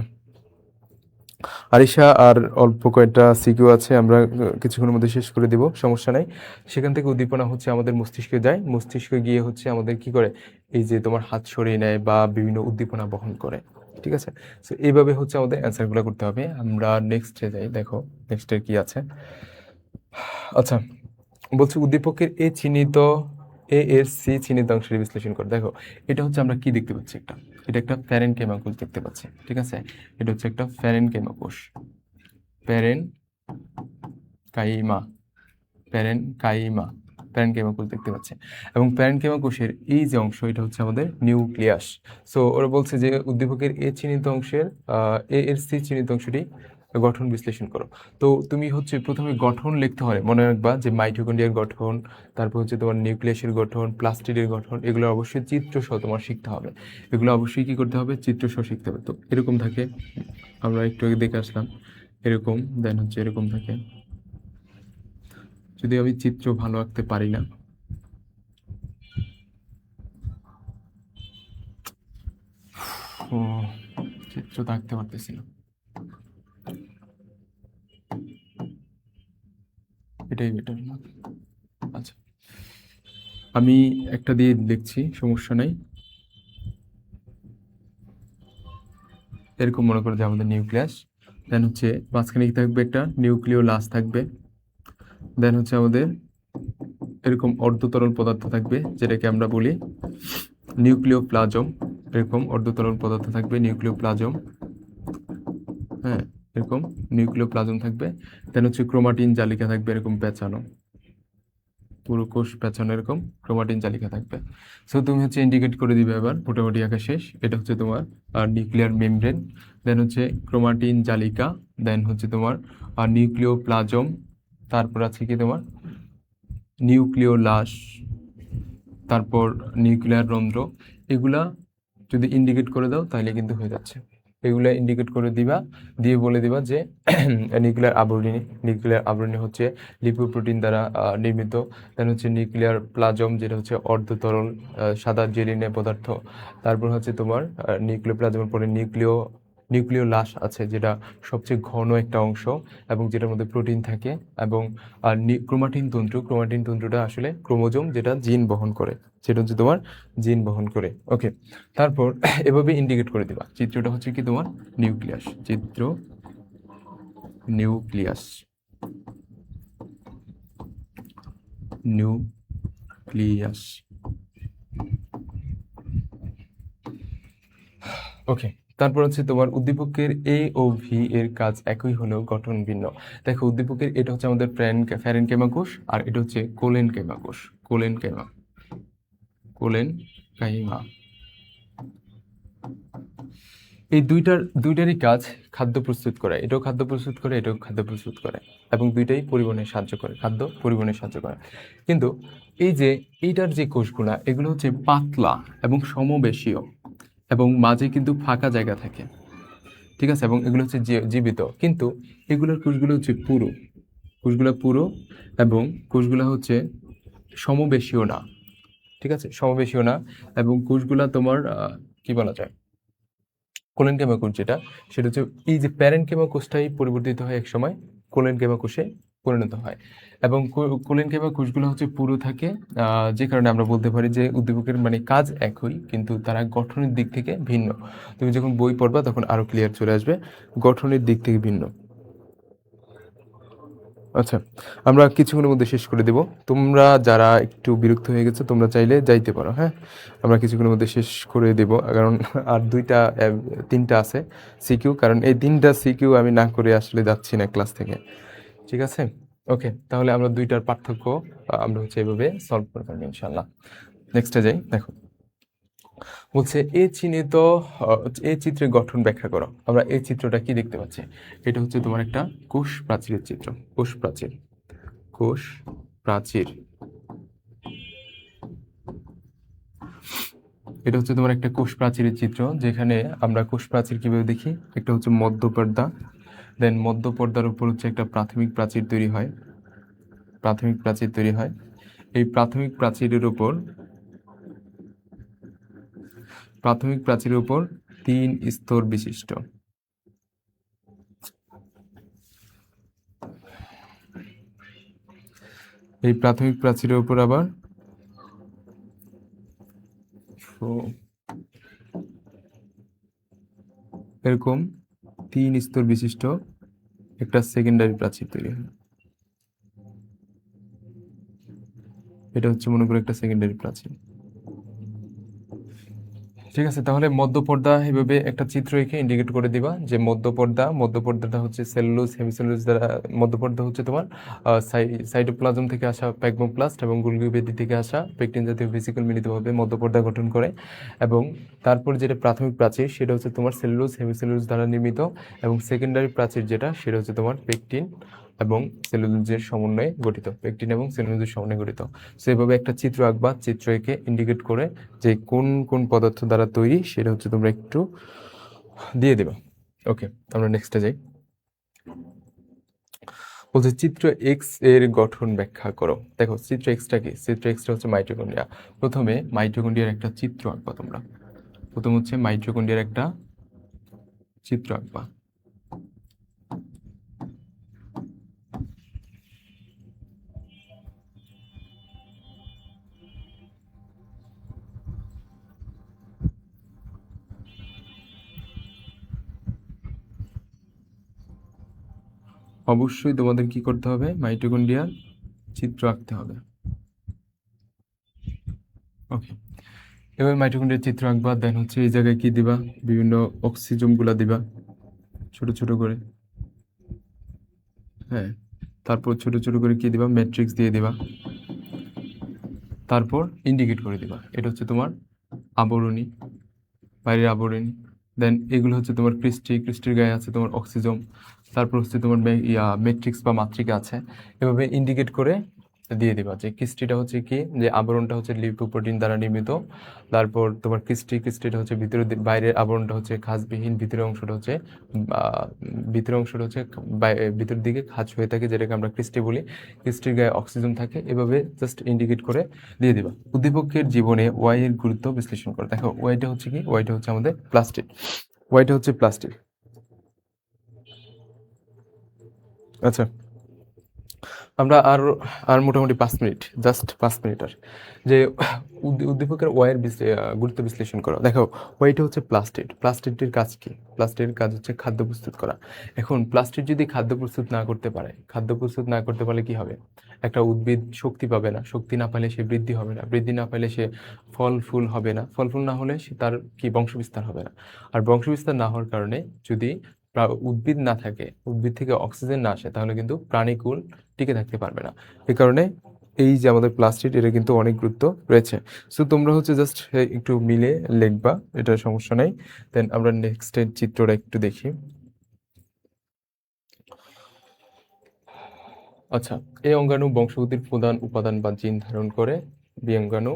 আরিশা, আর অল্প কয়েকটা সিকিউ আছে, আমরা কিছুক্ষণের মধ্যে শেষ করে দিব, সমস্যা নাই। সেখান থেকে উদ্দীপনা হচ্ছে আমাদের মস্তিষ্কে যায়, মস্তিষ্কে গিয়ে হচ্ছে আমাদের কি করে, এই যে তোমার হাত সরিয়ে নেয় বা বিভিন্ন উদ্দীপনা বহন করে। ঠিক আছে, সো এইভাবে হচ্ছে আমাদের অ্যান্সারগুলো করতে হবে। আমরা নেক্সটে যাই, দেখো নেক্সটের কি আছে। আচ্ছা, বলছে উদ্দীপকের এ এর সি চিহ্নিত অংশের বিশ্লেষণ করে। দেখো এটা হচ্ছে আমরা কি দেখতে পাচ্ছি, এটা একটা প্যারেনকেমা কোষ দেখতে পাচ্ছি। ঠিক আছে, এটা হচ্ছে একটা প্যারেনকেমা কোষ, প্যারেনকাইমা, প্যারেনকাইমা, প্যারেনকাইমা কোষ দেখতে পাচ্ছি। এবং প্যারেনকাইমা কোষের এই যে অংশ, এটা হচ্ছে আমাদের নিউক্লিয়াস। সো ওরা বলছে যে উদ্দীপকের এ চিহ্নিত অংশের এ এর সি চিহ্নিত অংশটি গঠন বিশ্লেষণ করো। তো তুমি হচ্ছে প্রথমে গঠন লিখতে হয়, মনে রাখবা যে মাইটোকন্ড্রিয়ার গঠন, তারপর হচ্ছে তোমার নিউক্লিয়াসের গঠন, প্লাস্টিডের গঠন, এগুলো অবশ্যই চিত্রসহ তোমার শিখতে হবে। এগুলো অবশ্যই কি করতে হবে, চিত্রসহ শিখতে হবে। তো এরকম থাকে, আমরা একটু আগে দেখে আসলাম, এরকম, দেন হচ্ছে এরকম থাকে। যদি আমি চিত্র ভালো আঁকতে পারি না, ও চিত্র তো আঁকতে পারতেছি না, এটাই বেটার না। আচ্ছা, আমি একটা দিয়ে লিখছি, সমস্যা নাই। এরকম মনে করো যে আমাদের নিউক্লিয়াস, দেন হচ্ছে মাঝখানে কি থাকবে, একটা নিউক্লিওলাস থাকবে, দেন হচ্ছে আমাদের এরকম অর্ধতরল পদার্থ থাকবে, যেটাকে আমরা বলি নিউক্লিওপ্লাজম। এরকম অর্ধতরল পদার্থ থাকবে, নিউক্লিওপ্লাজম। হ্যাঁ, এরকম নিউক্লিওপ্লাজম থাকবে। দেন হচ্ছে ক্রোমাটিন জালিকা থাকবে, এরকম পেঁচানো, পুরো কোষ পেঁচানো, এরকম ক্রোমাটিন জালিকা থাকবে। সো তুমি হচ্ছে ইন্ডিকেট করে দিবে এবার, মোটামুটি আঁকা শেষ। এটা হচ্ছে তোমার নিউক্লিয়ার মেমব্রেন, দেন হচ্ছে ক্রোমাটিন জালিকা, দেন হচ্ছে তোমার নিউক্লিওপ্লাজম, তারপর আছে কি তোমার নিউক্লিওলাস, তারপর নিউক্লিয়ার রন্ধ্র। এগুলা যদি ইন্ডিকেট করে দাও তাহলে কিন্তু হয়ে যাচ্ছে। এগুলা ইন্ডিকেট করে দিবা, দিয়ে বলে দিবা যে নিউক্লিয়ার আবরণী হচ্ছে লিপোপ্রোটিন দ্বারা নির্মিত। দেন হচ্ছে নিউক্লিয়ার প্লাজম, যেটা হচ্ছে অর্ধতরল সাদা জেলিনে পদার্থ। তারপর হচ্ছে তোমার নিউক্লিয়ার প্লাজমের পরে নিউক্লিওলাস আছে, যেটা সবচেয়ে ঘন একটা অংশ এবং যেটার মধ্যে প্রোটিন থাকে। এবং ক্রোমাটিন তন্তুটা আসলে ক্রোমোজোম, যেটা জিন বহন করে, সেটা হচ্ছে তোমার জিন বহন করে। ওকে, তারপর এভাবে ইন্ডিকেট করে দিবা। চিত্রটা হচ্ছে কি তোমার নিউক্লিয়াস, চিত্র নিউক্লিয়াস, নিউক্লিয়াস। ওকে, তারপর হচ্ছে তোমার উদ্দীপকের এ ও ভি এর কাজ একই হলেও গঠন ভিন্ন। দেখো উদ্দীপকের এটা হচ্ছে আমাদের প্যারেনকাইমা কোষ, আর এটা হচ্ছে কোলেনকাইমা কোষ, কোলেনকাইমা। এই দুইটারই কাজ খাদ্য প্রস্তুত করা, এটাও খাদ্য প্রস্তুত করে, এটাও খাদ্য প্রস্তুত করে, এবং দুইটাই পরিবহনে সাহায্য করে, খাদ্য পরিবহনে সাহায্য করে। কিন্তু এই যে এইটার যে কোষগুলা, এগুলো হচ্ছে পাতলা এবং সমবেশীয়, এবং মাঝে কিন্তু ফাঁকা জায়গা থাকে। ঠিক আছে, এবং এগুলো হচ্ছে জীবিত, কিন্তু এগুলোর কোষগুলো হচ্ছে পুরো, এবং কোষগুলো হচ্ছে সমবেশীয় না। ঠিক আছে, সমবেশীয় না, এবং কোষগুলা তোমার কি বলা যায়, কোলেনকেমা কোষ যেটা, সেটা হচ্ছে এই যে প্যারেনকেমা কোষটাই পরিবর্তিত হয় এক সময় কোলেনকেমা কোষে পরিণত হয়। এবং কোলেনকেমা কোষগুলো হচ্ছে পুরো থাকে, যে কারণে আমরা বলতে পারি যে উদ্দীপকের মানে কাজ একই, কিন্তু তারা গঠনের দিক থেকে ভিন্ন। তুমি যখন বই পড়বা তখন আরো ক্লিয়ার চলে আসবে, গঠনের দিক থেকে ভিন্ন। আচ্ছা, আমরা কিছুক্ষণের মধ্যে শেষ করে দেব। তোমরা যারা একটু বিরক্ত হয়ে গেছো, তোমরা চাইলে যাইতে পারো। হ্যাঁ, আমরা কিছুক্ষণের মধ্যে শেষ করে দেব, কারণ আর তিনটা আছে সিকিউ, কারণ এই 3টা সিকিউ আমি না করে আসলে যাচ্ছি না ক্লাস থেকে। ঠিক আছে, ওকে, তাহলে আমরা 2টার পার্থক্য আমরা হচ্ছে এভাবে সলভ করে ফেলবো ইনশাল্লাহ। নেক্সটে যাই, দেখো বলছে এই চিহ্নিত এই চিত্রের গঠন ব্যাখ্যা করো। আমরা এই চিত্রটা কি দেখতে পাচ্ছি? এটা হচ্ছে তোমার একটা কোষ প্রাচীরের চিত্র। কোষ প্রাচীর, কোষ প্রাচীর। এটা হচ্ছে তোমার একটা কোষ প্রাচীরের চিত্র, যেখানে আমরা কোষ প্রাচীর কিভাবে দেখি? একটা হচ্ছে মধ্যপর্দা, দেন মধ্যপর্দার উপর হচ্ছে একটা প্রাথমিক প্রাচীর তৈরি হয়। প্রাথমিক প্রাচীর তৈরি হয়। এই প্রাথমিক প্রাচীরের উপর 3 স্তর বিশিষ্ট। এই প্রাথমিক প্রাচীরের উপর আবার এরকম 3 স্তর বিশিষ্ট একটা সেকেন্ডারি প্রাচীর তৈরি হয়। এটা হচ্ছে মনে করো একটা সেকেন্ডারি প্রাচীর। ঠিক আছে, তাহলে মধ্যপর্দা এভাবে একটা চিত্র এঁকে ইন্ডিকেট করে দিবা যে মধ্যপর্দাটা হচ্ছে সেলুলোজ হেমিসেলুলোজ দ্বারা। মধ্যপর্দা হচ্ছে তোমার সাইটোপ্লাজম থেকে আসা প্যাগমোপ্লাস্ট এবং গোলগি বেদি থেকে আসা পেকটিন জাতীয় ভেসিকল মিলিতভাবে মধ্যপর্দা গঠন করে। এবং তারপর যেটা প্রাথমিক প্রাচীর সেটা হচ্ছে তোমার সেলুলোজ হেমিসেলুলোজ দ্বারা নির্মিত, এবং সেকেন্ডারি প্রাচীর যেটা সেটা হচ্ছে তোমার পেকটিন এবং সেলুলোজের সমন্বয়ে গঠিত। পেকটিন এবং সেলুলোজের সমন্বয়ে গঠিত। সো এভাবে একটা চিত্র আঁকবা, চিত্র এঁকে ইন্ডিকেট করে যে কোন কোন পদার্থ দ্বারা তৈরি সেটা হচ্ছে তোমরা একটু দিয়ে দেবা। ওকে, আমরা নেক্সটে যাই। বলছে চিত্র এক্স এর গঠন ব্যাখ্যা করো। দেখো চিত্র এক্সটা কি? চিত্র এক্সটা হচ্ছে মাইটোকন্ড্রিয়া। প্রথমে মাইটোকন্ড্রিয়ার একটা চিত্র আঁকবা তোমরা। প্রথম হচ্ছে মাইটোকন্ড্রিয়ার একটা চিত্র আঁকবা। অবশ্যই তোমাদের কি করতে হবে? মাইটোকন্ড্রিয়ার চিত্র আঁকতে হবে। ওকে, এবার মাইটোকন্ড্রিয়ার চিত্র আঁকবা। দেন হচ্ছে এই জায়গায় কি দিবা? বিভিন্ন অক্সিজোমগুলা দিবা ছোট ছোট করে। হ্যাঁ, তারপর ছোট ছোট করে কি দিবা? ম্যাট্রিক্স দিয়ে দিবা। তারপর ইন্ডিকেট করে দিবা এটা হচ্ছে তোমার আবরণী, বাইরের আবরণী। দেন এগুলো হচ্ছে তোমার ক্রিস্টির গায়ে আছে তোমার অক্সিজম। তারপর হচ্ছে তোমার ম্যাট্রিক্স বা মাতৃকা আছে। এভাবে ইন্ডিকেট করে দিয়ে দিবা যে ক্রিস্টিটা হচ্ছে কি, যে আবরণটা হচ্ছে লিপোপ্রোটিন দ্বারা নির্মিত। তারপর তোমার ক্রিস্টিটা হচ্ছে বাইরের আবরণটা হচ্ছে খাঁজবিহীন, ভিতরের অংশটা হচ্ছে ভিতর দিকে খাঁজ হয়ে থাকে, যেটাকে আমরা ক্রিস্টি বলি। ক্রিস্টির গায়ে অক্সিজেন থাকে। এভাবে জাস্ট ইন্ডিকেট করে দিয়ে দিবা। উদ্দীপকের জীবনে ওয়াই এর গুরুত্ব বিশ্লেষণ করো। দেখো ওয়াইটা হচ্ছে কি? ওয়াইটা হচ্ছে আমাদের প্লাস্টিক। ওয়াইটা হচ্ছে প্লাস্টিক। আচ্ছা, আমরা আর মোটামুটি 5 মিনিট, জাস্ট 5 মিনিট আর। যে উদ্দীপকের ওয়াইয়ের গুরুত্ব বিশ্লেষণ করো। দেখো ওয়াইটা হচ্ছে প্লাস্টিড। প্লাস্টিডের কাজ কি? প্লাস্টিডের কাজ হচ্ছে খাদ্য প্রস্তুত করা। এখন প্লাস্টিড যদি খাদ্য প্রস্তুত না করতে পারে, খাদ্য প্রস্তুত না করতে পারলে কি হবে? একটা উদ্ভিদ শক্তি পাবে না, শক্তি না পেলে সে বৃদ্ধি হবে না, বৃদ্ধি না পেলে সে ফল ফুল হবে না, ফল ফুল না হলে সে তার কি বংশবিস্তার হবে না। আর বংশবিস্তার না হওয়ার কারণে যদি উদ্ভিদ না থাকে, উদ্ভিদ থেকে অক্সিজেন না আসে, তাহলে কিন্তু প্রাণীকুল টিকে থাকতে পারবে না। এই কারণে এই যে আমাদের প্লাস্টিড, এটা কিন্তু অনেক গুরুত্ব রয়েছে। সো তোমরা হচ্ছে জাস্ট একটু মিলে লিখবা, এটা সমস্যা নাই। দেন আমরা নেক্সট চিত্রটা একটু দেখি। আচ্ছা, এই অঙ্গাণু বংশগতির প্রধান উপাদান বা জিন ধারণ করে। বি অঙ্গাণু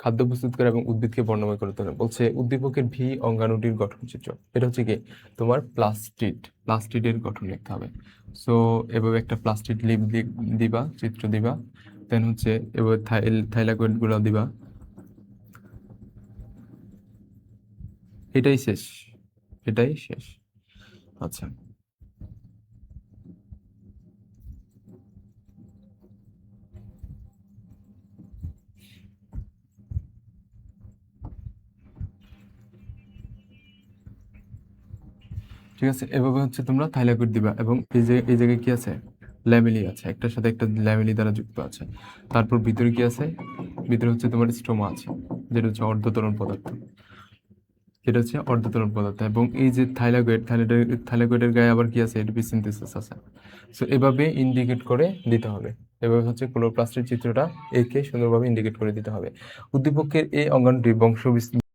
খাদ্য প্রস্তুত করে এবং উদ্ভিদকে বর্ণময় করে তোলে। বলছে উদ্দীপকের ভি অঙ্গাণুটির গঠন চিত্র। এটা হচ্ছে কি? তোমার প্লাস্টিডের গঠন লিখতে হবে। সো এভাবে একটা প্লাস্টিড দিবা, চিত্র দিবা। দেন হচ্ছে এবার থাইলাকয়েড গুলো দিবা। এটাই শেষ, এটাই শেষ। আচ্ছা, ঠিক আছে, এভাবে হচ্ছে তোমরা থাইলাকয়েড দিবা। এবং এই জায়গায় কি আছে? ল্যামেলি আছে, একটার সাথে একটা ল্যামেলি দ্বারা যুক্ত আছে। তারপর ভিতরে কি আছে? ভিতরে হচ্ছে তোমার স্ট্রোমা আছে, যেটা হচ্ছে অর্ধতরল পদার্থ, এবং এই যে থাইলাকয়েডের গায়ে আবার কি আছে? এটিপি সিনথেসিস আছে। সো এভাবে ইন্ডিকেট করে দিতে হবে। এভাবে হচ্ছে ক্লোরোপ্লাস্টের চিত্রটা এঁকে সুন্দরভাবে ইন্ডিকেট করে দিতে হবে। উদ্দীপকের এই অঙ্গাণুটি বংশ